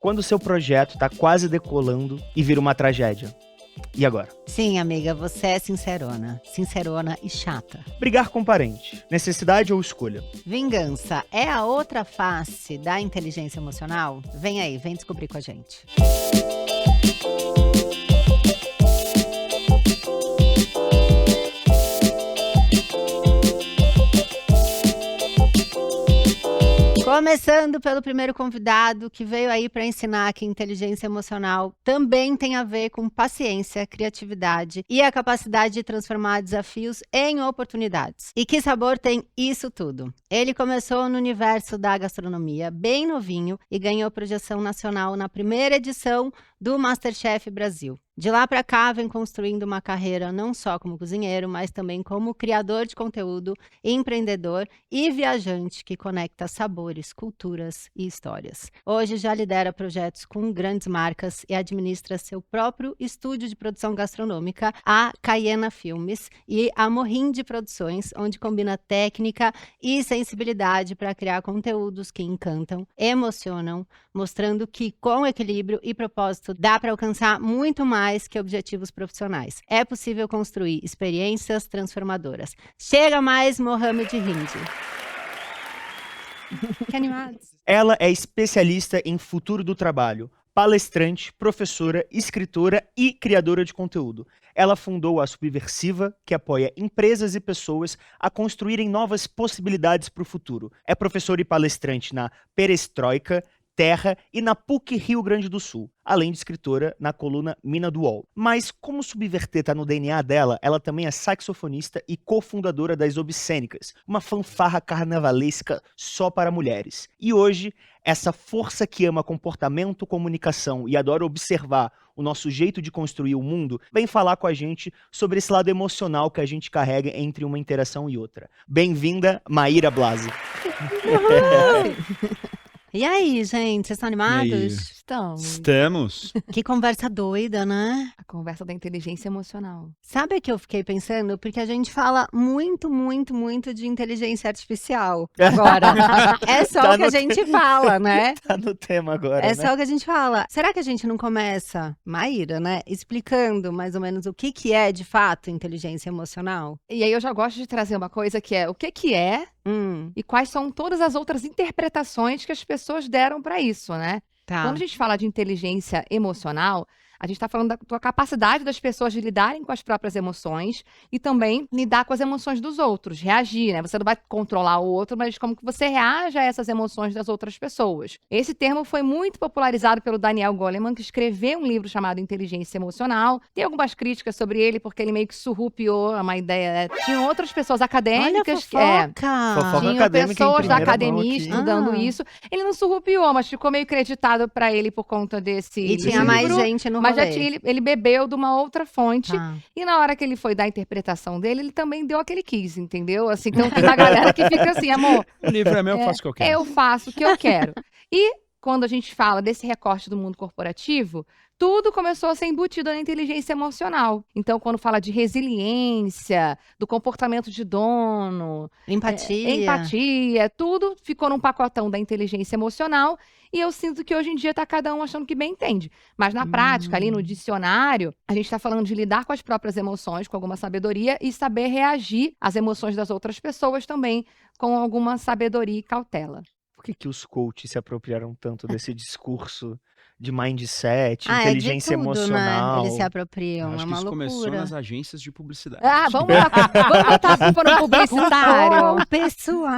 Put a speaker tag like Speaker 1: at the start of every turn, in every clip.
Speaker 1: Quando o seu projeto tá quase decolando e vira uma tragédia. E agora?
Speaker 2: Sim, amiga, você é sincerona. Sincerona e chata.
Speaker 1: Brigar com parente. Necessidade ou escolha?
Speaker 2: Vingança é a outra face da inteligência emocional? Vem aí, vem descobrir com a gente. Começando pelo primeiro convidado que veio aí para ensinar que inteligência emocional também tem a ver com paciência, criatividade e a capacidade de transformar desafios em oportunidades. E Que Sabor tem isso tudo. Ele começou no universo da gastronomia bem novinho e ganhou projeção nacional na primeira edição do MasterChef Brasil. De lá para cá, vem construindo uma carreira não só como cozinheiro, mas também como criador de conteúdo, empreendedor e viajante que conecta sabores, culturas e histórias. Hoje já lidera projetos com grandes marcas e administra seu próprio estúdio de produção gastronômica, a Caiena Filmes, e a Morrim de Produções, onde combina técnica e sensibilidade para criar conteúdos que encantam, emocionam, mostrando que com equilíbrio e propósito dá para alcançar muito mais que objetivos profissionais. É possível construir experiências transformadoras. Chega mais, Mohamed Hindi. Que animados.
Speaker 1: Ela é especialista em futuro do trabalho, palestrante, professora, escritora e criadora de conteúdo. Ela fundou a Subversiva, que apoia empresas e pessoas a construírem novas possibilidades para o futuro. É professora e palestrante na Perestroika, Terra e na PUC Rio Grande do Sul, além de escritora na coluna Mina do UOL. Mas como subverter tá no DNA dela, ela também é saxofonista e cofundadora das Obscênicas, uma fanfarra carnavalesca só para mulheres. E hoje, essa força que ama comportamento, comunicação e adora observar o nosso jeito de construir o mundo, vem falar com a gente sobre esse lado emocional que a gente carrega entre uma interação e outra. Bem-vinda, Maíra Blasi.
Speaker 2: E aí, gente, vocês estão animados?
Speaker 3: Estamos.
Speaker 2: Que conversa doida, né?
Speaker 4: A conversa da inteligência emocional.
Speaker 2: Sabe o que eu fiquei pensando? Porque a gente fala muito, muito, muito de inteligência artificial agora. É só
Speaker 1: Tá
Speaker 2: o que a
Speaker 1: no
Speaker 2: gente fala, né?
Speaker 1: Tá no tema agora,
Speaker 2: É
Speaker 1: né?
Speaker 2: só o que a gente fala. Será que a gente não começa, Maíra, né? Explicando mais ou menos o que é, de fato, inteligência emocional?
Speaker 4: E aí eu já gosto de trazer uma coisa que é o que é e quais são todas as outras interpretações que as pessoas deram para isso, né?
Speaker 2: Tá.
Speaker 4: Quando a gente fala de inteligência emocional, a gente está falando da capacidade das pessoas de lidarem com as próprias emoções e também lidar com as emoções dos outros, reagir, né? Você não vai controlar o outro, mas como que você reage a essas emoções das outras pessoas. Esse termo foi muito popularizado pelo Daniel Goleman, que escreveu um livro chamado Inteligência Emocional. Tem algumas críticas sobre ele, porque ele meio que surrupiou uma ideia. Tinham outras pessoas acadêmicas
Speaker 2: Olha,
Speaker 1: Fofoca
Speaker 4: tinham
Speaker 1: acadêmica em
Speaker 4: pessoas da
Speaker 1: primeira mão
Speaker 4: academia
Speaker 1: aqui.
Speaker 4: estudando isso. Ele não surrupiou, mas ficou meio creditado para ele por conta desse
Speaker 2: E tinha
Speaker 4: livro.
Speaker 2: mais gente no rolê.
Speaker 4: Mas já tinha, ele bebeu de uma outra fonte.
Speaker 2: Tá.
Speaker 4: E na hora que ele foi dar a interpretação dele, ele também deu aquele quis, entendeu? Assim, então tem uma galera que fica assim, amor,
Speaker 3: O livro é meu, eu faço o que eu quero.
Speaker 4: eu faço o que eu quero. E quando a gente fala desse recorte do mundo corporativo, tudo começou a ser embutido na inteligência emocional. Então, quando fala de resiliência, do comportamento de dono, empatia, tudo ficou num pacotão da inteligência emocional. E eu sinto que hoje em dia tá cada um achando que bem entende. Mas na prática, ali no dicionário, a gente tá falando de lidar com as próprias emoções, com alguma sabedoria, e saber reagir às emoções das outras pessoas também com alguma sabedoria e cautela.
Speaker 1: Por que os coaches se apropriaram tanto desse discurso de mindset,
Speaker 2: É
Speaker 1: inteligência
Speaker 2: de tudo,
Speaker 1: emocional?
Speaker 2: né? Eles se apropriam,
Speaker 3: Acho
Speaker 2: é
Speaker 3: que
Speaker 2: uma
Speaker 3: isso começou
Speaker 2: loucura.
Speaker 3: nas agências de publicidade.
Speaker 4: Vamos botar a culpa no publicitário.
Speaker 2: O pessoal.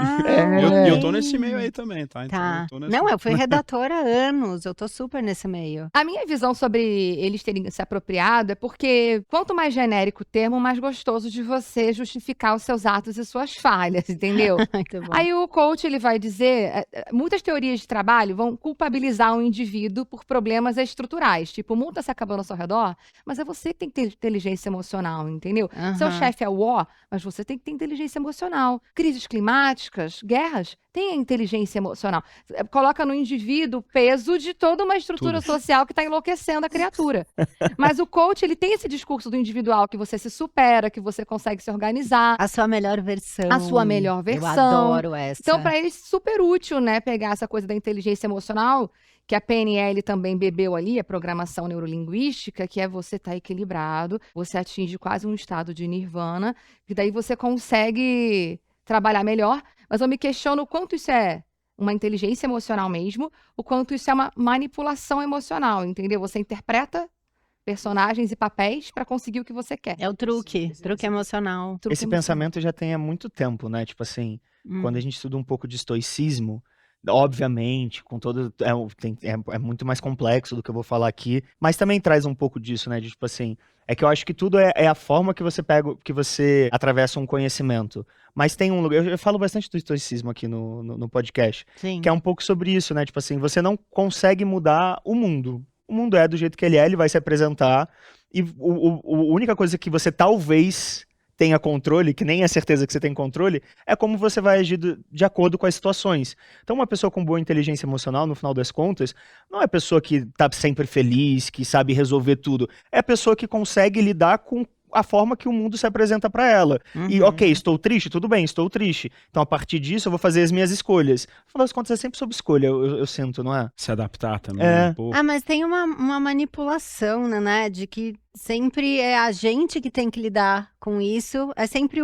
Speaker 3: E eu tô nesse meio aí também, tá? Então,
Speaker 2: Tá.
Speaker 3: eu tô nessa...
Speaker 2: Não, eu fui redatora há anos, eu tô super nesse meio.
Speaker 4: A minha visão sobre eles terem se apropriado é porque quanto mais genérico o termo, mais gostoso de você justificar os seus atos e suas falhas, entendeu?
Speaker 2: Muito bom.
Speaker 4: Aí o coach, ele vai dizer, muitas teorias de trabalho vão culpabilizar um indivíduo por problemas estruturais, tipo, o mundo tá se acabando ao seu redor, mas é você que tem que ter inteligência emocional, entendeu? Seu chefe é o ó, mas você tem que ter inteligência emocional. Crises climáticas, guerras, tem a inteligência emocional. Coloca no indivíduo o peso de toda uma estrutura social que está enlouquecendo a criatura. Mas o coach, ele tem esse discurso do individual, que você se supera, que você consegue se organizar.
Speaker 2: A sua melhor versão.
Speaker 4: A sua melhor versão.
Speaker 2: Eu adoro essa.
Speaker 4: Então, para ele, super útil, né, pegar essa coisa da inteligência emocional, que a PNL também bebeu ali, a programação neurolinguística, que é você estar equilibrado, você atinge quase um estado de nirvana, e daí você consegue trabalhar melhor, mas eu me questiono o quanto isso é uma inteligência emocional mesmo, o quanto isso é uma manipulação emocional, entendeu? Você interpreta personagens e papéis para conseguir o que você quer.
Speaker 2: É o truque emocional.
Speaker 4: Truque
Speaker 1: Esse
Speaker 4: emocional.
Speaker 1: pensamento já tem há muito tempo, né? Tipo assim, quando a gente estuda um pouco de estoicismo, obviamente, com todo. É muito mais complexo do que eu vou falar aqui, mas também traz um pouco disso, né? De, tipo assim, é que eu acho que tudo é a forma que você pega, que você atravessa um conhecimento. Mas tem um lugar. Eu falo bastante do estoicismo aqui no podcast,
Speaker 2: Sim.
Speaker 1: que é um pouco sobre isso, né? Tipo assim, você não consegue mudar o mundo. O mundo é do jeito que ele vai se apresentar, e a única coisa que você talvez tenha controle, que nem é certeza que você tem controle, é como você vai agir de acordo com as situações. Então, uma pessoa com boa inteligência emocional, no final das contas, não é a pessoa que tá sempre feliz, que sabe resolver tudo. É a pessoa que consegue lidar com a forma que o mundo se apresenta para ela. E, ok, estou triste? Tudo bem, estou triste. Então, a partir disso, eu vou fazer as minhas escolhas. No final das contas, é sempre sobre escolha, eu sinto, não é?
Speaker 3: Se adaptar também um pouco.
Speaker 2: Ah, mas tem uma manipulação, né? De que sempre é a gente que tem que lidar com isso. É sempre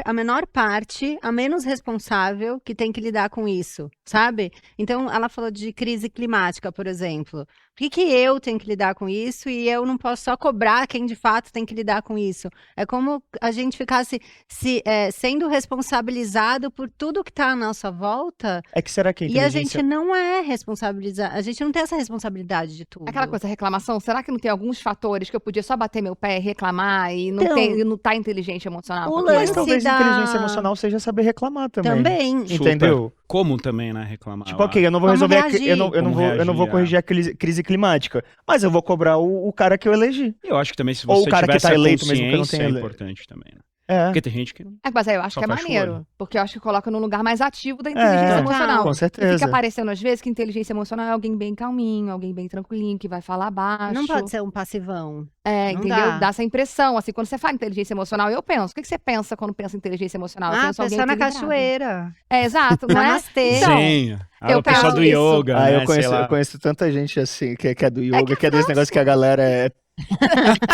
Speaker 2: a menor parte, a menos responsável que tem que lidar com isso, sabe? Então, ela falou de crise climática, por exemplo. Por que eu tenho que lidar com isso e eu não posso só cobrar quem de fato tem que lidar com isso? É como a gente ficasse sendo responsabilizado por tudo que está à nossa volta.
Speaker 1: É que será que a
Speaker 2: E
Speaker 1: inteligência...
Speaker 2: a gente não é responsabilizado, a gente não tem essa responsabilidade de tudo.
Speaker 4: Aquela coisa, reclamação, será que não tem alguns fatores que eu podia só bater meu pé e reclamar e não,
Speaker 2: Então,
Speaker 4: não tá inteligente emocional?
Speaker 2: o
Speaker 4: Porque
Speaker 1: Mas
Speaker 2: lance
Speaker 1: talvez
Speaker 2: da-
Speaker 1: inteligência emocional seja saber reclamar também.
Speaker 2: Também.
Speaker 1: Entendeu?
Speaker 3: Como também, né, reclamar.
Speaker 1: Tipo, ok, eu não vou
Speaker 2: Como
Speaker 1: resolver,
Speaker 2: reagir.
Speaker 1: eu não
Speaker 3: Como
Speaker 1: vou
Speaker 3: reagir,
Speaker 1: corrigir a crise climática, mas eu vou cobrar o cara que eu elegi.
Speaker 3: Eu acho que também se
Speaker 1: Ou
Speaker 3: você
Speaker 1: o cara que
Speaker 3: tivesse
Speaker 1: tá
Speaker 3: a
Speaker 1: eleito mesmo que não
Speaker 3: consciência
Speaker 1: tenha
Speaker 3: é
Speaker 1: ele-
Speaker 3: importante também, né?
Speaker 1: É,
Speaker 3: Porque tem gente que não...
Speaker 4: mas aí eu acho
Speaker 3: Só
Speaker 4: que é
Speaker 3: fecha o
Speaker 4: maneiro,
Speaker 3: olho.
Speaker 4: porque eu acho que coloca num lugar mais ativo da inteligência
Speaker 1: É,
Speaker 4: emocional.
Speaker 1: com
Speaker 4: E
Speaker 1: certeza.
Speaker 4: fica parecendo às vezes que inteligência emocional é alguém bem calminho, alguém bem tranquilinho, que vai falar baixo.
Speaker 2: Não pode ser um passivão.
Speaker 4: É,
Speaker 2: não
Speaker 4: entendeu?
Speaker 2: dá.
Speaker 4: Dá essa impressão. Assim, quando você fala inteligência emocional, eu penso. O que você pensa quando pensa em inteligência emocional? Eu
Speaker 2: Ah,
Speaker 4: penso alguém
Speaker 2: pessoa na
Speaker 4: equilibrado.
Speaker 2: cachoeira.
Speaker 4: É, exato, não é?
Speaker 2: Namastê.
Speaker 4: Então,
Speaker 3: Sim.
Speaker 4: eu
Speaker 3: A pessoa
Speaker 4: penso
Speaker 3: do
Speaker 4: isso.
Speaker 3: yoga,
Speaker 1: Ah,
Speaker 3: né?
Speaker 1: eu
Speaker 3: sei lá.
Speaker 1: conheço tanta gente assim, que é do yoga,
Speaker 4: que é
Speaker 1: que é desse negócio que a galera é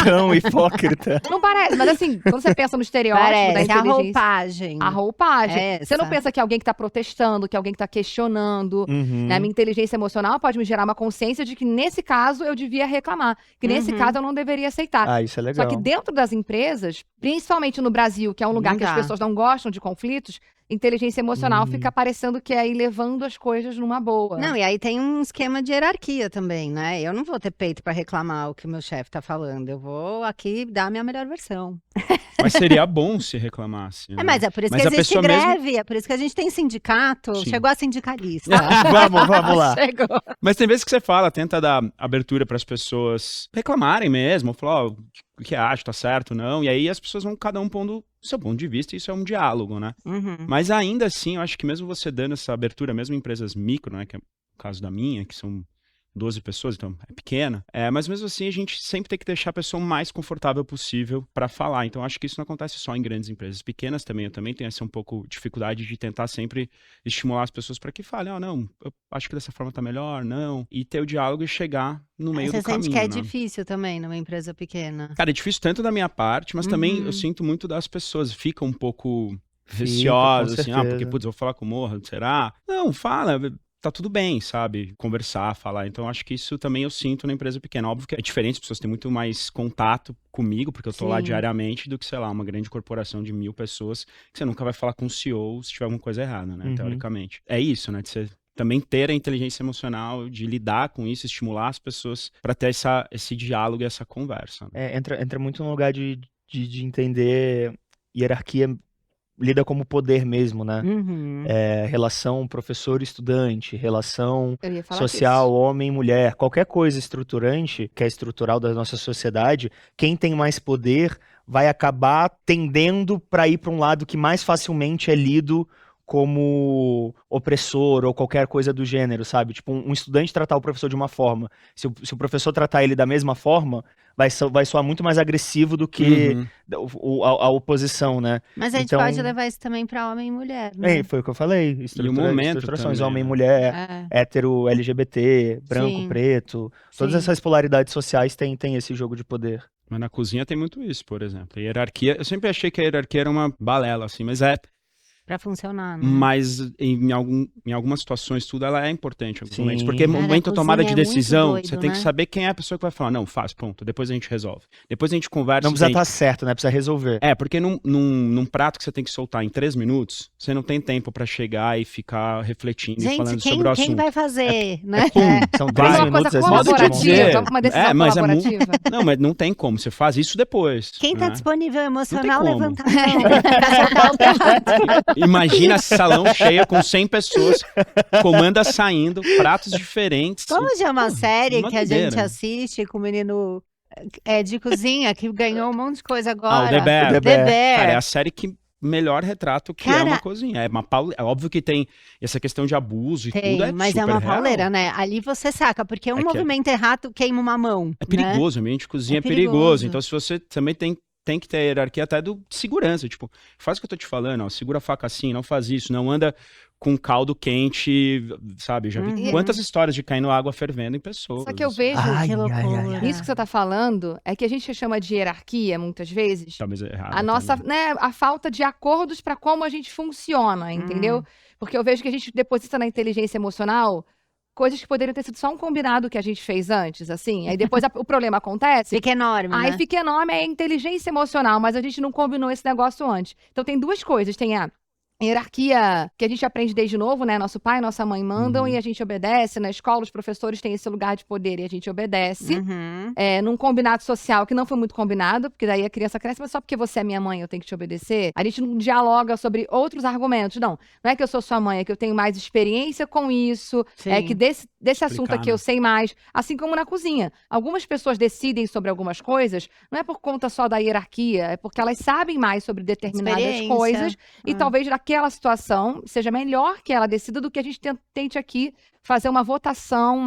Speaker 1: tão hipócrita.
Speaker 4: Não parece, mas assim, quando você pensa no estereótipo da
Speaker 2: Parece a
Speaker 4: inteligência...
Speaker 2: roupagem.
Speaker 4: A roupagem.
Speaker 2: É
Speaker 4: Você não
Speaker 2: essa.
Speaker 4: pensa que é alguém que tá protestando, que é alguém que tá questionando.
Speaker 1: Uhum.
Speaker 4: Né? A minha inteligência emocional pode me gerar uma consciência de que nesse caso eu devia reclamar. Que nesse
Speaker 2: Uhum.
Speaker 4: caso eu não deveria aceitar.
Speaker 1: Ah, isso é legal.
Speaker 4: Só que dentro das empresas, principalmente no Brasil, que é um lugar
Speaker 2: Não
Speaker 4: que as
Speaker 2: dá.
Speaker 4: pessoas não gostam de conflitos, inteligência emocional fica parecendo que é ir levando as coisas numa boa.
Speaker 2: Não, e aí tem um esquema de hierarquia também, né? Eu não vou ter peito pra reclamar o que o meu chefe tá falando. Eu vou aqui dar a minha melhor versão.
Speaker 3: Mas seria bom se reclamasse. Né?
Speaker 2: Mas é por isso
Speaker 3: Mas
Speaker 2: que
Speaker 3: a
Speaker 2: existe
Speaker 3: pessoa mesmo-
Speaker 2: greve, é por isso que a gente tem sindicato.
Speaker 3: Sim.
Speaker 2: Chegou a sindicalista.
Speaker 1: Vamos lá.
Speaker 4: Chegou.
Speaker 3: Mas tem vezes que você fala, tenta dar abertura para as pessoas reclamarem mesmo, falar, ó, o que acha, tá certo, não? E aí as pessoas vão cada um pondo o seu ponto de vista, e isso é um diálogo, né?
Speaker 2: Uhum.
Speaker 3: Mas ainda assim, eu acho que mesmo você dando essa abertura, mesmo em empresas micro, né, que é o caso da minha, que são 12 pessoas, então é pequena, mas mesmo assim a gente sempre tem que deixar a pessoa o mais confortável possível para falar. Então acho que isso não acontece só em grandes empresas pequenas também. Eu também tenho essa um pouco dificuldade de tentar sempre estimular as pessoas para que falem, não, eu acho que dessa forma tá melhor, não. E ter o diálogo e chegar no meio
Speaker 2: Você
Speaker 3: do caminho,
Speaker 2: sente que é
Speaker 3: né?
Speaker 2: difícil também numa empresa pequena.
Speaker 3: Cara, é difícil tanto da minha parte, mas também eu sinto muito das pessoas. Fica um pouco receosas,
Speaker 1: com
Speaker 3: assim, porque,
Speaker 1: certeza.
Speaker 3: putz, eu vou falar com o Morra, será? Não, fala, tá tudo bem, sabe? Conversar, falar. Então, acho que isso também eu sinto na empresa pequena. Óbvio que é diferente, as pessoas têm muito mais contato comigo, porque eu tô lá
Speaker 2: Sim.
Speaker 3: diariamente, do que, sei lá, uma grande corporação de 1000 pessoas, que você nunca vai falar com o CEO se tiver alguma coisa errada, né?
Speaker 1: Uhum.
Speaker 3: Teoricamente. É isso, né? De você também ter a inteligência emocional, de lidar com isso, estimular as pessoas para ter esse diálogo e essa conversa. Né?
Speaker 1: Entra muito no lugar de entender hierarquia, lida como poder mesmo, né?
Speaker 2: Uhum.
Speaker 1: Relação professor-estudante, relação
Speaker 4: Eu ia falar
Speaker 1: social,
Speaker 4: disso.
Speaker 1: homem-mulher, qualquer coisa estruturante, que é estrutural da nossa sociedade, quem tem mais poder vai acabar tendendo para ir para um lado que mais facilmente é lido como opressor ou qualquer coisa do gênero, sabe? Tipo, um estudante tratar o professor de uma forma. Se o professor tratar ele da mesma forma, vai soar muito mais agressivo do que a oposição, né?
Speaker 2: Mas a gente
Speaker 1: Então-
Speaker 2: pode levar isso também pra homem e mulher, né?
Speaker 1: Foi o que eu falei.
Speaker 3: momento
Speaker 1: Estruturações,
Speaker 3: também,
Speaker 1: homem e
Speaker 3: né?
Speaker 1: mulher,
Speaker 2: É.
Speaker 1: hétero, LGBT, branco,
Speaker 2: Sim.
Speaker 1: preto. Todas
Speaker 2: Sim.
Speaker 1: essas polaridades sociais têm esse jogo de poder.
Speaker 3: Mas na cozinha tem muito isso, por exemplo. A hierarquia, eu sempre achei que a hierarquia era uma balela, assim, mas
Speaker 2: Pra funcionar, né?
Speaker 3: Mas em algumas situações, tudo ela é importante em alguns
Speaker 1: Sim.
Speaker 3: momentos. Porque
Speaker 2: Cara,
Speaker 3: momento
Speaker 2: a
Speaker 3: de tomada de
Speaker 2: cozinha é muito
Speaker 3: decisão,
Speaker 2: doido,
Speaker 3: você tem que
Speaker 2: né?
Speaker 3: saber quem é a pessoa que vai falar, não, faz, ponto, depois a gente resolve. Depois a gente conversa.
Speaker 1: Não precisa
Speaker 3: entende?
Speaker 1: estar certo, né? Precisa resolver.
Speaker 3: Porque num prato que você tem que soltar em 3 minutos, você não tem tempo pra chegar e ficar refletindo e
Speaker 2: Gente,
Speaker 3: falando
Speaker 2: quem,
Speaker 3: sobre o
Speaker 2: quem
Speaker 3: assunto.
Speaker 2: vai fazer, né?
Speaker 1: Pum, são 3
Speaker 3: Vai.
Speaker 4: Uma
Speaker 1: minutos.
Speaker 4: coisa
Speaker 1: às vezes,
Speaker 3: Modo de
Speaker 4: colaborativa,
Speaker 3: dizer.
Speaker 4: uma decisão
Speaker 3: Mas é muito-
Speaker 4: colaborativa.
Speaker 3: Não, mas não tem como, você faz isso depois.
Speaker 2: Quem tá
Speaker 3: né?
Speaker 2: disponível emocional,
Speaker 3: como.
Speaker 2: levanta a mão pra soltar o prato.
Speaker 3: Imagina salão cheio com 100 pessoas, comandas saindo, pratos diferentes.
Speaker 2: Vamos de uma série
Speaker 3: uma
Speaker 2: que a gente
Speaker 3: doideira.
Speaker 2: assiste com o menino de cozinha, que ganhou um monte de coisa
Speaker 3: Ah,
Speaker 2: agora.
Speaker 3: o The Bear.
Speaker 1: The Bear.
Speaker 3: Cara, é a série que melhor retrata o que é
Speaker 2: Cara-
Speaker 3: uma cozinha. É óbvio que tem essa questão de abuso e
Speaker 2: Tem,
Speaker 3: tudo,
Speaker 2: mas
Speaker 3: super
Speaker 2: é uma
Speaker 3: real.
Speaker 2: pauleira, né? Ali você saca, porque um
Speaker 3: É que é-
Speaker 2: movimento errado queima uma mão.
Speaker 3: É
Speaker 2: né?
Speaker 3: perigoso, o ambiente de cozinha
Speaker 2: É
Speaker 3: é perigoso.
Speaker 2: perigoso.
Speaker 3: Então, se você também tem que ter a hierarquia até do segurança. Tipo, faz o que eu tô te falando, ó, segura a faca assim, não faz isso, não anda com caldo quente, sabe? Já vi
Speaker 2: Uhum.
Speaker 3: quantas histórias de caindo água fervendo em pessoas.
Speaker 4: Só que eu vejo,
Speaker 1: Ai,
Speaker 2: Que
Speaker 1: ai, ai,
Speaker 2: loucura.
Speaker 1: ai.
Speaker 4: isso que você tá falando, é que a gente chama de hierarquia, muitas vezes,
Speaker 3: Talvez é errado.
Speaker 4: a nossa, né, a falta de acordos para como a gente funciona, entendeu? Porque eu vejo que a gente deposita na inteligência emocional coisas que poderiam ter sido só um combinado que a gente fez antes, assim. Aí depois o problema acontece.
Speaker 2: Fica enorme,
Speaker 4: Aí
Speaker 2: né?
Speaker 4: fica enorme, é inteligência emocional, mas a gente não combinou esse negócio antes. Então tem duas coisas, tem a hierarquia que a gente aprende desde novo, né? Nosso pai e nossa mãe mandam
Speaker 3: Uhum.
Speaker 4: e a gente obedece. Na escola, os professores têm esse lugar de poder e a gente obedece.
Speaker 2: Uhum.
Speaker 4: Num combinado social que não foi muito combinado, porque daí a criança cresce, mas só porque você é minha mãe eu tenho que te obedecer. A gente não dialoga sobre outros argumentos. Não é que eu sou sua mãe, é que eu tenho mais experiência com isso, é
Speaker 2: Sim.
Speaker 4: que desse assunto
Speaker 3: Explicar,
Speaker 4: aqui eu
Speaker 3: né?
Speaker 4: sei mais. Assim como na cozinha. Algumas pessoas decidem sobre algumas coisas, não é por conta só da hierarquia, é porque elas sabem mais sobre determinadas
Speaker 2: Experiência.
Speaker 4: coisas e
Speaker 2: Ah.
Speaker 4: talvez naquela situação seja melhor que ela decida do que a gente tente aqui fazer uma votação,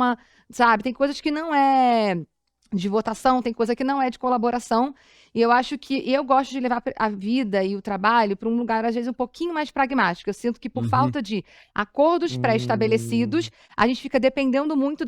Speaker 4: sabe? Tem coisas que não é de votação, tem coisa que não é de colaboração. E eu acho que eu gosto de levar a vida e o trabalho para um lugar, às vezes, um pouquinho mais pragmático. Eu sinto que por falta de acordos pré-estabelecidos, a gente fica dependendo muito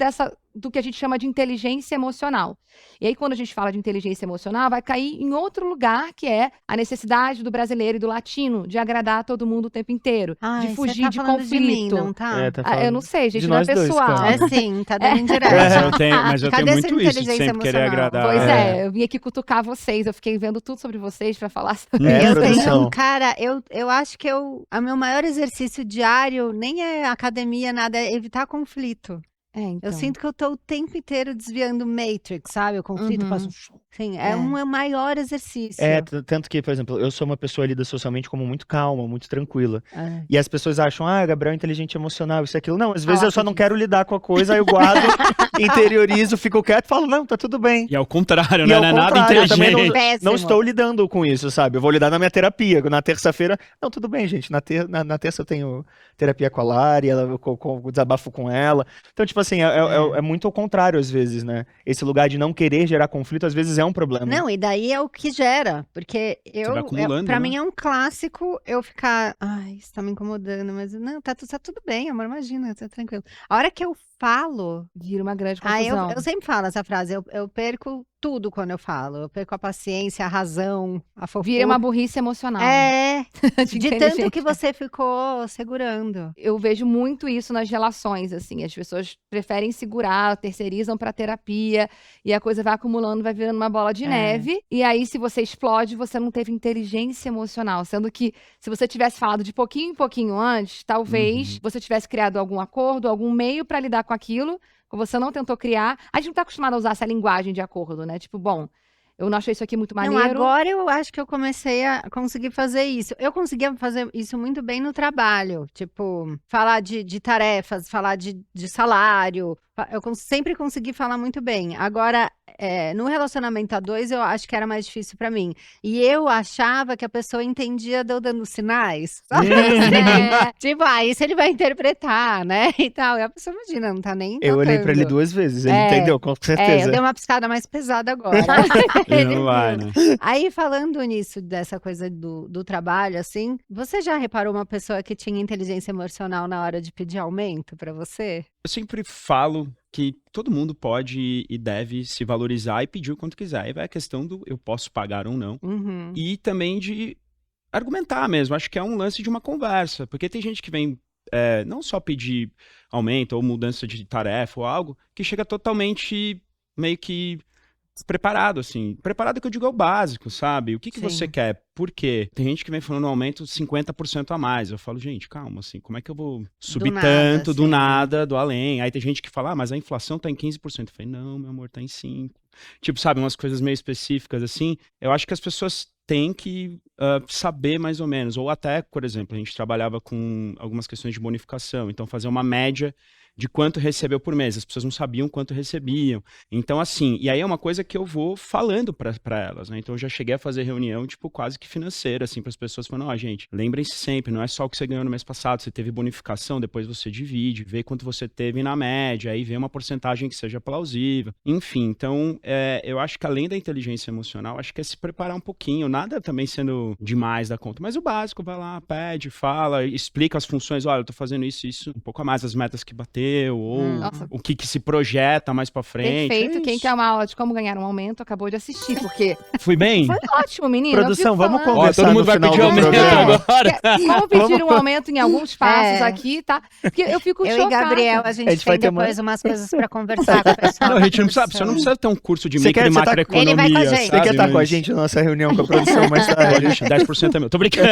Speaker 4: do que a gente chama de inteligência emocional. E aí, quando a gente fala de inteligência emocional, vai cair em outro lugar, que é a necessidade do brasileiro e do latino de agradar todo mundo o tempo inteiro,
Speaker 2: Ai,
Speaker 4: de
Speaker 2: você
Speaker 4: fugir
Speaker 2: tá
Speaker 4: de
Speaker 2: falando
Speaker 4: conflito.
Speaker 2: De mim, não tá?
Speaker 1: Tá
Speaker 4: Eu
Speaker 1: falando
Speaker 4: não sei, gente,
Speaker 1: de
Speaker 4: não é
Speaker 1: nós dois,
Speaker 4: pessoal.
Speaker 1: cara.
Speaker 2: É sim, tá dando
Speaker 3: Mas
Speaker 2: indireta.
Speaker 3: eu tenho
Speaker 2: Cadê essa
Speaker 3: muito isso de
Speaker 2: inteligência
Speaker 3: sempre querer
Speaker 2: emocional?
Speaker 3: agradar.
Speaker 4: Pois eu vim aqui cutucar vocês. Eu fiquei vendo tudo sobre vocês pra falar sobre
Speaker 1: É,
Speaker 2: Eu
Speaker 1: produção.
Speaker 2: tenho, cara, eu acho que o meu maior exercício diário nem é academia, nada, é evitar conflito.
Speaker 4: então.
Speaker 2: Eu sinto que eu tô o tempo inteiro desviando Matrix, sabe? O conflito
Speaker 4: Uhum.
Speaker 2: passa. Sim, é um maior exercício.
Speaker 1: Tanto que, por exemplo, eu sou uma pessoa lida socialmente como muito calma, muito tranquila.
Speaker 2: É.
Speaker 1: E as pessoas acham, Gabriel é inteligente emocional, isso e aquilo. Não, às vezes
Speaker 4: Fala
Speaker 1: eu só não
Speaker 4: disso.
Speaker 1: quero lidar com a coisa, aí eu guardo, interiorizo, fico quieto e falo, não, tá tudo bem.
Speaker 3: E ao contrário,
Speaker 1: E
Speaker 3: né?
Speaker 1: ao
Speaker 3: Não é nada
Speaker 1: contrário, eu também
Speaker 3: inteligente.
Speaker 2: Péssimo.
Speaker 1: Não estou lidando com isso, sabe? Eu vou lidar na minha terapia. Na terça-feira, não, tudo bem, gente. Na terça eu tenho terapia com a Lari, eu desabafo com ela. Então, tipo assim, é muito ao contrário às vezes, né? Esse lugar de não querer gerar conflito, às vezes é um problema.
Speaker 2: Não, e daí é o que gera, porque
Speaker 3: vai acumulando,
Speaker 2: pra
Speaker 3: né?
Speaker 2: mim é um clássico eu ficar, ai, isso tá me incomodando, mas não, tá tudo bem, amor, imagina, tá tranquilo. A hora que eu falo,
Speaker 4: Vira uma grande
Speaker 2: ah,
Speaker 4: confusão.
Speaker 2: eu sempre falo essa frase, eu perco tudo quando eu falo, eu perco a paciência, a razão, a fofura.
Speaker 4: Vira uma burrice emocional.
Speaker 2: É, de tanto
Speaker 4: inteligência.
Speaker 2: que você ficou segurando.
Speaker 4: Eu vejo muito isso nas relações, assim. As pessoas preferem segurar, terceirizam pra terapia, e a coisa vai acumulando, vai virando uma bola de neve. E aí, se você explode, você não teve inteligência emocional. Sendo que, se você tivesse falado de pouquinho em pouquinho antes, talvez você tivesse criado algum acordo, algum meio pra lidar com aquilo, que você não tentou criar. A gente não tá acostumado a usar essa linguagem de acordo, né? Tipo, bom, eu não achei isso aqui muito maneiro.
Speaker 2: Não, agora eu acho que eu comecei a conseguir fazer isso. Eu conseguia fazer isso muito bem no trabalho. Tipo, falar de tarefas, falar de salário, sempre consegui falar muito bem. Agora, no relacionamento a dois, eu acho que era mais difícil pra mim. E eu achava que a pessoa entendia de eu dando sinais, sabe? Tipo, isso ele vai interpretar, né? E tal. E a pessoa, imagina, não tá nem
Speaker 1: Eu olhei pra ele
Speaker 2: notando.
Speaker 1: 2 vezes, ele entendeu, com
Speaker 2: Eu
Speaker 1: certeza.
Speaker 2: dei uma piscada mais pesada agora. Ele
Speaker 3: Não vai,
Speaker 2: viu.
Speaker 3: né?
Speaker 2: Aí, falando nisso, dessa coisa do trabalho, assim, você já reparou uma pessoa que tinha inteligência emocional na hora de pedir aumento pra você?
Speaker 3: Eu sempre falo que todo mundo pode e deve se valorizar e pedir o quanto quiser. Aí vai a questão do eu posso pagar ou não.
Speaker 2: Uhum.
Speaker 3: E também de argumentar mesmo. Acho que é um lance de uma conversa. Porque tem gente que vem não só pedir aumento ou mudança de tarefa ou algo, que chega totalmente meio que preparado, assim. Preparado que eu digo é o básico, sabe? O que você
Speaker 2: Sim.
Speaker 3: quer? Por quê? Tem gente que vem falando um aumento 50% a mais. Eu falo, gente, calma, assim, como é que eu vou subir
Speaker 2: nada,
Speaker 3: tanto do
Speaker 2: assim.
Speaker 3: nada, do além? Aí tem gente que fala, mas a inflação tá em 15%. Eu falei, não, meu amor, tá em 5%. Tipo, sabe, umas coisas meio específicas, assim. Eu acho que as pessoas têm que saber mais ou menos. Ou até, por exemplo, a gente trabalhava com algumas questões de bonificação. Então, fazer uma média de quanto recebeu por mês. As pessoas não sabiam quanto recebiam. Então, assim, e aí é uma coisa que eu vou falando para elas, né? Então, eu já cheguei a fazer reunião, tipo, quase que financeira, assim, para as pessoas falando, ó, gente, lembrem-se sempre, não é só o que você ganhou no mês passado, você teve bonificação, depois você divide, vê quanto você teve na média, aí vê uma porcentagem que seja plausível. Enfim, então, eu acho que além da inteligência emocional, acho que é se preparar um pouquinho, nada também sendo demais da conta, mas o básico, vai lá, pede, fala, explica as funções, olha, eu tô fazendo isso, um pouco a mais, as metas que bateu, ou
Speaker 4: Nossa.
Speaker 3: o que se projeta mais pra frente.
Speaker 4: Perfeito.
Speaker 3: É
Speaker 4: Quem
Speaker 3: isso.
Speaker 4: quer uma aula de como ganhar um aumento acabou de assistir, porque
Speaker 3: Fui bem?
Speaker 4: foi ótimo, menino.
Speaker 1: Produção,
Speaker 4: eu fico
Speaker 1: vamos
Speaker 4: falando.
Speaker 1: conversar
Speaker 3: Todo mundo
Speaker 1: no
Speaker 3: vai
Speaker 1: final
Speaker 3: pedir
Speaker 1: do
Speaker 3: aumento
Speaker 1: programa.
Speaker 3: agora.
Speaker 4: Vamos pedir um aumento em alguns passos
Speaker 2: É.
Speaker 4: aqui, tá? Porque eu fico
Speaker 2: Eu
Speaker 4: chocada.
Speaker 2: e Gabriel, a gente,
Speaker 1: A gente vai
Speaker 2: tem
Speaker 1: ter
Speaker 2: depois umas coisas pra conversar com o pessoal.
Speaker 3: Não, a
Speaker 2: da
Speaker 3: gente não precisa, você não
Speaker 2: produção.
Speaker 3: precisa ter um curso de
Speaker 1: Você
Speaker 3: micro
Speaker 1: quer-
Speaker 3: e
Speaker 1: você tá-
Speaker 3: macroeconomia,
Speaker 2: Ele vai com a gente.
Speaker 1: Você
Speaker 3: sabe?
Speaker 1: quer estar com a
Speaker 3: Mas-
Speaker 1: gente na nossa reunião com a produção mais tarde?
Speaker 3: Pode deixar, 10% é meu. Tô brincando.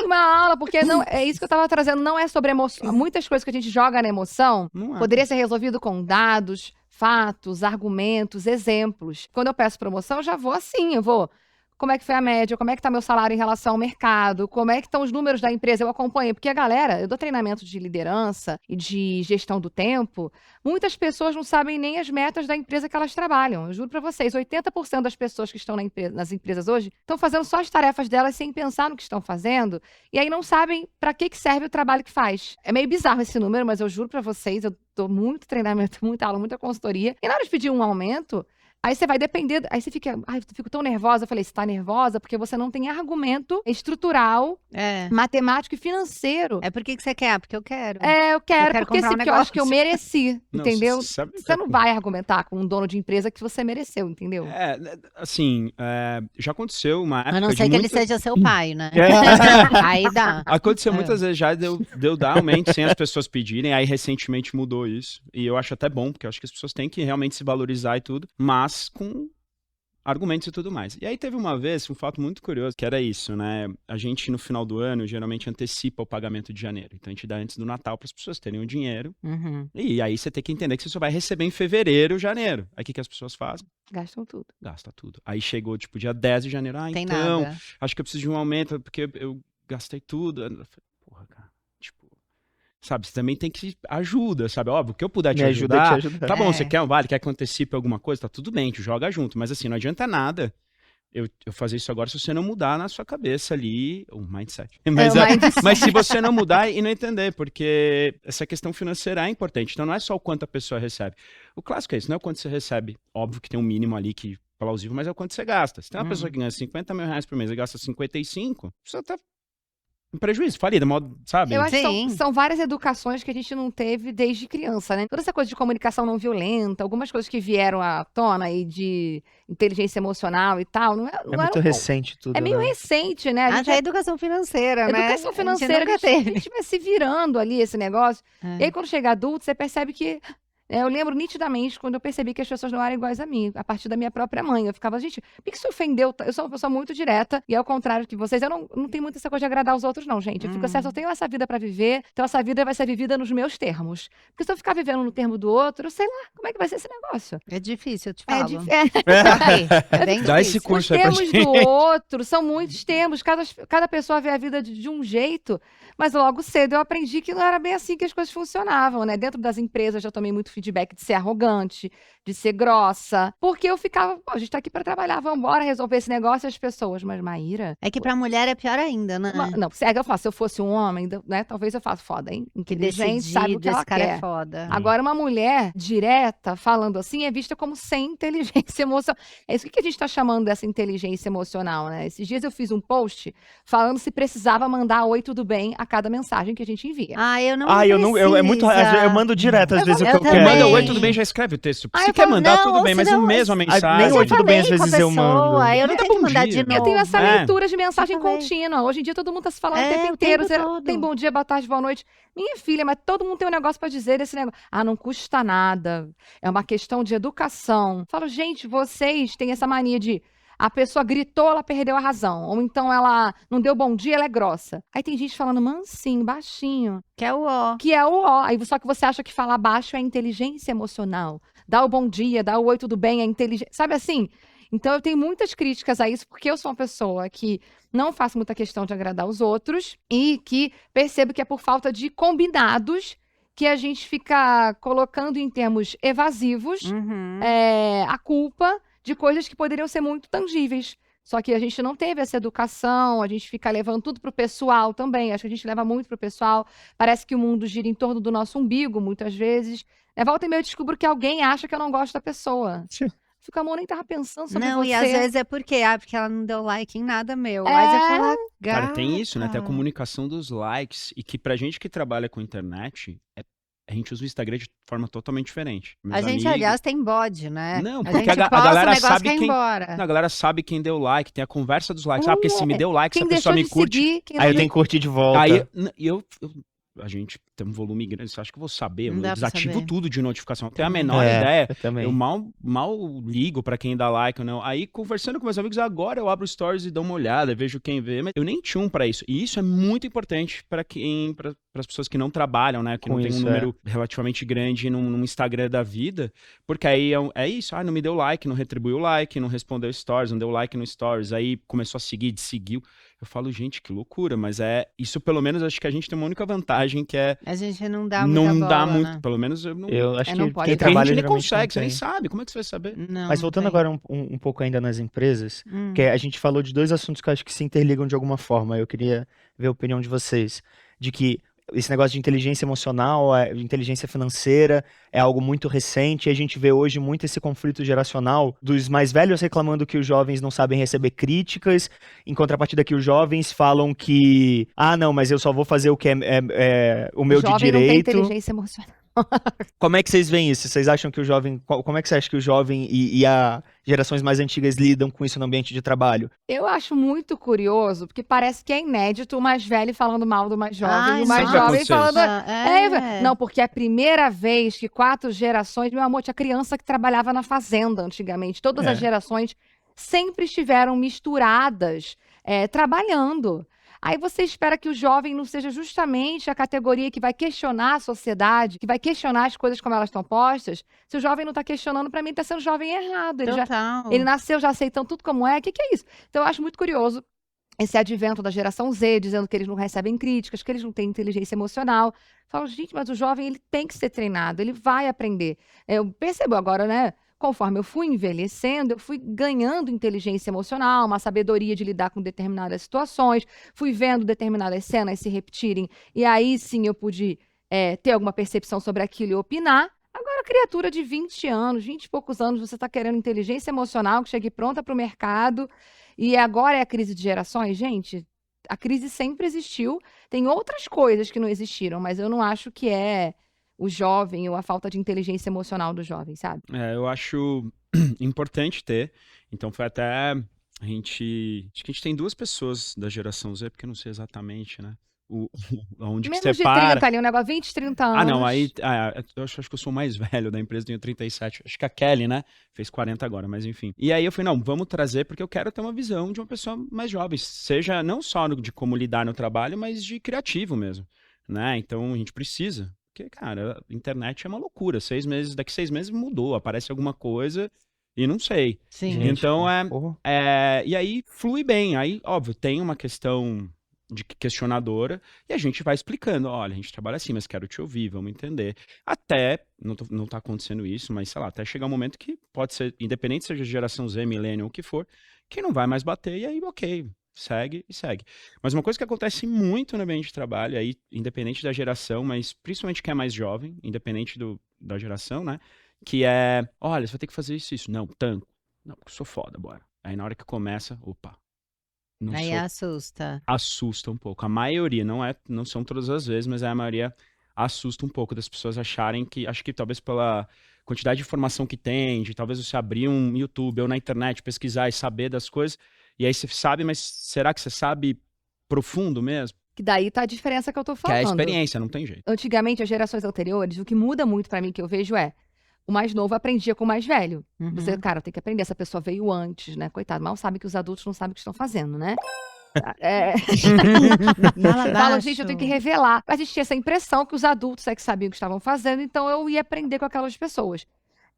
Speaker 4: Uma aula, porque não, é isso que eu tava trazendo, não é sobre emoção. Muitas coisas que a gente joga na emoção
Speaker 3: Não é.
Speaker 4: poderia ser resolvido com dados, fatos, argumentos, exemplos. Quando eu peço promoção, eu já vou assim, eu vou. Como é que foi a média? Como é que tá meu salário em relação ao mercado? Como é que estão os números da empresa? Eu acompanho. Porque a galera, eu dou treinamento de liderança e de gestão do tempo. Muitas pessoas não sabem nem as metas da empresa que elas trabalham. Eu juro pra vocês, 80% das pessoas que estão nas empresas hoje estão fazendo só as tarefas delas sem pensar no que estão fazendo. E aí não sabem pra que serve o trabalho que faz. É meio bizarro esse número, mas eu juro pra vocês, eu dou muito treinamento, muita aula, muita consultoria. E na hora de pedir um aumento, aí você vai depender, aí você fica, eu fico tão nervosa. Eu falei, você tá nervosa porque você não tem argumento estrutural, matemático e financeiro.
Speaker 2: É por que você quer? Porque eu quero.
Speaker 4: Eu quero
Speaker 2: quero
Speaker 4: porque
Speaker 2: comprar um
Speaker 4: porque eu acho que eu
Speaker 2: negócio.
Speaker 4: mereci,
Speaker 3: Não,
Speaker 4: entendeu?
Speaker 3: sabe o que
Speaker 4: Você não vai argumentar com um dono de empresa que você mereceu, entendeu?
Speaker 3: Assim, já aconteceu uma época
Speaker 2: A não
Speaker 3: de
Speaker 2: ser que ele
Speaker 3: muito...
Speaker 2: seja seu pai, né?
Speaker 1: É.
Speaker 2: Aí dá.
Speaker 3: Aconteceu muitas vezes já de eu dar aumento sem as pessoas pedirem, aí recentemente mudou isso. E eu acho até bom, porque eu acho que as pessoas têm que realmente se valorizar e tudo, mas com argumentos e tudo mais. E aí teve uma vez um fato muito curioso, que era isso, né? A gente no final do ano geralmente antecipa o pagamento de janeiro. Então a gente dá antes do Natal para as pessoas terem o dinheiro.
Speaker 2: Uhum.
Speaker 3: E aí você tem que entender que você só vai receber em fevereiro, janeiro. Aí o que as pessoas fazem?
Speaker 4: Gastam tudo.
Speaker 3: Gasta tudo. Aí chegou tipo dia 10 de janeiro.
Speaker 2: Tem
Speaker 3: Então,
Speaker 2: nada.
Speaker 3: acho que eu preciso de um aumento porque eu gastei tudo. Eu falei, porra, cara, tipo, sabe, você também tem que ajuda, sabe? Óbvio, que eu puder te
Speaker 1: Me ajuda a
Speaker 3: ajudar,
Speaker 1: te ajudar.
Speaker 3: tá bom,
Speaker 2: É.
Speaker 3: você quer um vale, quer que antecipe alguma coisa, tá tudo bem, te joga junto, mas assim, não adianta nada eu fazer isso agora se você não mudar na sua cabeça ali, o mindset. Mas se você não mudar e não entender, porque essa questão financeira é importante, então não é só o quanto a pessoa recebe. O clássico é isso, não é o quanto você recebe, óbvio que tem um mínimo ali que plausível, mas é o quanto você gasta. Se tem uma pessoa que ganha 50 mil reais por mês e gasta 55, você tá em prejuízo, falida, sabe?
Speaker 4: Eu acho que
Speaker 2: Sim.
Speaker 4: são várias educações que a gente não teve desde criança, né? Toda essa coisa de comunicação não violenta, algumas coisas que vieram à tona aí de inteligência emocional e tal, não
Speaker 1: É
Speaker 4: eram
Speaker 1: muito recente tudo,
Speaker 4: É meio
Speaker 1: né?
Speaker 4: recente, né? A gente
Speaker 2: Até educação financeira, né?
Speaker 4: Educação financeira,
Speaker 2: nunca teve.
Speaker 4: a gente vai se virando ali esse negócio.
Speaker 2: É.
Speaker 4: E aí, quando chega adulto, você percebe que. Eu lembro nitidamente quando eu percebi que as pessoas não eram iguais a mim, a partir da minha própria mãe. Eu ficava, gente, por que isso ofendeu? Eu sou uma pessoa muito direta, e ao contrário que vocês, eu não tenho muito essa coisa de agradar os outros, não, gente. Eu fico certo, eu tenho essa vida pra viver, então essa vida vai ser vivida nos meus termos. Porque se eu ficar vivendo no termo do outro, eu sei lá, como é que vai ser esse negócio?
Speaker 2: É difícil, eu te
Speaker 4: É
Speaker 2: falo.
Speaker 4: difícil.
Speaker 2: É bem
Speaker 3: Dá esse
Speaker 2: difícil.
Speaker 3: curso
Speaker 4: Os
Speaker 3: aí pra
Speaker 4: termos
Speaker 3: gente.
Speaker 4: do outro são muitos termos. Cada pessoa vê a vida de um jeito, mas logo cedo eu aprendi que não era bem assim que as coisas funcionavam, né? Dentro das empresas já tomei muito feedback de ser arrogante, de ser grossa. Porque eu ficava, pô, a gente tá aqui pra trabalhar, vamos embora resolver esse negócio e as pessoas. Mas, Maíra...
Speaker 2: É que pra mulher é pior ainda, né?
Speaker 4: Não, é que eu faço, se eu fosse um homem, né, talvez eu faça foda, hein?
Speaker 2: Que
Speaker 4: Inteligente, sabe o que
Speaker 2: decidido,
Speaker 4: ela
Speaker 2: esse cara
Speaker 4: quer.
Speaker 2: é foda.
Speaker 4: Agora, uma mulher direta, falando assim, é vista como sem inteligência emocional. É isso que a gente tá chamando dessa inteligência emocional, né? Esses dias eu fiz um post falando se precisava mandar oi, tudo bem a cada mensagem que a gente envia.
Speaker 2: Ah, eu não
Speaker 1: é muito. Eu mando direto às vezes o que eu quero.
Speaker 3: Manda
Speaker 2: também.
Speaker 3: oi, tudo bem, já escreve o texto.
Speaker 4: Ah,
Speaker 3: Se
Speaker 4: eu
Speaker 3: quer
Speaker 4: falo,
Speaker 3: mandar,
Speaker 2: não,
Speaker 3: tudo bem,
Speaker 2: ou
Speaker 3: mas
Speaker 2: senão-
Speaker 3: no mesmo a mensagem.
Speaker 1: nem oi,
Speaker 2: Eu
Speaker 1: tudo
Speaker 2: falei
Speaker 1: bem, às
Speaker 2: com a
Speaker 1: vezes eu
Speaker 2: pessoa,
Speaker 1: mando.
Speaker 2: eu não
Speaker 3: Manda
Speaker 2: tenho que
Speaker 3: bom
Speaker 2: mandar
Speaker 3: dia.
Speaker 2: de novo.
Speaker 4: Eu tenho essa
Speaker 3: É.
Speaker 4: leitura de mensagem
Speaker 2: Eu falei.
Speaker 4: contínua. Hoje em dia todo mundo tá se falando o
Speaker 2: É,
Speaker 4: tempo
Speaker 2: o
Speaker 4: inteiro.
Speaker 2: tempo todo.
Speaker 4: Tem bom dia, boa tarde, boa noite. Minha filha, mas todo mundo tem um negócio pra dizer desse negócio. Ah, não custa nada. É uma questão de educação. Falo, gente, vocês têm essa mania de a pessoa gritou, ela perdeu a razão. Ou então ela não deu bom dia, ela é grossa. Aí tem gente falando mansinho, baixinho,
Speaker 2: Que é o ó.
Speaker 4: que é o ó. Aí só que você acha que falar baixo é inteligência emocional. Dá o bom dia, dá o oi, tudo bem, é inteligência. Sabe assim? Então eu tenho muitas críticas a isso, porque eu sou uma pessoa que não faço muita questão de agradar os outros e que percebo que é por falta de combinados que a gente fica colocando em termos evasivos
Speaker 2: Uhum.
Speaker 4: a culpa de coisas que poderiam ser muito tangíveis. Só que a gente não teve essa educação, a gente fica levando tudo pro pessoal também. Acho que a gente leva muito pro pessoal. Parece que o mundo gira em torno do nosso umbigo, muitas vezes. Volta e meia eu descubro que alguém acha que eu não gosto da pessoa. Fico, amor, nem tava pensando sobre
Speaker 2: Não,
Speaker 4: você.
Speaker 2: e às vezes é porque ela não deu like em nada meu.
Speaker 4: É.
Speaker 2: Aí você fala,
Speaker 3: Cara, tem isso, né? Tem a
Speaker 2: gata.
Speaker 3: comunicação dos likes. E que pra gente que trabalha com internet, a gente usa o Instagram de forma totalmente diferente.
Speaker 2: A
Speaker 3: Meus
Speaker 2: gente,
Speaker 3: amigos-
Speaker 2: aliás, tem bode, né?
Speaker 3: Não,
Speaker 2: a
Speaker 3: porque
Speaker 2: gente
Speaker 3: a
Speaker 2: posta
Speaker 3: galera
Speaker 2: o negócio
Speaker 3: sabe
Speaker 2: e quer ir
Speaker 3: quem-
Speaker 2: embora.
Speaker 3: Não, a galera sabe quem deu like, tem a conversa dos likes. Ah, porque se me deu like,
Speaker 4: Quem
Speaker 3: essa pessoa
Speaker 4: deixou
Speaker 3: me
Speaker 4: de
Speaker 3: curte.
Speaker 4: seguir, quem
Speaker 1: Aí eu
Speaker 4: não-
Speaker 1: tenho que curtir de volta.
Speaker 3: Aí a gente tem um volume grande, você acha que eu vou saber?
Speaker 2: Não
Speaker 3: Eu
Speaker 2: dá pra
Speaker 3: desativo
Speaker 2: saber.
Speaker 3: tudo de notificação, não tenho a menor
Speaker 1: É,
Speaker 3: ideia.
Speaker 1: eu também.
Speaker 3: Eu mal ligo pra quem dá like ou não. Aí, conversando com meus amigos, agora eu abro stories e dou uma olhada, vejo quem vê, mas eu nem tinha um pra isso. E isso é muito importante para as pessoas que não trabalham, né? Que
Speaker 1: Com
Speaker 3: não tem um
Speaker 1: isso,
Speaker 3: número relativamente grande num Instagram da vida, porque aí é isso, não me deu like, não retribuiu o like, não respondeu stories, não deu like no stories, aí começou a seguir, seguiu. Eu falo, gente, que loucura, mas isso pelo menos acho que a gente tem uma única vantagem que é
Speaker 2: A gente não dá muita
Speaker 3: não dá
Speaker 2: bola,
Speaker 3: muito,
Speaker 2: né?
Speaker 3: pelo menos eu não.
Speaker 1: Eu acho
Speaker 4: não
Speaker 1: que
Speaker 4: pode.
Speaker 1: quem
Speaker 3: Porque a
Speaker 1: trabalha
Speaker 3: gente nem
Speaker 1: geralmente não
Speaker 3: consegue, você nem
Speaker 1: tem.
Speaker 3: sabe, como é que você vai saber?
Speaker 2: Não,
Speaker 1: Mas voltando
Speaker 2: tem.
Speaker 1: agora um pouco ainda nas empresas,
Speaker 2: Hum.
Speaker 1: que a gente falou de dois assuntos que eu acho que se interligam de alguma forma. Eu queria ver a opinião de vocês. De que esse negócio de inteligência emocional, de inteligência financeira, é algo muito recente. E a gente vê hoje muito esse conflito geracional dos mais velhos reclamando que os jovens não sabem receber críticas, em contrapartida que os jovens falam que, não, mas eu só vou fazer o que é o meu de
Speaker 4: Jovem não tem
Speaker 1: direito.
Speaker 4: inteligência emocional.
Speaker 1: Como é que vocês veem isso? Vocês acham que o jovem. Como é que você acha que o jovem e as gerações mais antigas lidam com isso no ambiente de trabalho?
Speaker 4: Eu acho muito curioso, porque parece que é inédito o mais velho falando mal do mais jovem,
Speaker 2: Ai,
Speaker 4: e o mais
Speaker 3: sempre
Speaker 4: jovem
Speaker 3: aconteceu
Speaker 4: falando.
Speaker 2: É.
Speaker 4: Não, porque é a primeira vez que 4 gerações. Meu amor, tinha criança que trabalhava na fazenda antigamente. Todas as gerações sempre estiveram misturadas, trabalhando. Aí você espera que o jovem não seja justamente a categoria que vai questionar a sociedade, que vai questionar as coisas como elas estão postas. Se o jovem não está questionando, para mim está sendo jovem errado.
Speaker 2: Total.
Speaker 4: Ele nasceu já aceitando tudo como é. O que é isso? Então eu acho muito curioso esse advento da geração Z, dizendo que eles não recebem críticas, que eles não têm inteligência emocional. Falo, gente, mas o jovem ele tem que ser treinado, ele vai aprender. Eu percebo agora, né? Conforme eu fui envelhecendo, eu fui ganhando inteligência emocional, uma sabedoria de lidar com determinadas situações, fui vendo determinadas cenas se repetirem, e aí sim eu pude ter alguma percepção sobre aquilo e opinar. Agora, criatura de 20 anos, 20 e poucos anos, você está querendo inteligência emocional que chegue pronta para o mercado, e agora é a crise de gerações? Gente, a crise sempre existiu, tem outras coisas que não existiram, mas eu não acho que é o jovem ou a falta de inteligência emocional do jovem, sabe?
Speaker 3: Eu acho importante ter. Então foi até acho que a gente tem 2 pessoas da geração Z, porque eu não sei exatamente, né? Onde que
Speaker 4: Menos de
Speaker 3: separa.
Speaker 4: 30 ali, um negócio, 20, 30 anos.
Speaker 3: Não, aí eu acho que eu sou o mais velho da empresa, tenho 37. Acho que a Kelly, né? Fez 40 agora, mas enfim. E aí eu falei, não, vamos trazer, porque eu quero ter uma visão de uma pessoa mais jovem, seja não só de como lidar no trabalho, mas de criativo mesmo, né? Então a gente precisa. Porque, cara, a internet é uma loucura. Daqui 6 meses mudou, aparece alguma coisa e não sei.
Speaker 2: Sim.
Speaker 1: Gente,
Speaker 3: Então
Speaker 1: porra.
Speaker 3: e aí flui bem. Aí, óbvio, tem uma questão questionadora, e a gente vai explicando, olha, a gente trabalha assim, mas quero te ouvir, vamos entender. Até, não tá acontecendo isso, mas sei lá, até chegar um momento que pode ser, independente seja geração Z, millennial, o que for, que não vai mais bater, e aí, ok, segue e segue. Mas uma coisa que acontece muito no ambiente de trabalho, aí, independente da geração, mas principalmente quem é mais jovem, independente da geração, né, que é, olha, você vai ter que fazer isso. Não, tanco. Não, porque eu sou foda, bora. Aí na hora que começa, opa, não
Speaker 2: Aí
Speaker 3: sou
Speaker 2: assusta.
Speaker 3: assusta um pouco. A maioria, não são todas as vezes, mas a maioria assusta um pouco das pessoas acharem que, acho que talvez pela quantidade de informação que tem, de talvez você abrir um YouTube ou na internet, pesquisar e saber das coisas, e aí você sabe, mas será que você sabe profundo mesmo?
Speaker 4: Que daí tá a diferença que eu tô
Speaker 3: Que é a
Speaker 4: falando.
Speaker 3: experiência, não tem jeito.
Speaker 4: Antigamente, as gerações anteriores, o que muda muito pra mim, que eu vejo é, o mais novo aprendia com o mais velho.
Speaker 2: Uhum.
Speaker 4: Você, cara, tem que aprender, essa pessoa veio antes, né? Coitado, mal sabe que os adultos não sabem o que estão fazendo, né?
Speaker 2: Fala
Speaker 4: Fala, gente, eu
Speaker 2: baixo.
Speaker 4: tenho que revelar. A gente tinha essa impressão que os adultos é que sabiam o que estavam fazendo, então eu ia aprender com aquelas pessoas.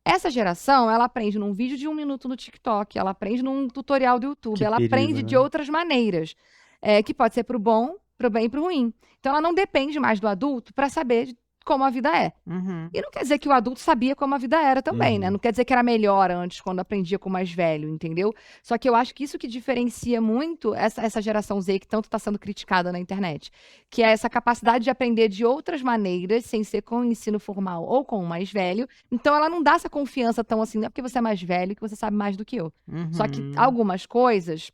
Speaker 4: Essa geração, ela aprende num vídeo de 1 minuto no TikTok, ela aprende num tutorial do YouTube,
Speaker 1: Que
Speaker 4: ela
Speaker 1: perigo,
Speaker 4: aprende de
Speaker 1: né?
Speaker 4: outras maneiras, que pode ser pro bom, pro bem e pro ruim. Então ela não depende mais do adulto para saber como a vida é.
Speaker 2: Uhum.
Speaker 4: E não quer dizer que o adulto sabia como a vida era também, né?
Speaker 3: Uhum.
Speaker 4: Não quer dizer que era melhor antes, quando aprendia com o mais velho, entendeu? Só que eu acho que isso que diferencia muito essa geração Z que tanto está sendo criticada na internet, que é essa capacidade de aprender de outras maneiras, sem ser com o ensino formal ou com o mais velho. Então ela não dá essa confiança tão assim, não é porque você é mais velho que você sabe mais do que eu. Só que
Speaker 2: Uhum.
Speaker 4: algumas coisas,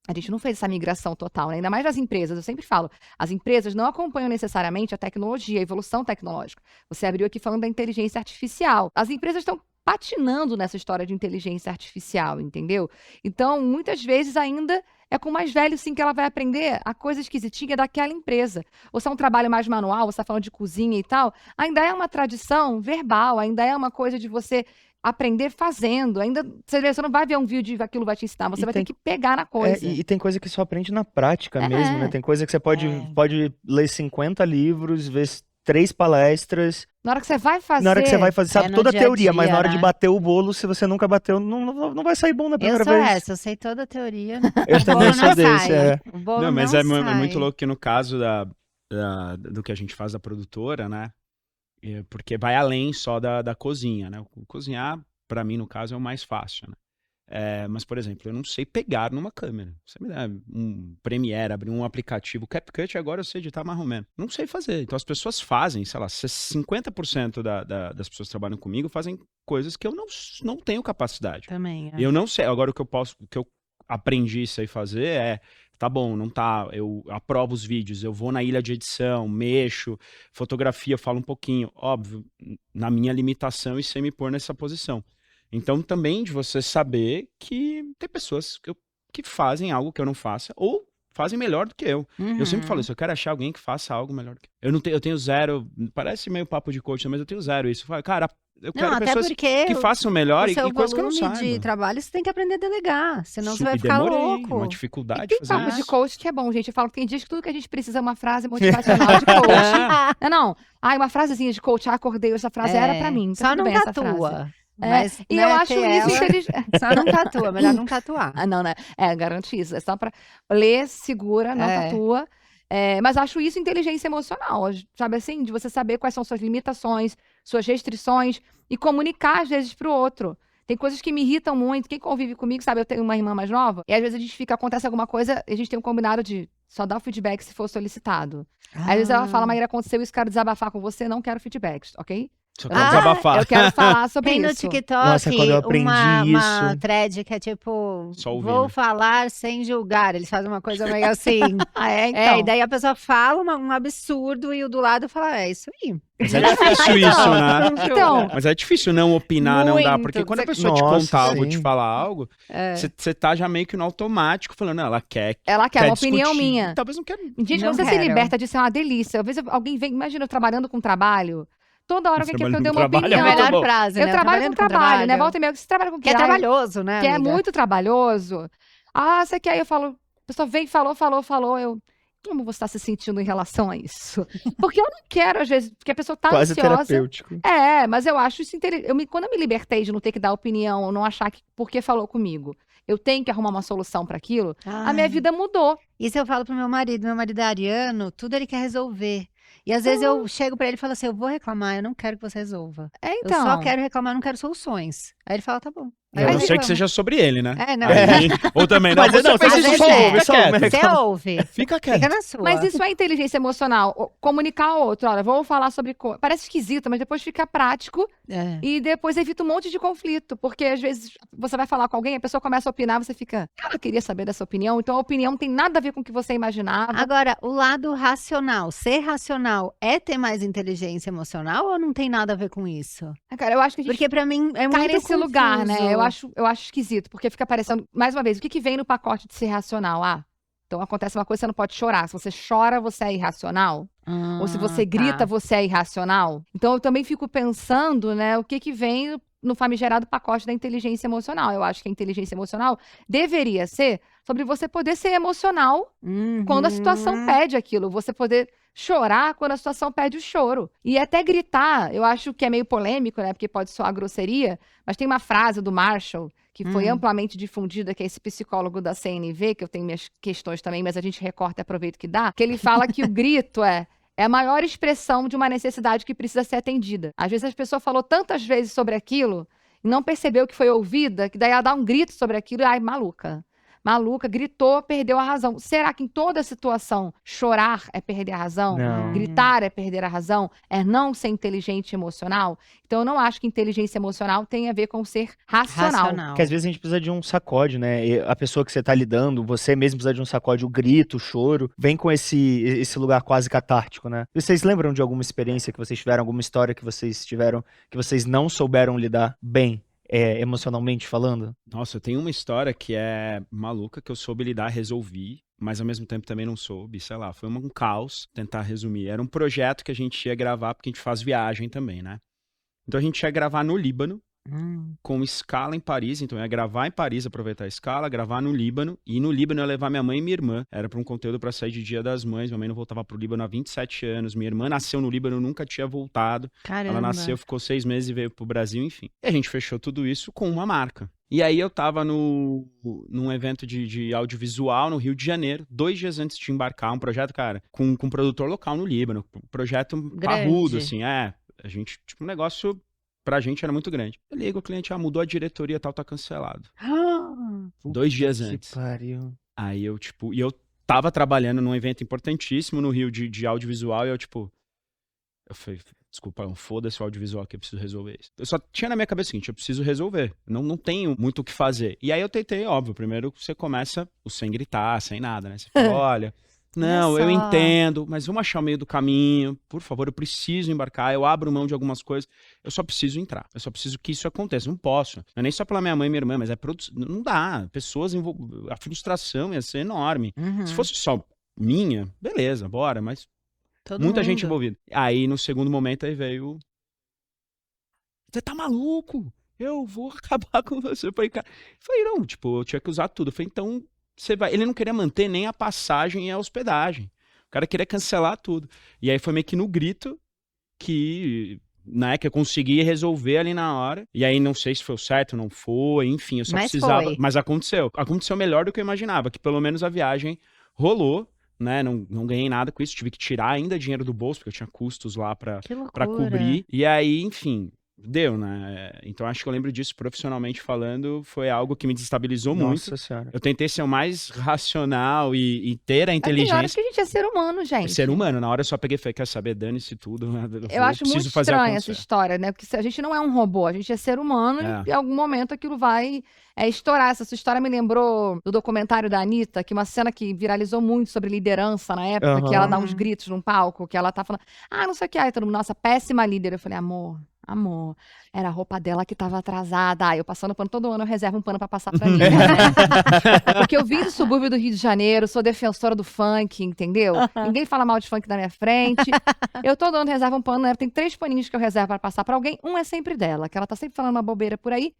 Speaker 4: a gente não fez essa migração total, né? Ainda mais das empresas. Eu sempre falo, as empresas não acompanham necessariamente a tecnologia, a evolução tecnológica. Você abriu aqui falando da inteligência artificial. As empresas estão patinando nessa história de inteligência artificial, entendeu? Então, muitas vezes ainda é com o mais velho, sim, que ela vai aprender a coisa esquisitinha daquela empresa. Ou se é um trabalho mais manual, você está falando de cozinha e tal, ainda é uma tradição verbal, ainda é uma coisa de você aprender fazendo. Ainda você não vai ver um vídeo e aquilo vai te ensinar, você
Speaker 1: E
Speaker 4: vai
Speaker 1: tem-
Speaker 4: ter que pegar na
Speaker 1: É,
Speaker 4: coisa.
Speaker 1: e tem coisa que só aprende na prática
Speaker 4: É.
Speaker 1: mesmo, né? Tem coisa que você pode
Speaker 2: É.
Speaker 1: ler 50 livros, ver 3 palestras.
Speaker 4: Na hora que você vai fazer.
Speaker 1: Na hora que você vai fazer, sabe
Speaker 2: no
Speaker 1: toda a
Speaker 2: dia a
Speaker 1: teoria, mas
Speaker 2: dia,
Speaker 1: na hora de
Speaker 2: né?
Speaker 1: bater o bolo, se você nunca bateu, não vai sair bom na
Speaker 2: Eu
Speaker 1: primeira
Speaker 2: sou
Speaker 1: vez.
Speaker 2: essa, eu sei toda a teoria.
Speaker 1: Eu
Speaker 2: O
Speaker 1: também
Speaker 2: bolo
Speaker 1: sou
Speaker 2: não
Speaker 1: desse,
Speaker 2: sai.
Speaker 1: é.
Speaker 2: O bolo
Speaker 3: Não, mas
Speaker 2: não
Speaker 3: é muito
Speaker 2: sai.
Speaker 3: louco que no caso do que a gente faz da produtora, né? Porque vai além só da cozinha, né? Cozinhar, pra mim, no caso, é o mais fácil, né? Mas, por exemplo, eu não sei pegar numa câmera. Você me dá um Premiere, abrir um aplicativo, CapCut, agora eu sei editar mais ou menos. Não sei fazer. Então as pessoas fazem, sei lá, 50% das pessoas que trabalham comigo fazem coisas que eu não tenho capacidade.
Speaker 2: Também.
Speaker 3: Eu não sei. Agora o que eu aprendi isso aí fazer tá bom, não tá, eu aprovo os vídeos, eu vou na ilha de edição, mexo, fotografia, eu falo um pouquinho, óbvio, na minha limitação e sem me pôr nessa posição. Então também de você saber que tem pessoas que fazem algo que eu não faça, ou fazem melhor do que eu. Eu sempre falo isso, eu quero achar alguém que faça algo melhor do que eu. Eu tenho zero, parece meio papo de coach, mas eu tenho zero isso. Eu falo, cara, eu
Speaker 2: Não,
Speaker 3: quero
Speaker 2: até
Speaker 3: pessoas
Speaker 2: porque
Speaker 3: que façam melhor
Speaker 2: o
Speaker 3: e
Speaker 2: seu
Speaker 3: coisas que eu não
Speaker 2: volume
Speaker 3: saiba.
Speaker 2: de trabalho você tem que aprender a delegar, senão você
Speaker 3: Super
Speaker 2: vai ficar
Speaker 3: demorei,
Speaker 2: louco.
Speaker 3: uma
Speaker 4: E
Speaker 3: dificuldade
Speaker 4: tem
Speaker 3: fazer
Speaker 4: papo
Speaker 3: isso.
Speaker 4: de coach que é bom, gente. Eu falo que tem dias que tudo que a gente precisa é uma frase motivacional de coach. Não. Ai, uma frasezinha de coach. Acordei, essa frase era pra mim. Tá
Speaker 2: Só
Speaker 4: tudo
Speaker 2: não
Speaker 4: bem essa frase.
Speaker 2: tatua.
Speaker 4: É,
Speaker 2: Mas,
Speaker 4: e
Speaker 2: né,
Speaker 4: eu acho
Speaker 2: ter
Speaker 4: isso
Speaker 2: ela,
Speaker 4: inteligente.
Speaker 2: só não tatua, melhor não tatuar.
Speaker 4: Ah, não, né? Garante isso. É só pra ler, segura, não tatua. Mas acho isso inteligência emocional, sabe assim? De você saber quais são suas limitações, suas restrições e comunicar às vezes pro outro. Tem coisas que me irritam muito. Quem convive comigo, sabe? Eu tenho uma irmã mais nova e às vezes a gente acontece alguma coisa e a gente tem um combinado de só dar o feedback se for solicitado. Às vezes ela fala, Maíra, aconteceu isso, quero desabafar com você, não quero feedbacks, ok?
Speaker 3: Só quero desabafar.
Speaker 4: Eu quero falar sobre
Speaker 2: Tem no
Speaker 4: isso.
Speaker 2: TikTok
Speaker 1: Nossa, quando eu aprendi
Speaker 2: uma
Speaker 1: isso.
Speaker 2: thread que é tipo,
Speaker 3: Só ouvir,
Speaker 2: vou
Speaker 3: né?
Speaker 2: falar sem julgar. Eles fazem uma coisa meio assim.
Speaker 4: Então.
Speaker 2: E daí a pessoa fala um absurdo e o do lado fala, é isso aí.
Speaker 3: Mas é difícil isso, né?
Speaker 4: Então,
Speaker 3: Mas é difícil não opinar, não dá. Porque
Speaker 2: Muito.
Speaker 3: quando a pessoa te
Speaker 1: Nossa,
Speaker 3: contar algo, te
Speaker 1: sim.
Speaker 3: falar algo, você tá já meio que no automático falando, não, ela quer
Speaker 4: ela quer uma opinião
Speaker 3: discutir.
Speaker 4: minha.
Speaker 3: Talvez não quer.
Speaker 4: Gente,
Speaker 2: Não
Speaker 4: quando você se
Speaker 2: quero.
Speaker 4: liberta disso, é uma delícia. Às vezes alguém vem, imagina, eu trabalhando com trabalho, toda hora alguém quer que eu
Speaker 3: Trabalhando
Speaker 4: dê
Speaker 3: com
Speaker 4: uma
Speaker 3: trabalho
Speaker 2: É a
Speaker 3: muito
Speaker 4: opinião.
Speaker 2: melhor
Speaker 3: bom.
Speaker 2: frase, né?
Speaker 4: Eu trabalho com trabalho, né? Volta e meia, você trabalha com
Speaker 2: Que é
Speaker 4: ai,
Speaker 2: trabalhoso, né,
Speaker 4: que é
Speaker 2: amiga?
Speaker 4: muito trabalhoso. Ah, você quer? Eu falo, a pessoa veio e falou, eu... como você está se sentindo em relação a isso? Porque eu não quero, às vezes, porque a pessoa tá
Speaker 1: Quase
Speaker 4: ansiosa.
Speaker 1: terapêutico.
Speaker 4: Mas eu acho isso interessante. Quando eu me libertei de não ter que dar opinião, ou não achar que porque falou comigo, eu tenho que arrumar uma solução para aquilo, a minha
Speaker 2: Ai,
Speaker 4: vida mudou.
Speaker 2: isso eu falo pro meu marido é ariano, tudo ele quer resolver. E às vezes eu chego pra ele e falo assim, eu vou reclamar, eu não quero que você resolva. Eu só
Speaker 4: Então.
Speaker 2: quero reclamar, eu não quero soluções. Aí ele fala, tá bom.
Speaker 3: A
Speaker 2: Aí
Speaker 3: não
Speaker 2: eu
Speaker 3: ser que
Speaker 2: reclamo.
Speaker 3: seja sobre ele, né?
Speaker 2: Não.
Speaker 3: Aí, ou também não,
Speaker 1: Mas
Speaker 3: você
Speaker 1: não,
Speaker 3: fez
Speaker 2: às
Speaker 3: isso,
Speaker 2: vezes
Speaker 3: só
Speaker 2: é.
Speaker 3: ouve,
Speaker 1: Só
Speaker 3: quieto.
Speaker 1: ouve.
Speaker 2: Você ouve,
Speaker 3: Fica quieto.
Speaker 2: fica na sua.
Speaker 4: Mas isso é inteligência emocional. Comunicar ao outro, olha, vamos falar sobre... Parece esquisito, mas depois fica prático
Speaker 2: É.
Speaker 4: e depois evita um monte de conflito. Porque às vezes você vai falar com alguém, a pessoa começa a opinar, você fica, eu queria saber dessa opinião. Então a opinião não tem nada a ver com o que você imaginava.
Speaker 2: Agora, o lado racional, ser racional é ter mais inteligência emocional ou não tem nada a ver com isso?
Speaker 4: Cara, eu acho que a gente
Speaker 2: Porque pra mim é
Speaker 4: cai
Speaker 2: muito
Speaker 4: nesse lugar, né?
Speaker 2: confuso.
Speaker 4: Eu acho esquisito, porque fica parecendo, mais uma vez, o que vem no pacote de ser racional? Então acontece uma coisa, você não pode chorar. Se você chora, você é irracional. Ou se você grita,
Speaker 2: tá.
Speaker 4: você é irracional. Então eu também fico pensando, né, o que vem no famigerado pacote da inteligência emocional. Eu acho que a inteligência emocional deveria ser sobre você poder ser emocional quando a situação pede aquilo. Você poder chorar quando a situação pede o choro. E até gritar, eu acho que é meio polêmico, né, porque pode soar grosseria, mas tem uma frase do Marshall que foi amplamente difundida, que é esse psicólogo da CNV, que eu tenho minhas questões também, mas a gente recorta e aproveita o que dá, que ele fala que o grito é a maior expressão de uma necessidade que precisa ser atendida. Às vezes a pessoa falou tantas vezes sobre aquilo e não percebeu que foi ouvida, que daí ela dá um grito sobre aquilo e, ai, maluca. Maluca, gritou, perdeu a razão. Será que em toda situação chorar é perder a razão?
Speaker 1: Não.
Speaker 4: Gritar é perder a razão? É não ser inteligente e emocional? Então eu não acho que inteligência emocional tem a ver com ser racional.
Speaker 1: Porque às vezes a gente precisa de um sacode, né? E a pessoa que você tá lidando, você mesmo precisa de um sacode, o grito, o choro, vem com esse lugar quase catártico, né? E vocês lembram de alguma experiência que vocês tiveram, alguma história que vocês tiveram, que vocês não souberam lidar bem, emocionalmente falando?
Speaker 3: Nossa, eu tenho uma história que é maluca, que eu soube lidar, resolvi, mas ao mesmo tempo também não soube, sei lá, foi um caos tentar resumir. Era um projeto que a gente ia gravar, porque a gente faz viagem também, né? Então a gente ia gravar no Líbano, com escala em Paris, então eu ia gravar em Paris, aproveitar a escala, gravar no Líbano, e no Líbano eu ia levar minha mãe e minha irmã. Era para um conteúdo para sair de Dia das Mães, minha mãe não voltava pro Líbano há 27 anos, minha irmã nasceu no Líbano, nunca tinha voltado.
Speaker 2: Caramba.
Speaker 3: Ela nasceu, ficou 6 meses e veio pro Brasil, enfim. E a gente fechou tudo isso com uma marca. E aí eu tava num evento de audiovisual no Rio de Janeiro, 2 dias antes de embarcar, um projeto, cara, com um produtor local no Líbano, um projeto parrudo, assim, a gente, tipo, um negócio pra gente era muito grande. Eu ligo, o cliente, mudou a diretoria, tal, tá cancelado. 2 dias antes.
Speaker 1: Que pariu.
Speaker 3: Aí eu, tipo, e eu tava trabalhando num evento importantíssimo no Rio de audiovisual, e eu, tipo, eu falei, desculpa, foda-se o audiovisual aqui, eu preciso resolver isso. Eu só tinha na minha cabeça o seguinte, eu preciso resolver, não tenho muito o que fazer. E aí eu tentei, óbvio, primeiro você começa sem gritar, sem nada, né? Você fala, olha, não,
Speaker 2: Olha
Speaker 3: eu
Speaker 2: só.
Speaker 3: entendo, mas vamos achar o meio do caminho, por favor, eu preciso embarcar, eu abro mão de algumas coisas, eu só preciso entrar, eu só preciso que isso aconteça, não posso. Não é nem só pela minha mãe e minha irmã, mas não dá, a frustração ia ser enorme. Se fosse só minha, beleza, bora, mas muita gente envolvida. Aí, no segundo momento, aí veio... Você tá maluco? Eu vou acabar com você. Eu falei, cara... não, tipo, eu tinha que usar tudo. Eu falei, então, você vai... Ele não queria manter nem a passagem e a hospedagem. O cara queria cancelar tudo. E aí foi meio que no grito que... Né, que eu consegui resolver ali na hora. E aí, não sei se foi o certo, não foi, enfim, eu só
Speaker 2: Mas
Speaker 3: precisava...
Speaker 2: foi.
Speaker 3: Mas aconteceu. Aconteceu melhor do que eu imaginava, que pelo menos a viagem rolou, né, não ganhei nada com isso, tive que tirar ainda dinheiro do bolso, porque eu tinha custos lá pra
Speaker 2: Que loucura.
Speaker 3: cobrir, e aí, enfim, deu, né, então acho que eu lembro disso profissionalmente falando, foi algo que me desestabilizou muito.
Speaker 1: Nossa senhora.
Speaker 3: Eu tentei ser o mais racional e ter a
Speaker 4: Tem horas
Speaker 3: inteligência.
Speaker 4: que a gente é ser humano, gente.
Speaker 3: Ser humano, na hora eu só peguei e falei, quer saber, dane-se tudo,
Speaker 4: Eu acho muito
Speaker 3: preciso fazer
Speaker 4: estranha essa
Speaker 3: acontecer.
Speaker 4: história, né? Porque a gente não é um robô, a gente é ser humano e em algum momento aquilo vai estourar. Essa sua história me lembrou do documentário da Anitta, que uma cena que viralizou muito sobre liderança na época, que ela dá uns gritos num palco, que ela tá falando, não sei o que, aí todo mundo, nossa, péssima líder. Eu falei, amor, era a roupa dela que tava atrasada. Eu passando pano, todo ano eu reservo um pano pra passar pra mim. Porque eu vim do subúrbio do Rio de Janeiro, sou defensora do funk, entendeu? Ninguém fala mal de funk na minha frente. Eu todo ano reservo um pano, né? Tem 3 paninhos que eu reservo pra passar pra alguém. Um é sempre dela, que ela tá sempre falando uma bobeira por aí.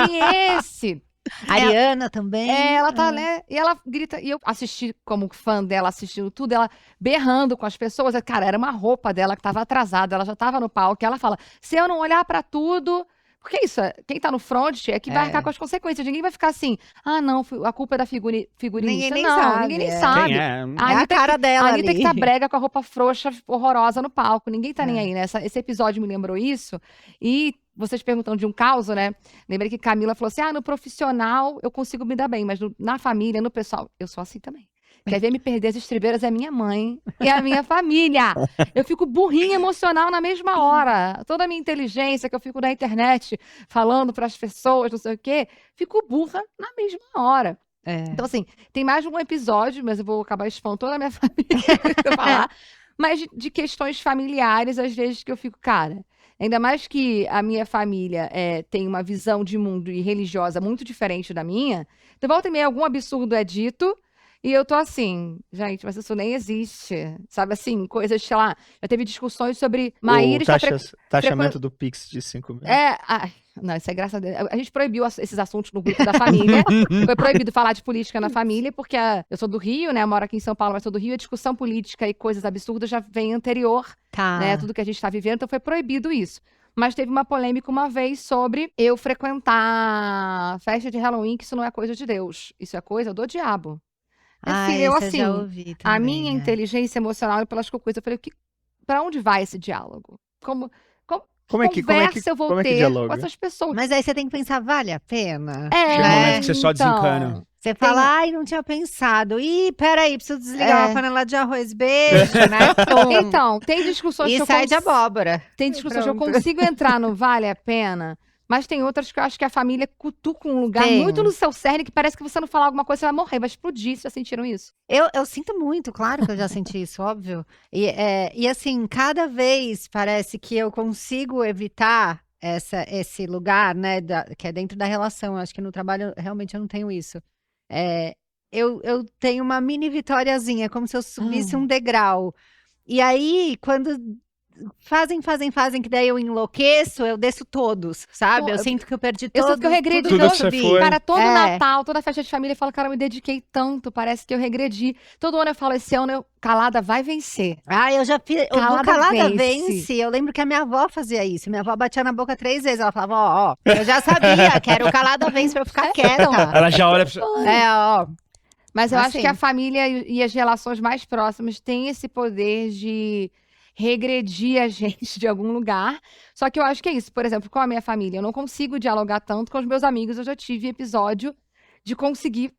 Speaker 4: E esse
Speaker 2: Ariana também.
Speaker 4: Ela tá, né? E ela grita. E eu assisti como fã dela, assistindo tudo, ela berrando com as pessoas. Cara, era uma roupa dela que tava atrasada, ela já tava no palco. E ela fala: se eu não olhar pra tudo. Porque isso, quem tá no front é que vai arcar com as consequências. Ninguém vai ficar assim, não, a culpa é da figurinista.
Speaker 2: Ninguém nem
Speaker 4: não,
Speaker 2: sabe,
Speaker 4: ninguém nem
Speaker 2: é.
Speaker 4: sabe.
Speaker 3: Quem é?
Speaker 4: A
Speaker 2: É a
Speaker 4: Anitta
Speaker 2: cara dela
Speaker 4: a Anitta
Speaker 2: ali.
Speaker 4: que tá brega com a roupa frouxa, horrorosa no palco. Ninguém tá nem
Speaker 2: É.
Speaker 4: aí, né? Esse episódio me lembrou isso. E vocês perguntando de um caos, né? Lembrei que Camila falou assim, no profissional eu consigo me dar bem, mas na família, no pessoal, eu sou assim também. Quer ver me perder as estribeiras é minha mãe e a minha família. Eu fico burrinha emocional na mesma hora. Toda a minha inteligência que eu fico na internet falando para as pessoas, não sei o quê, fico burra na mesma hora.
Speaker 2: É.
Speaker 4: Então, assim, tem mais de um episódio, mas eu vou acabar expondo toda a minha família pra eu falar. Mas de questões familiares, às vezes, que eu fico, cara, ainda mais que a minha família tem uma visão de mundo e religiosa muito diferente da minha, de volta e meia algum absurdo é dito, e eu tô assim, gente, mas isso nem existe. Sabe assim, coisas, sei lá, já teve discussões sobre Maíra está
Speaker 1: Taxamento do Pix de 5 mil.
Speaker 4: não, isso é graças a Deus. A gente proibiu esses assuntos no grupo da família. Foi proibido falar de política na família, porque eu sou do Rio, né? Eu moro aqui em São Paulo, mas sou do Rio. A discussão política e coisas absurdas já vem anterior,
Speaker 2: Tá.
Speaker 4: né? Tudo que a gente tá vivendo, então foi proibido isso. Mas teve uma polêmica uma vez sobre eu frequentar festa de Halloween, que isso não é coisa de Deus. Isso é coisa do diabo.
Speaker 2: Esse eu já ouvi
Speaker 4: A
Speaker 2: também,
Speaker 4: minha inteligência emocional e pelas coisas, eu falei, pra onde vai esse diálogo? Como
Speaker 1: Como é que
Speaker 4: conversa eu vou
Speaker 1: como é que
Speaker 4: ter
Speaker 1: dialoga?
Speaker 4: com essas pessoas?
Speaker 2: Mas aí você tem que pensar, vale a pena?
Speaker 3: Chega um momento que você só desencana.
Speaker 2: Você fala, ai, não tinha pensado. Ih, peraí, preciso desligar uma panela de arroz. Beijo, né?
Speaker 4: Então, tem discussões que
Speaker 2: E
Speaker 4: eu
Speaker 2: sai de abóbora.
Speaker 4: Tem discussões que eu
Speaker 2: Pronto.
Speaker 4: consigo entrar no vale a pena, mas tem outras que eu acho que a família cutuca um lugar
Speaker 2: Tem.
Speaker 4: muito no seu cerne que parece que você não falar alguma coisa, você vai morrer, vai explodir. Vocês já sentiram isso?
Speaker 2: Eu sinto muito, claro que eu já senti isso, óbvio. E assim, cada vez parece que eu consigo evitar esse lugar, né, que é dentro da relação. Eu acho que no trabalho realmente eu não tenho isso. Eu tenho uma mini vitóriazinha, como se eu subisse um degrau. E aí, quando fazem, que daí eu enlouqueço, eu desço todos, sabe? Eu sinto que eu perdi
Speaker 4: Eu
Speaker 2: todos.
Speaker 4: sinto que eu regredi.
Speaker 3: Tudo que você foi.
Speaker 4: Cara, todo
Speaker 2: É.
Speaker 4: Natal, toda festa de família, eu falo, cara, eu me dediquei tanto, parece que eu regredi. Todo ano eu falo, esse ano calada vai vencer.
Speaker 2: Eu já fiz. O do
Speaker 4: Calada
Speaker 2: Calada
Speaker 4: vence.
Speaker 2: Vence. Eu lembro que a minha avó fazia isso. Minha avó batia na boca 3 vezes. Ela falava, ó, eu já sabia que era o Calada Vence pra eu ficar quieta.
Speaker 3: Ela já olha pra você.
Speaker 2: Ó.
Speaker 4: Mas eu acho
Speaker 2: Assim.
Speaker 4: que a família e as relações mais próximas têm esse poder de regredir a gente de algum lugar. Só que eu acho que é isso. Por exemplo, com a minha família, eu não consigo dialogar tanto com os meus amigos. Eu já tive episódio de conseguir,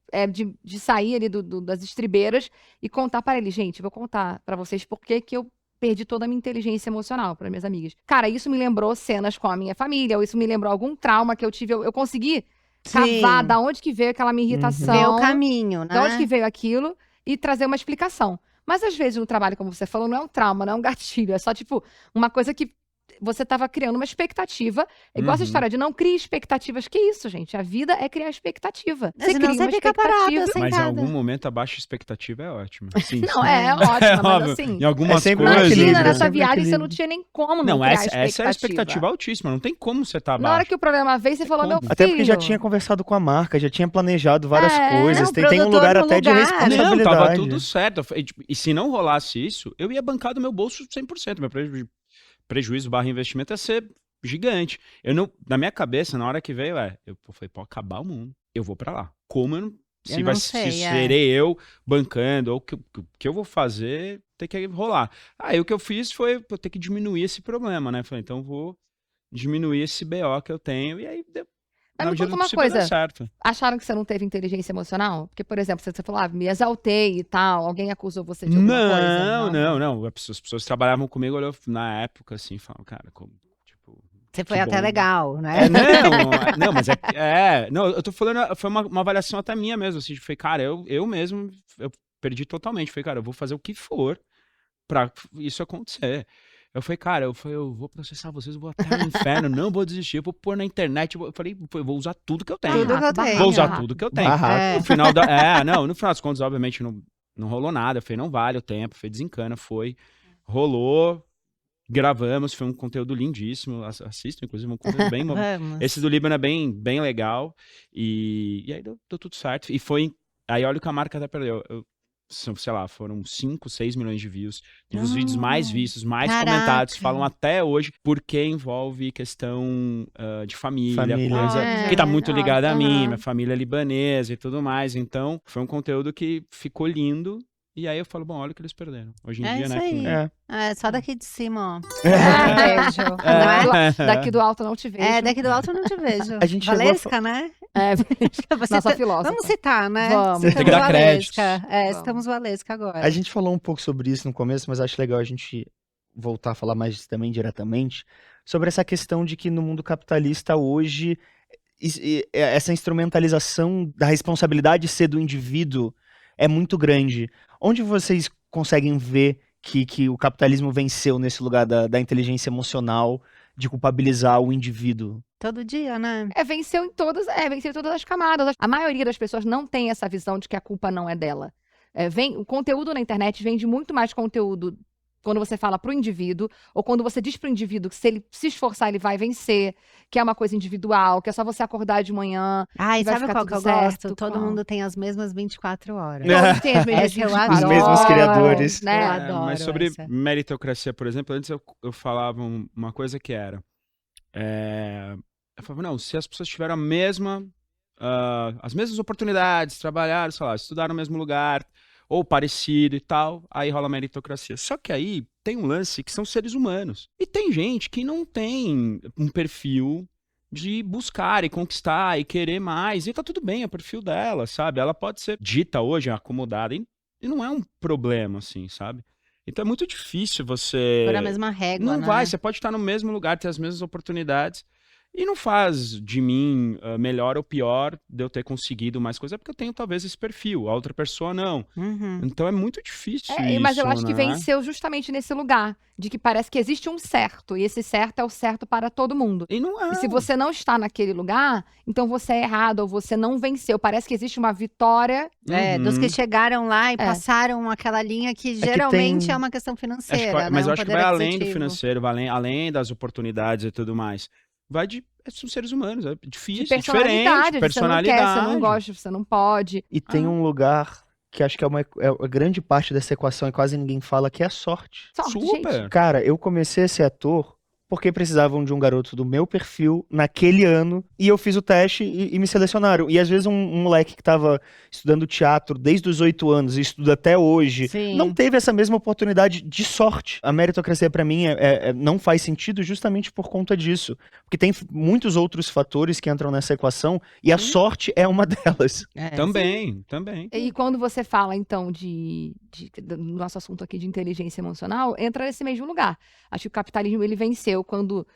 Speaker 4: de sair ali das estribeiras e contar para eles. Gente, eu vou contar para vocês por que eu perdi toda a minha inteligência emocional para minhas amigas. Cara, isso me lembrou cenas com a minha família, ou isso me lembrou algum trauma que eu tive. Eu consegui cavar da onde que veio aquela minha irritação.
Speaker 2: Ver o caminho, né?
Speaker 4: De onde que veio aquilo e trazer uma explicação. Mas às vezes no trabalho, como você falou, não é um trauma, não é um gatilho. É só, tipo, uma coisa que você estava criando uma expectativa. É igual essa história de não crie expectativas. Que isso, gente? A vida é criar expectativa.
Speaker 2: Senão você fica parada,
Speaker 3: Mas em
Speaker 2: sentada.
Speaker 3: algum momento a baixa expectativa é ótima. Sim,
Speaker 4: Não,
Speaker 3: sim.
Speaker 4: é ótimo, mas
Speaker 3: óbvio.
Speaker 4: assim...
Speaker 3: Em algumas
Speaker 1: sempre
Speaker 3: coisas.
Speaker 1: equilíbrio,
Speaker 4: Imagina,
Speaker 1: né?
Speaker 4: nessa
Speaker 1: Sempre
Speaker 4: viagem você
Speaker 1: equilíbrio.
Speaker 4: não tinha nem como
Speaker 3: Não,
Speaker 4: criar
Speaker 3: essa é a expectativa altíssima. Não tem como você estar
Speaker 4: Na hora
Speaker 3: abaixo.
Speaker 4: que o problema veio, você falou, meu filho...
Speaker 1: Até porque já tinha conversado com a marca, já tinha planejado várias coisas.
Speaker 2: não,
Speaker 1: Tem um
Speaker 2: produtor
Speaker 1: lugar
Speaker 2: no
Speaker 1: até de
Speaker 2: lugar.
Speaker 1: responsabilidade.
Speaker 3: Não, tava tudo certo. E se não rolasse isso, eu ia bancar do meu bolso 100%. Meu prejuízo / investimento ia ser gigante. Na minha cabeça, na hora que veio, eu falei, pode acabar o mundo. Eu vou pra lá. Como eu não... Se serei eu bancando, ou o que eu vou fazer, tem que rolar. Aí o que eu fiz foi eu ter que diminuir esse problema, né? Falei, então eu vou diminuir esse BO que eu tenho. E aí,
Speaker 4: Mas
Speaker 3: na
Speaker 4: me
Speaker 3: medida
Speaker 4: conta
Speaker 3: do
Speaker 4: uma
Speaker 3: possível, deu
Speaker 4: coisa.
Speaker 3: certo.
Speaker 4: Acharam que você não teve inteligência emocional? Porque, por exemplo, você falou, me exaltei e tal. Alguém acusou você de alguma coisa?
Speaker 3: Não. As pessoas que trabalhavam comigo, olhou na época, assim, falavam, cara, como, tipo...
Speaker 2: Você foi
Speaker 3: que
Speaker 2: até
Speaker 3: bom.
Speaker 2: legal, né?
Speaker 3: Não, mas não, eu tô falando, foi uma avaliação até minha mesmo, assim, foi, cara, eu mesmo, eu perdi totalmente, falei, cara, eu vou fazer o que for pra isso acontecer. Eu falei, cara, eu vou processar vocês, eu vou até o inferno, não vou desistir, eu vou pôr na internet, eu falei, eu vou usar tudo que eu tenho.
Speaker 2: Tudo que eu tenho.
Speaker 3: Vou usar tudo que eu tenho.
Speaker 1: Barraco.
Speaker 3: No final no final das contas, obviamente, não rolou nada, eu falei, não vale o tempo, foi desencana, rolou, Gravamos, foi um conteúdo lindíssimo. Assistam, inclusive, um conteúdo bem...
Speaker 2: Vamos.
Speaker 3: Esse do Líbano é bem legal. E aí deu tudo certo. E foi... Aí olha o que a marca até perdeu. Sei lá, foram 5, 6 milhões de views. Um dos vídeos mais vistos, mais comentados, falam até hoje, porque envolve questão de família, coisa que tá muito ligada a mim, minha família é libanesa e tudo mais. Então, foi um conteúdo que ficou lindo. E aí eu falo, bom, olha o que eles perderam. Hoje em dia,
Speaker 2: isso
Speaker 3: né?
Speaker 2: aí. Só daqui de cima, ó. Não vejo.
Speaker 4: Daqui do alto não te vejo.
Speaker 2: Daqui do alto eu não te vejo.
Speaker 1: A gente
Speaker 2: Valesca, né?
Speaker 4: Nossa filósofa.
Speaker 2: Vamos citar, né?
Speaker 4: Vamos.
Speaker 3: Tem que dar créditos.
Speaker 2: Estamos Valesca agora.
Speaker 1: A gente falou um pouco sobre isso no começo, mas acho legal a gente voltar a falar mais também diretamente sobre essa questão de que no mundo capitalista hoje essa instrumentalização da responsabilidade ser do indivíduo é muito grande. Onde vocês conseguem ver que o capitalismo venceu nesse lugar da inteligência emocional, de culpabilizar o indivíduo?
Speaker 2: Todo dia, né?
Speaker 4: Venceu em todas as camadas. A maioria das pessoas não tem essa visão de que a culpa não é dela. O conteúdo na internet vende muito mais conteúdo quando você fala pro indivíduo, ou quando você diz pro indivíduo que se ele se esforçar, ele vai vencer, que é uma coisa individual, que é só você acordar de manhã.
Speaker 2: E
Speaker 4: vai
Speaker 2: sabe
Speaker 4: ficar
Speaker 2: qual que eu
Speaker 4: tudo certo,
Speaker 2: gosto? Todo mundo tem as mesmas 24 horas.
Speaker 4: Todos têm as mesmas
Speaker 2: Essa eu
Speaker 4: 24
Speaker 2: adoro.
Speaker 1: Os mesmos criadores.
Speaker 4: né?
Speaker 2: Eu adoro
Speaker 3: Mas sobre
Speaker 2: essa.
Speaker 3: meritocracia, por exemplo, antes eu falava uma coisa que era... eu falava, não, se as pessoas tiveram as mesmas oportunidades, trabalharam, sei lá, estudaram no mesmo lugar, ou parecido e tal, aí rola meritocracia. Só que aí tem um lance que são seres humanos. E tem gente que não tem um perfil de buscar e conquistar e querer mais. E tá tudo bem, é o perfil dela, sabe? Ela pode ser dita hoje, acomodada, e não é um problema, assim, sabe? Então é muito difícil você...
Speaker 2: Por a mesma régua,
Speaker 3: Não
Speaker 2: né?
Speaker 3: vai, você pode estar no mesmo lugar, ter as mesmas oportunidades. E não faz de mim melhor ou pior de eu ter conseguido mais coisa, porque eu tenho talvez esse perfil, a outra pessoa não.
Speaker 2: Uhum.
Speaker 3: Então é muito difícil
Speaker 4: Mas eu
Speaker 3: isso,
Speaker 4: acho que
Speaker 3: né?
Speaker 4: venceu justamente nesse lugar, de que parece que existe um certo, e esse certo é o certo para todo mundo.
Speaker 3: E não é.
Speaker 4: E se você não está naquele lugar, então você é errado, ou você não venceu. Parece que existe uma vitória.
Speaker 2: Dos que chegaram lá e passaram aquela linha que geralmente é uma questão financeira,
Speaker 3: Mas
Speaker 2: né?
Speaker 3: eu acho que vai além do financeiro, vai além das oportunidades e tudo mais. São seres humanos, é difícil,
Speaker 4: De personalidade,
Speaker 3: diferente,
Speaker 4: você não quer, você não gosta, você não pode.
Speaker 1: E tem um lugar que acho que é a grande parte dessa equação e quase ninguém fala, que é a sorte.
Speaker 4: Super.
Speaker 3: Gente.
Speaker 1: Cara, eu comecei a ser ator porque precisavam de um garoto do meu perfil naquele ano, e eu fiz o teste e me selecionaram. E às vezes um moleque que tava estudando teatro desde os 8 anos e estuda até hoje, não teve essa mesma oportunidade de sorte. A meritocracia pra mim não faz sentido justamente por conta disso. Porque tem muitos outros fatores que entram nessa equação, e a sorte é uma delas.
Speaker 3: Também.
Speaker 4: E quando você fala, então, do nosso assunto aqui de inteligência emocional, entra nesse mesmo lugar. Acho que o capitalismo, ele venceu quando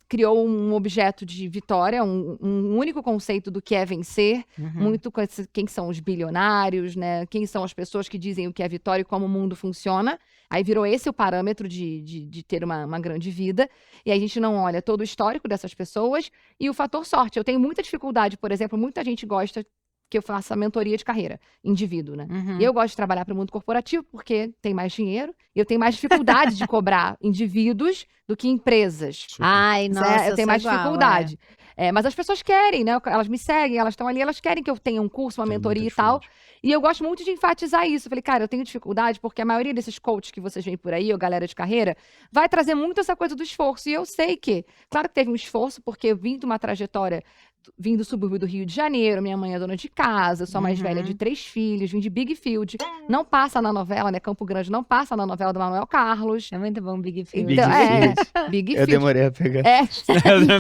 Speaker 4: criou um objeto de vitória, um único conceito do que é vencer, muito com quem são os bilionários, né? Quem são as pessoas que dizem o que é vitória e como o mundo funciona. Aí virou esse o parâmetro de ter uma grande vida. E aí a gente não olha todo o histórico dessas pessoas e o fator sorte. Eu tenho muita dificuldade, por exemplo, muita gente gosta que eu faça mentoria de carreira, indivíduo, né? E eu gosto de trabalhar para o mundo corporativo porque tem mais dinheiro e eu tenho mais dificuldade de cobrar indivíduos do que empresas.
Speaker 2: Ai, nossa,
Speaker 4: eu tenho mais dificuldade. Mas as pessoas querem, né? Elas me seguem, elas estão ali, elas querem que eu tenha um curso, uma mentoria e tal. E eu gosto muito de enfatizar isso. Eu falei, cara, eu tenho dificuldade porque a maioria desses coaches que vocês veem por aí, ou galera de carreira, vai trazer muito essa coisa do esforço. E eu sei que, claro que teve um esforço, porque eu vim de uma trajetória, vim do subúrbio do Rio de Janeiro, minha mãe é dona de casa, eu sou a mais velha de 3 filhos, vim de Big Field. Não passa na novela, né? Campo Grande não passa na novela do Manuel Carlos.
Speaker 2: É muito bom Big Field.
Speaker 4: Então, Big Field.
Speaker 1: Eu demorei a pegar.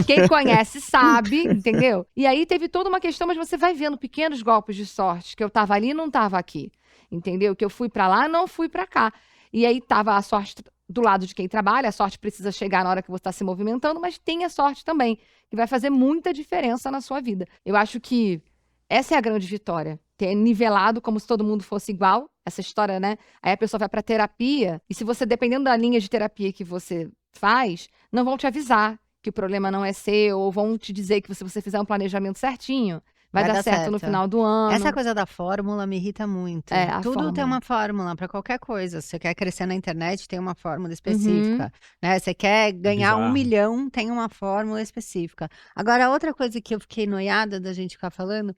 Speaker 4: Quem conhece sabe, entendeu? E aí teve toda uma questão, mas você vai vendo pequenos golpes de sorte, que eu tava ali e não tava aqui, entendeu? Que eu fui pra lá, não fui pra cá. E aí tava a sorte do lado de quem trabalha, a sorte precisa chegar na hora que você está se movimentando, mas tem a sorte também, que vai fazer muita diferença na sua vida. Eu acho que essa é a grande vitória, ter nivelado como se todo mundo fosse igual, essa história, né? Aí a pessoa vai pra terapia, e se você, dependendo da linha de terapia que você faz, não vão te avisar que o problema não é seu, ou vão te dizer que se você fizer um planejamento certinho, vai dar certo no final do ano.
Speaker 2: Essa coisa da fórmula me irrita muito.
Speaker 4: A
Speaker 2: Tudo tem
Speaker 4: fórmula.
Speaker 2: uma fórmula para qualquer coisa. Se você quer crescer na internet, tem uma fórmula específica. Né? Você quer ganhar 1
Speaker 3: bizarro.
Speaker 2: milhão, tem uma fórmula específica. Agora, outra coisa que eu fiquei noiada da gente ficar falando,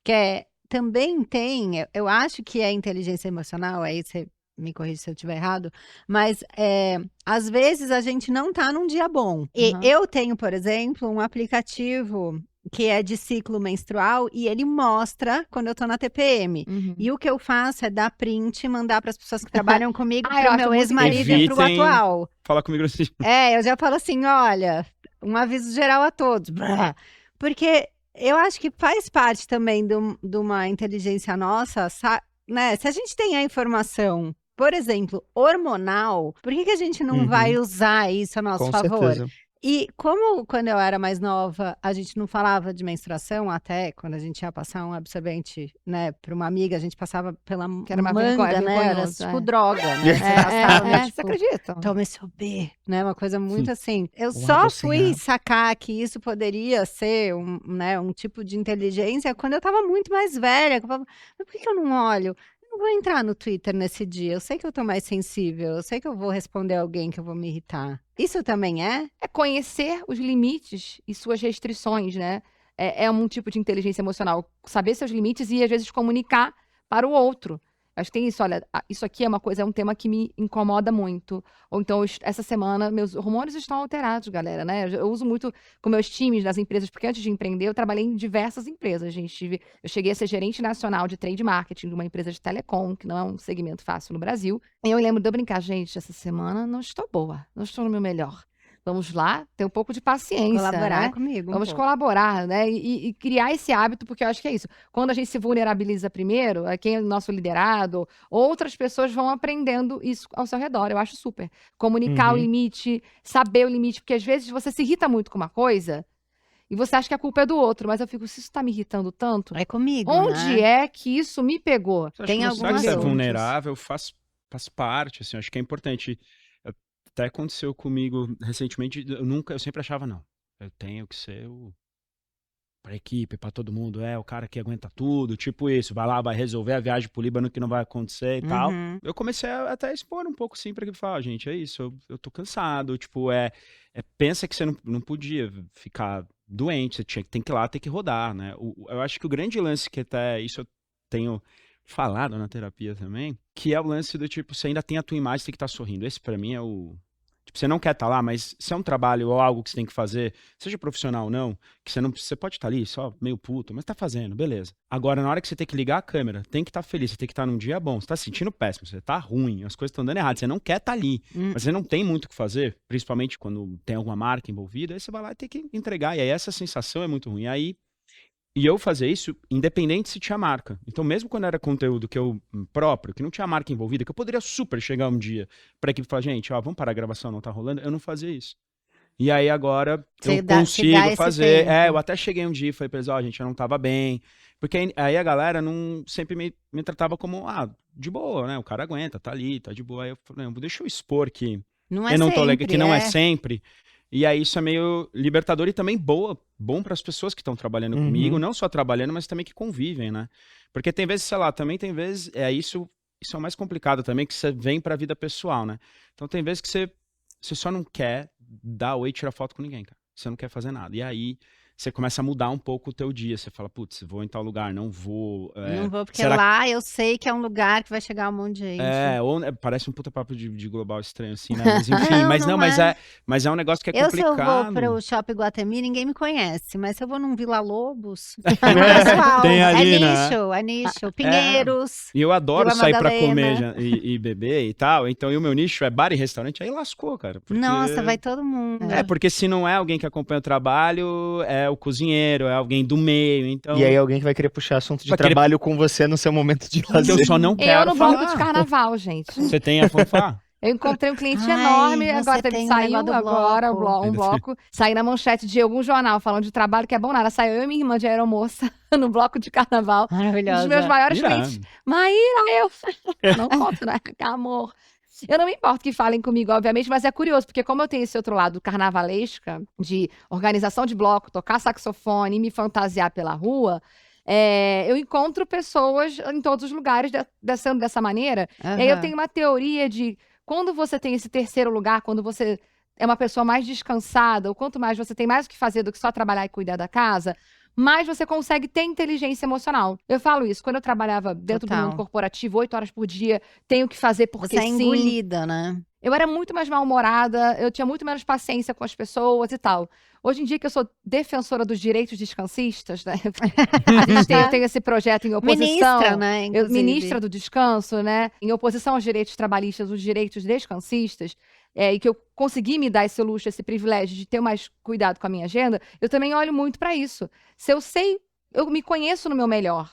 Speaker 2: que também tem, eu acho que é inteligência emocional, aí você me corrige se eu estiver errado, mas às vezes a gente não tá num dia bom. E eu tenho, por exemplo, um aplicativo que é de ciclo menstrual e ele mostra quando eu tô na TPM. E o que eu faço é dar print e mandar para as pessoas que trabalham comigo,
Speaker 4: eu
Speaker 2: pro
Speaker 4: acho
Speaker 2: meu
Speaker 4: muito
Speaker 2: ex-marido e pro
Speaker 3: Evitem-
Speaker 2: atual.
Speaker 3: Fala comigo assim.
Speaker 2: Eu já falo assim, olha, um aviso geral a todos. Brá. Porque eu acho que faz parte também de uma inteligência nossa, né? Se a gente tem a informação, por exemplo, hormonal, por que a gente não vai usar isso a nosso
Speaker 1: Com
Speaker 2: favor?
Speaker 1: certeza.
Speaker 2: E como quando eu era mais nova, a gente não falava de menstruação, até quando a gente ia passar um absorvente, né, para uma amiga, a gente passava pela
Speaker 4: Que era uma
Speaker 2: manga,
Speaker 4: vergonha,
Speaker 2: né? Era
Speaker 4: vergonhoso,
Speaker 2: tipo droga, né? Você passava, né,
Speaker 4: Você
Speaker 2: tipo,
Speaker 4: acredita?
Speaker 2: toma esse B, né? Uma coisa muito assim. Eu
Speaker 1: Um
Speaker 2: só
Speaker 1: água sem
Speaker 2: fui
Speaker 1: água.
Speaker 2: sacar que isso poderia ser um tipo de inteligência quando eu tava muito mais velha. Que eu falava, mas por que eu não olho? Eu não vou entrar no Twitter nesse dia. Eu sei que eu tô mais sensível. Eu sei que eu vou responder alguém que eu vou me irritar. Isso também é?
Speaker 4: É conhecer os limites e suas restrições, né? É um tipo de inteligência emocional. Saber seus limites e, às vezes, comunicar para o outro. Acho que tem isso, olha, isso aqui é um tema que me incomoda muito. Ou então, essa semana, meus hormônios estão alterados, galera, né? Eu uso muito com meus times nas empresas, porque antes de empreender, eu trabalhei em diversas empresas, gente. Eu cheguei a ser gerente nacional de trade marketing de uma empresa de telecom, que não é um segmento fácil no Brasil. E eu lembro de eu brincar, gente, essa semana não estou boa, não estou no meu melhor. Vamos lá, ter um pouco de paciência,
Speaker 2: Colaborar
Speaker 4: né?
Speaker 2: comigo.
Speaker 4: Vamos colaborar, né? E criar esse hábito, porque eu acho que é isso. Quando a gente se vulnerabiliza primeiro, quem é o nosso liderado, outras pessoas vão aprendendo isso ao seu redor. Eu acho super. Comunicar o limite, saber o limite, porque às vezes você se irrita muito com uma coisa e você acha que a culpa é do outro, mas eu fico, se isso tá me irritando tanto,
Speaker 2: É comigo,
Speaker 4: onde é que isso me pegou?
Speaker 2: Tem
Speaker 3: Mostrar
Speaker 2: algumas
Speaker 3: que você é
Speaker 2: outras.
Speaker 3: vulnerável faz parte, assim, acho que é importante. Até aconteceu comigo recentemente, eu sempre achava, não, eu tenho que ser pra equipe, pra todo mundo, o cara que aguenta tudo, tipo isso, vai lá, vai resolver a viagem pro Líbano que não vai acontecer e tal. Eu comecei a até expor um pouco assim, pra que falar, gente, é isso, eu tô cansado, tipo, pensa que você não podia ficar doente, você tem que ir lá, tem que rodar, né? Eu acho que o grande lance que até, isso eu tenho falado na terapia também, que é o lance do tipo, você ainda tem a tua imagem, você tem que estar sorrindo. Esse pra mim é o... Tipo, você não quer estar lá, mas se é um trabalho ou algo que você tem que fazer, seja profissional ou não, que você pode estar ali só meio puto, mas tá fazendo, beleza. Agora, na hora que você tem que ligar a câmera, tem que estar feliz, você tem que estar num dia bom, você tá se sentindo péssimo, você tá ruim, as coisas estão dando errado, você não quer estar ali, mas você não tem muito o que fazer, principalmente quando tem alguma marca envolvida, aí você vai lá e tem que entregar, e aí essa sensação é muito ruim. E eu fazia isso independente se tinha marca. Então, mesmo quando era conteúdo que eu próprio, que não tinha marca envolvida, que eu poderia super chegar um dia pra equipe e falar, gente, vamos parar a gravação, não tá rolando, eu não fazia isso. E aí agora eu consigo fazer. Eu até cheguei um dia e falei pra eles, gente, eu não tava bem. Porque aí a galera não sempre me tratava como, de boa, né? O cara aguenta, tá ali, tá de boa. Aí eu falei, deixa eu expor que
Speaker 2: Não é
Speaker 3: eu não tô
Speaker 2: sempre,
Speaker 3: legal, que não é sempre. E aí isso é meio libertador e também bom para as pessoas que estão trabalhando comigo, não só trabalhando, mas também que convivem, né? Porque tem vezes, sei lá, também tem vezes, isso é o mais complicado também, que você vem para a vida pessoal, né? Então tem vezes que você só não quer dar oi e tirar foto com ninguém, cara. Você não quer fazer nada. E aí você começa a mudar um pouco o teu dia. Você fala, putz, vou em tal lugar, não vou.
Speaker 2: Não vou, porque lá eu sei que é um lugar que vai chegar um monte de gente.
Speaker 3: Parece um puta papo de global estranho, assim, né? Mas enfim, mas é um negócio que é complicado.
Speaker 2: Se eu vou pro Shopping Guatemi, ninguém me conhece. Mas se eu vou num Vila Lobos, pessoal,
Speaker 3: tem ali,
Speaker 2: é nicho. Pinheiros.
Speaker 3: E eu adoro
Speaker 2: Vila
Speaker 3: sair pra
Speaker 2: Madalena.
Speaker 3: comer e beber e tal. Então, e o meu nicho é bar e restaurante, aí lascou, cara. Porque...
Speaker 2: Nossa, vai todo mundo.
Speaker 3: Porque se não é alguém que acompanha o trabalho, é o cozinheiro, é alguém do meio, então...
Speaker 1: E aí alguém que vai querer puxar assunto de trabalho com você no seu momento de lazer.
Speaker 3: Eu só não quero
Speaker 4: Eu no bloco de carnaval, gente.
Speaker 3: Você tem a fanfá?
Speaker 4: Eu encontrei um cliente enorme, agora saiu agora um bloco, saí na manchete de algum jornal falando de trabalho que é bom nada. Saiu eu e minha irmã de aeromoça no bloco de carnaval.
Speaker 2: Maravilhosa.
Speaker 4: Um dos meus maiores clientes. Maíra, não conto, né? Amor. Eu não me importo que falem comigo, obviamente, mas é curioso, porque como eu tenho esse outro lado carnavalesca, de organização de bloco, tocar saxofone e me fantasiar pela rua, eu encontro pessoas em todos os lugares dessa maneira. E aí eu tenho uma teoria de quando você tem esse terceiro lugar, quando você é uma pessoa mais descansada, ou quanto mais você tem mais o que fazer do que só trabalhar e cuidar da casa, mais você consegue ter inteligência emocional. Eu falo isso, quando eu trabalhava dentro do mundo corporativo, 8 horas por dia, tenho que fazer porque
Speaker 2: Você é
Speaker 4: sim.
Speaker 2: engolida, né?
Speaker 4: Eu era muito mais mal-humorada, eu tinha muito menos paciência com as pessoas e tal. Hoje em dia que eu sou defensora dos direitos descansistas, né? Eu tenho esse projeto em oposição.
Speaker 2: Ministra, né?
Speaker 4: Ministra do descanso, né? Em oposição aos direitos trabalhistas, os direitos descansistas. E que eu consegui me dar esse luxo, esse privilégio de ter mais cuidado com a minha agenda, eu também olho muito para isso. Se eu sei, eu me conheço no meu melhor.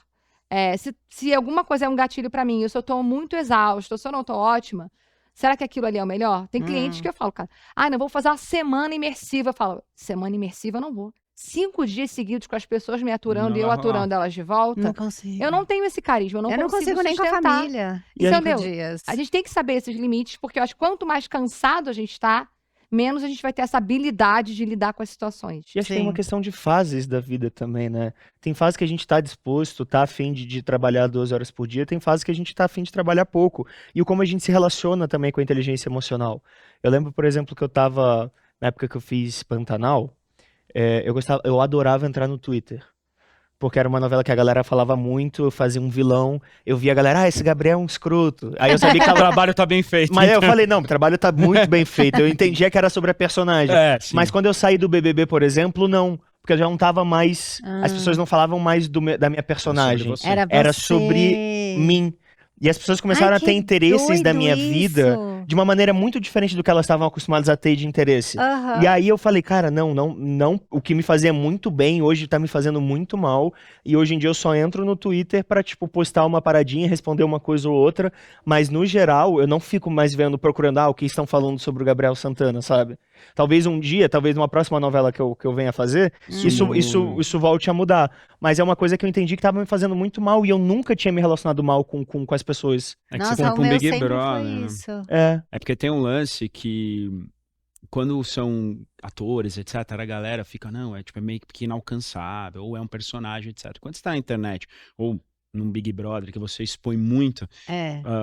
Speaker 4: Se alguma coisa é um gatilho para mim, se eu tô muito exausta, se eu não tô ótima, será que aquilo ali é o melhor? Tem clientes que eu falo, cara, não vou fazer uma semana imersiva. Eu falo, semana imersiva eu não vou. 5 dias seguidos com as pessoas me aturando e eu aturando elas de volta.
Speaker 2: Não consigo.
Speaker 4: Eu não tenho esse carisma, eu não consigo
Speaker 2: nem com a
Speaker 4: sustentar.
Speaker 2: família.
Speaker 4: Entendeu?
Speaker 2: Dias.
Speaker 4: A gente tem que saber esses limites, porque eu acho que quanto mais cansado a gente tá, menos a gente vai ter essa habilidade de lidar com as situações.
Speaker 1: E acho que tem uma questão de fases da vida também, né? Tem fases que a gente tá disposto, tá afim de trabalhar 12 horas por dia, tem fases que a gente tá afim de trabalhar pouco. E como a gente se relaciona também com a inteligência emocional. Eu lembro, por exemplo, que eu tava, na época que eu fiz Pantanal, eu adorava entrar no Twitter. Porque era uma novela que a galera falava muito, eu fazia um vilão, eu via a galera, esse Gabriel é um escroto. Aí eu sabia que
Speaker 3: o trabalho tá bem feito.
Speaker 1: Mas eu falei, não, o trabalho tá muito bem feito. Eu entendia que era sobre a personagem. Mas quando eu saí do BBB, por exemplo, não. Porque eu já não tava mais... As pessoas não falavam mais da minha personagem. Era sobre mim. E as pessoas começaram a ter interesses da minha vida de uma maneira muito diferente do que elas estavam acostumadas a ter de interesse. E aí eu falei, cara, não, o que me fazia muito bem hoje tá me fazendo muito mal. E hoje em dia eu só entro no Twitter pra, tipo, postar uma paradinha, responder uma coisa ou outra. Mas no geral, eu não fico mais procurando, o que estão falando sobre o Gabriel Santana, sabe? Talvez um dia, talvez numa próxima novela que eu venha fazer, isso volte a mudar. Mas é uma coisa que eu entendi que tava me fazendo muito mal e eu nunca tinha me relacionado mal com as pessoas.
Speaker 2: Nossa, o meu sempre foi isso.
Speaker 3: É porque tem um lance que quando são atores, etc, a galera fica, não, é meio que inalcançável, ou é um personagem, etc. Quando você tá na internet, ou num Big Brother, que você expõe muito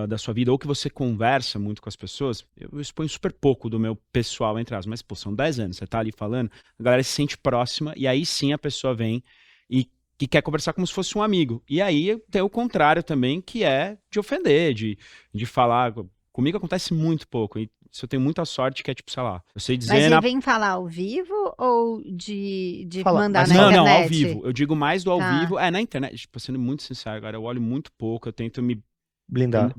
Speaker 3: da sua vida, ou que você conversa muito com as pessoas, eu exponho super pouco do meu pessoal, entre aspas, mas, pô, são 10 anos, você tá ali falando, a galera se sente próxima, e aí sim a pessoa vem e que quer conversar como se fosse um amigo. E aí tem o contrário também, que é de ofender, de falar. Comigo acontece muito pouco, e isso eu tenho muita sorte, que é tipo, sei lá, eu sei dizer...
Speaker 2: Mas ele vem falar ao vivo ou de mandar na
Speaker 3: internet? Não,
Speaker 2: ao
Speaker 3: vivo. Eu digo mais do ao vivo. Na internet, tipo, sendo muito sincero, agora eu olho muito pouco, eu tento me blindar.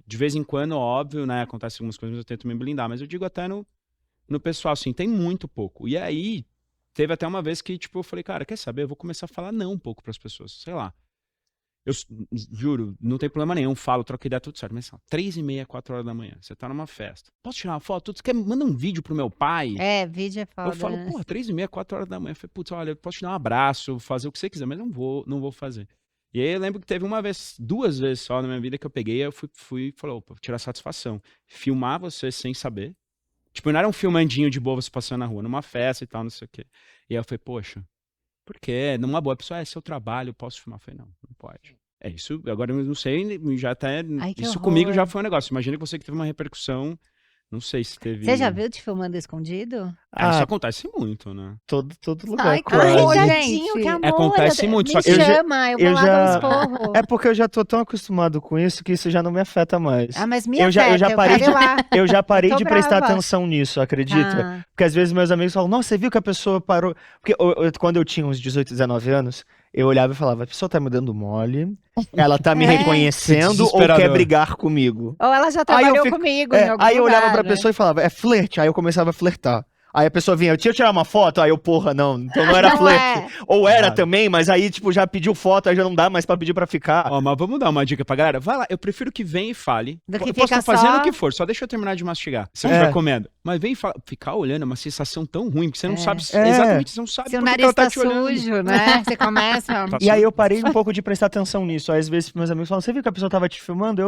Speaker 3: De vez em quando, óbvio, né, acontece algumas coisas, mas eu tento me blindar, mas eu digo até no pessoal, assim, tem muito pouco. E aí, teve até uma vez que, tipo, eu falei, cara, quer saber? Eu vou começar a falar não um pouco pras pessoas, sei lá. Eu juro, não tem problema nenhum, falo, troco ideia, tudo certo. Mas 3h30, 4 horas da manhã, você tá numa festa. Posso tirar uma foto? Você quer? Manda um vídeo pro meu pai?
Speaker 2: Vídeo é foda,
Speaker 3: eu falo, 3h30, 4 horas da manhã. Eu falei, putz, olha, eu posso te dar um abraço, fazer o que você quiser, mas não vou fazer. E aí eu lembro que teve 2 vezes só na minha vida que eu peguei, eu fui e falei, opa, vou tirar satisfação. Filmar você sem saber. Tipo, não era um filmandinho de boa você passando na rua, numa festa e tal, não sei o quê. E aí eu falei, poxa, por quê? Numa boa, a pessoa, é seu trabalho, eu posso filmar? Eu falei, não pode. Isso, agora eu não sei, já até, isso comigo já foi um negócio. Imagina que você que teve uma repercussão, não sei se teve...
Speaker 2: Você já viu te filmando escondido?
Speaker 3: Isso acontece muito, né?
Speaker 1: Todo lugar.
Speaker 2: Ai,
Speaker 4: gente.
Speaker 2: Que amor,
Speaker 3: acontece muito, só que
Speaker 2: eu vou lá dar um esporro.
Speaker 1: É porque eu já tô tão acostumado com isso que isso já não me afeta mais.
Speaker 2: Mas me afeta,
Speaker 1: eu já parei de prestar atenção nisso, acredita? Porque às vezes meus amigos falam, nossa, você viu que a pessoa parou... Porque quando eu tinha uns 18, 19 anos, eu olhava e falava, a pessoa tá me dando mole, ela tá me reconhecendo ou quer brigar comigo?
Speaker 2: Ou ela já trabalhou comigo em algum
Speaker 1: Aí eu olhava
Speaker 2: lugar,
Speaker 1: pra pessoa e falava, é flerte? Aí eu começava a flertar. Aí a pessoa vinha, deixa eu tirar uma foto, aí eu, porra, não, então não era flerte. Ou era também, mas aí, tipo, já pediu foto, aí já não dá mais pra pedir pra ficar.
Speaker 3: Mas vamos dar uma dica pra galera. Vai lá, eu prefiro que venha e fale.
Speaker 2: Do que
Speaker 3: eu posso
Speaker 2: fica
Speaker 3: estar fazendo
Speaker 2: só...
Speaker 3: o que for, só deixa eu terminar de mastigar. Se eu estiver comendo. Mas vem e fala, ficar olhando é uma sensação tão ruim, que você não sabe, exatamente, você não sabe
Speaker 2: se
Speaker 3: por que
Speaker 2: ela tá
Speaker 3: te olhando.
Speaker 2: sujo, né? Você começa...
Speaker 1: E aí eu parei um pouco de prestar atenção nisso. Aí às vezes meus amigos falam, você viu que a pessoa tava te filmando?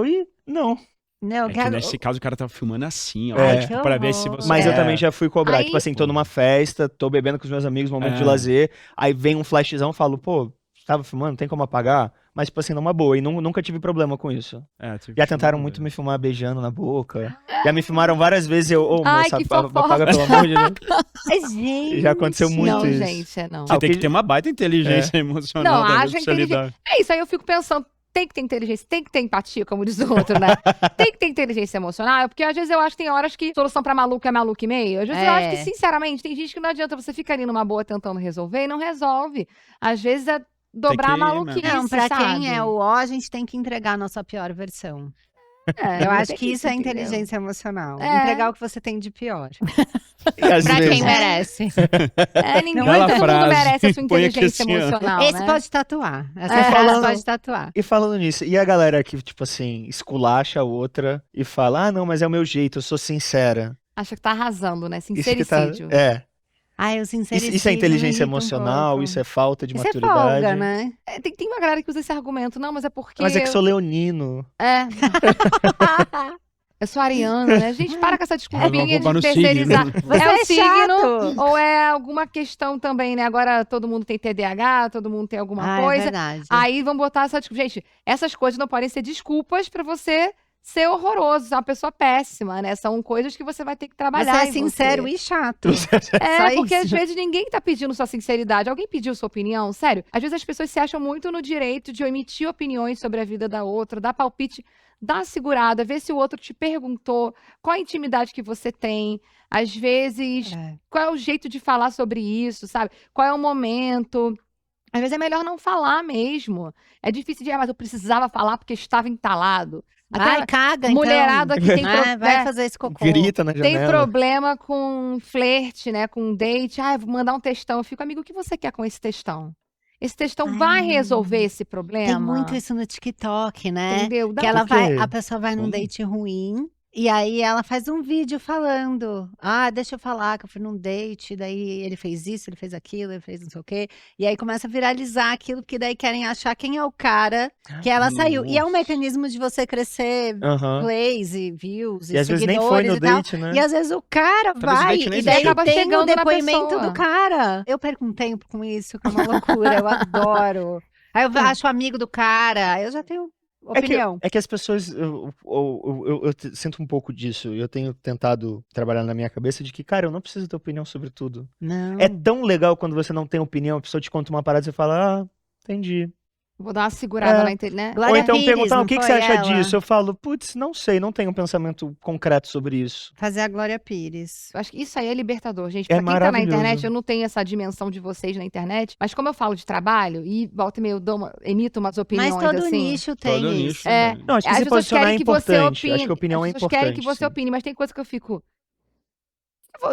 Speaker 1: Não.
Speaker 2: Não,
Speaker 3: É que nesse caso o cara tava filmando assim, ó.
Speaker 1: É.
Speaker 3: Tipo, pra ver se
Speaker 2: horror.
Speaker 3: você...
Speaker 1: Mas eu também já fui cobrar,
Speaker 4: Aí-
Speaker 1: tipo assim, tô numa festa, tô bebendo com os meus amigos, momento de
Speaker 3: É.
Speaker 1: lazer, aí vem um flashzão, eu falo, pô, você tava filmando, tem como apagar? Mas, tipo assim, numa boa, e nunca tive problema com isso.
Speaker 3: Tipo,
Speaker 1: Já tentaram muito me filmar beijando na boca, já me filmaram várias vezes, eu,
Speaker 4: Ai,
Speaker 1: moça,
Speaker 4: que fofoca.
Speaker 1: apaga pelo amor de Deus.
Speaker 2: Ai, gente.
Speaker 1: Já aconteceu muito
Speaker 4: Não,
Speaker 1: isso.
Speaker 4: gente, não.
Speaker 3: Você tem
Speaker 1: o
Speaker 3: que
Speaker 1: que-
Speaker 3: ter uma baita inteligência emocional
Speaker 4: Não,
Speaker 3: também
Speaker 4: haja
Speaker 3: pra você lidar.
Speaker 4: inteligência. É isso, aí eu fico pensando, tem que ter inteligência, tem que ter empatia, como diz o outro, né? Tem que ter inteligência emocional, porque às vezes eu acho que tem horas que solução pra maluco é maluco e meio. Às vezes eu acho que, sinceramente, tem gente que não adianta você ficar ali numa boa tentando resolver e não resolve. Às vezes é dobrar a
Speaker 3: que ir,
Speaker 4: maluquice,
Speaker 2: Não, pra
Speaker 4: sabe?
Speaker 2: quem é o ó, a gente tem que entregar a nossa pior versão.
Speaker 4: É,
Speaker 2: Eu acho
Speaker 4: tem
Speaker 2: que isso é
Speaker 4: entendeu?
Speaker 2: inteligência emocional.
Speaker 4: É.
Speaker 2: Entregar o que você tem de pior.
Speaker 1: E às
Speaker 2: Pra
Speaker 1: vezes-
Speaker 2: quem merece.
Speaker 4: Ninguém,
Speaker 3: Bela
Speaker 4: todo mundo
Speaker 3: frase.
Speaker 4: merece a sua
Speaker 3: Põe aqui
Speaker 4: inteligência
Speaker 3: assim, ó.
Speaker 4: emocional,
Speaker 2: Esse
Speaker 4: né?
Speaker 2: pode tatuar. Essa
Speaker 4: É.
Speaker 2: frase
Speaker 1: Falando-
Speaker 2: pode tatuar.
Speaker 1: E falando nisso, e a galera que, tipo assim, esculacha a outra e fala, ah, não, mas é o meu jeito, eu sou sincera.
Speaker 4: Acha que tá arrasando, né?
Speaker 1: Isso que tá...
Speaker 4: Sincericídio.
Speaker 1: É.
Speaker 2: Ai, o sincericídio
Speaker 1: Isso é inteligência
Speaker 2: me irrita um
Speaker 1: emocional,
Speaker 2: pouco.
Speaker 1: isso é falta de
Speaker 2: Isso é
Speaker 1: maturidade.
Speaker 2: folga, né?
Speaker 4: Tem uma galera que usa esse argumento. Não, mas é porque...
Speaker 1: Mas é que sou leonino.
Speaker 4: É. Eu sou ariana, né? Gente, para com essa desculpinha
Speaker 3: roubar
Speaker 4: de
Speaker 3: no
Speaker 4: terceirizar.
Speaker 3: signo.
Speaker 2: Você
Speaker 4: É o
Speaker 2: é
Speaker 4: signo
Speaker 2: chato.
Speaker 4: ou é alguma questão também, né? Agora todo mundo tem TDAH, todo mundo tem alguma
Speaker 2: É
Speaker 4: coisa.
Speaker 2: verdade.
Speaker 4: Aí vão botar essa desculpa. Gente, essas coisas não podem ser desculpas pra você ser horroroso, ser uma pessoa péssima, né? São coisas que você vai ter que
Speaker 2: Você
Speaker 4: trabalhar
Speaker 2: é
Speaker 4: em
Speaker 2: sincero
Speaker 4: você.
Speaker 2: e chato.
Speaker 4: É,
Speaker 2: Só
Speaker 4: porque
Speaker 2: isso.
Speaker 4: às vezes ninguém tá pedindo sua sinceridade. Alguém pediu sua opinião? Sério. Às vezes as pessoas se acham muito no direito de emitir opiniões sobre a vida da outra, dar palpite, dar uma segurada, ver se o outro te perguntou qual a intimidade que você tem. Às vezes,
Speaker 2: É.
Speaker 4: qual é o jeito de falar sobre isso, sabe? Qual é o momento. Às vezes é melhor não falar mesmo. É difícil de, mas eu precisava falar porque estava entalado. Até
Speaker 2: Ai, caga, então.
Speaker 4: mulherada que tem
Speaker 2: Vai
Speaker 4: problema.
Speaker 2: fazer esse cocô.
Speaker 1: Grita na
Speaker 4: Tem
Speaker 1: janela.
Speaker 4: problema com flerte, né? Com date. Ah, vou mandar um textão. Eu fico, amigo, o que você quer com esse textão? Esse textão vai resolver esse problema?
Speaker 2: Tem muito isso no TikTok, né?
Speaker 4: Entendeu? Dá
Speaker 2: Que ela
Speaker 1: Por quê?
Speaker 2: a pessoa vai num
Speaker 3: Como?
Speaker 2: date ruim. E aí ela faz um vídeo falando, deixa eu falar que eu fui num date, daí ele fez isso, ele fez aquilo, ele fez não sei o quê. E aí começa a viralizar aquilo, porque daí querem achar quem é o cara que ela saiu. E é um
Speaker 3: Nossa.
Speaker 2: mecanismo de você crescer
Speaker 1: Aham.
Speaker 2: plays e views
Speaker 1: E
Speaker 2: e
Speaker 1: às vezes nem foi
Speaker 2: seguidores
Speaker 1: no
Speaker 2: e tal.
Speaker 1: date, né?
Speaker 2: E às vezes o cara
Speaker 3: Talvez o
Speaker 2: vai
Speaker 3: date nem
Speaker 2: e daí
Speaker 3: existiu.
Speaker 4: Acaba
Speaker 2: tem o
Speaker 4: chegando na
Speaker 2: depoimento
Speaker 4: pessoa.
Speaker 2: do cara. Eu perco um tempo com isso, que é uma loucura, eu adoro. Aí eu acho amigo do cara, eu já tenho opinião.
Speaker 1: É que as pessoas. Eu sinto um pouco disso. Eu tenho tentado trabalhar na minha cabeça de que, cara, eu não preciso ter opinião sobre tudo.
Speaker 2: Não.
Speaker 1: É tão legal quando você não tem opinião, a pessoa te conta uma parada e você fala, entendi.
Speaker 4: Vou dar uma segurada
Speaker 1: É.
Speaker 4: na internet, né?
Speaker 2: Glória
Speaker 1: Ou então
Speaker 2: Pires,
Speaker 1: perguntar,
Speaker 2: não
Speaker 1: o que
Speaker 2: foi
Speaker 1: você acha
Speaker 2: ela?
Speaker 1: disso? Eu falo, putz, não sei, não tenho um pensamento concreto sobre isso.
Speaker 2: Fazer a Glória Pires.
Speaker 4: Eu acho que isso aí é libertador, gente.
Speaker 1: É
Speaker 4: Pra quem tá na
Speaker 1: maravilhoso.
Speaker 4: internet, eu não tenho essa dimensão de vocês na internet, mas como eu falo de trabalho e volta e meia eu emito umas opiniões
Speaker 2: Mas todo
Speaker 4: assim.
Speaker 2: nicho tem
Speaker 3: Todo
Speaker 2: isso.
Speaker 3: nicho,
Speaker 4: É.
Speaker 3: né?
Speaker 1: Não, acho que
Speaker 4: As
Speaker 1: se
Speaker 4: pessoas
Speaker 1: posicionar é
Speaker 4: querem que você
Speaker 1: importante.
Speaker 4: opine.
Speaker 1: Acho que a opinião é
Speaker 4: As pessoas
Speaker 1: importante.
Speaker 4: querem que você
Speaker 1: sim.
Speaker 4: opine, mas tem coisa que eu fico.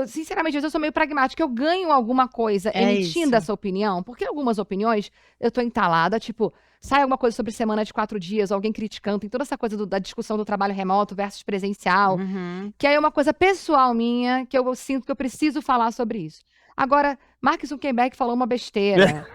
Speaker 4: Sinceramente, às vezes eu sou meio pragmática. Eu ganho alguma coisa
Speaker 2: É
Speaker 4: emitindo
Speaker 2: isso.
Speaker 4: essa opinião, porque algumas opiniões eu tô entalada, tipo, sai alguma coisa sobre semana de 4 dias, alguém criticando, tem toda essa coisa da discussão do trabalho remoto versus presencial,
Speaker 2: Uhum.
Speaker 4: que aí é uma coisa pessoal minha, que eu sinto que eu preciso falar sobre isso. Agora, Mark Zuckerberg falou uma besteira.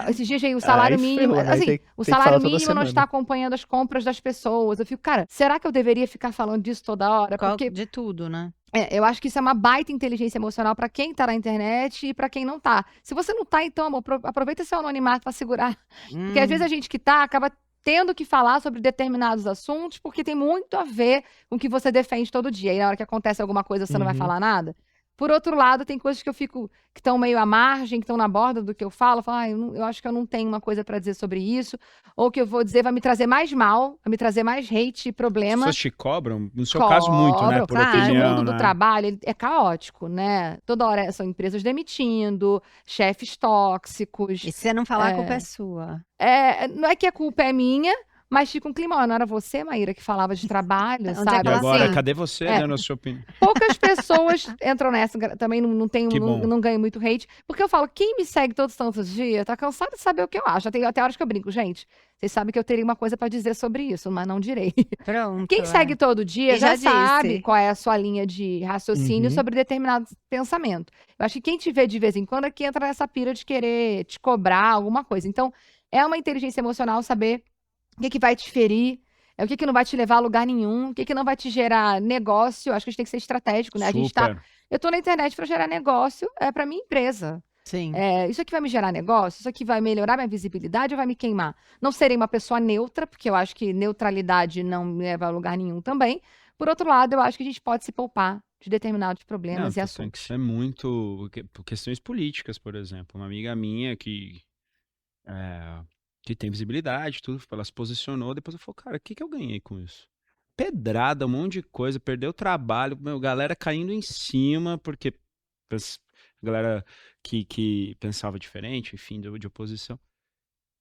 Speaker 4: Esses dias aí, o salário
Speaker 1: Aí
Speaker 4: mínimo.
Speaker 1: ferrou, né?
Speaker 4: Assim,
Speaker 1: Tem
Speaker 4: o
Speaker 1: que falar
Speaker 4: salário
Speaker 1: toda
Speaker 4: mínimo não
Speaker 1: semana.
Speaker 4: está acompanhando as compras das pessoas. Eu fico, cara, será que eu deveria ficar falando disso toda hora? Porque
Speaker 2: De tudo, né?
Speaker 4: eu acho que isso é uma baita inteligência emocional pra quem tá na internet e pra quem não tá. Se você não tá, então, amor, aproveita seu anonimato pra segurar. Porque às vezes a gente que tá acaba tendo que falar sobre determinados assuntos porque tem muito a ver com o que você defende todo dia. E na hora que acontece alguma coisa, você não vai
Speaker 1: Uhum.
Speaker 4: falar nada. Por outro lado, tem coisas que eu fico, que estão meio à margem, que estão na borda do que eu falo. Eu falo, eu acho que eu não tenho uma coisa pra dizer sobre isso. Ou que eu vou dizer vai me trazer mais mal, vai me trazer mais hate e
Speaker 3: As
Speaker 4: problema.
Speaker 3: pessoas te cobram, no seu caso muito, né?
Speaker 4: Cobram,
Speaker 3: Por
Speaker 2: claro.
Speaker 4: porque
Speaker 3: opinião,
Speaker 4: o mundo do
Speaker 3: né?
Speaker 4: trabalho ele é caótico, né? Toda hora são empresas demitindo, chefes tóxicos.
Speaker 2: E se você não falar, a
Speaker 4: É.
Speaker 2: culpa é sua.
Speaker 4: Não é que a culpa é minha, mas fica um clima. Não era você, Maíra, que falava de trabalho,
Speaker 2: Onde é
Speaker 4: sabe?
Speaker 2: que
Speaker 3: E
Speaker 2: ela
Speaker 3: agora,
Speaker 2: assim?
Speaker 3: cadê você dando a sua opinião?
Speaker 4: Poucas pessoas entram nessa, também não tenho,
Speaker 3: Que bom.
Speaker 4: não ganho muito hate, porque eu falo, quem me segue todos os tantos dias tá cansado de saber o que eu acho. Tem até horas que eu brinco, gente, vocês sabem que eu teria uma coisa pra dizer sobre isso, mas não direi.
Speaker 2: Pronto.
Speaker 4: Quem segue todo dia
Speaker 2: E
Speaker 4: já
Speaker 2: já
Speaker 4: sabe
Speaker 2: disse.
Speaker 4: qual é a sua linha de raciocínio
Speaker 1: Uhum.
Speaker 4: sobre determinado pensamento. Eu acho que quem te vê de vez em quando é que entra nessa pira de querer te cobrar alguma coisa. Então, é uma inteligência emocional saber o que vai te ferir, o que não vai te levar a lugar nenhum, o que não vai te gerar negócio. Acho que a gente tem que ser estratégico, né?
Speaker 3: Super.
Speaker 4: Eu tô na internet para gerar negócio, para minha empresa.
Speaker 2: Sim.
Speaker 4: Isso aqui vai me gerar negócio? Isso aqui vai melhorar minha visibilidade ou vai me queimar? Não serei uma pessoa neutra, porque eu acho que neutralidade não me leva a lugar nenhum também. Por outro lado, eu acho que a gente pode se poupar de determinados problemas e
Speaker 3: Tem
Speaker 4: assuntos.
Speaker 3: que ser muito... Por questões políticas, por exemplo. Uma amiga minha que tem visibilidade, tudo, ela se posicionou, depois eu falei, cara, o que eu ganhei com isso? Pedrada, um monte de coisa, perdeu o trabalho, galera caindo em cima, porque galera que pensava diferente, enfim, de oposição.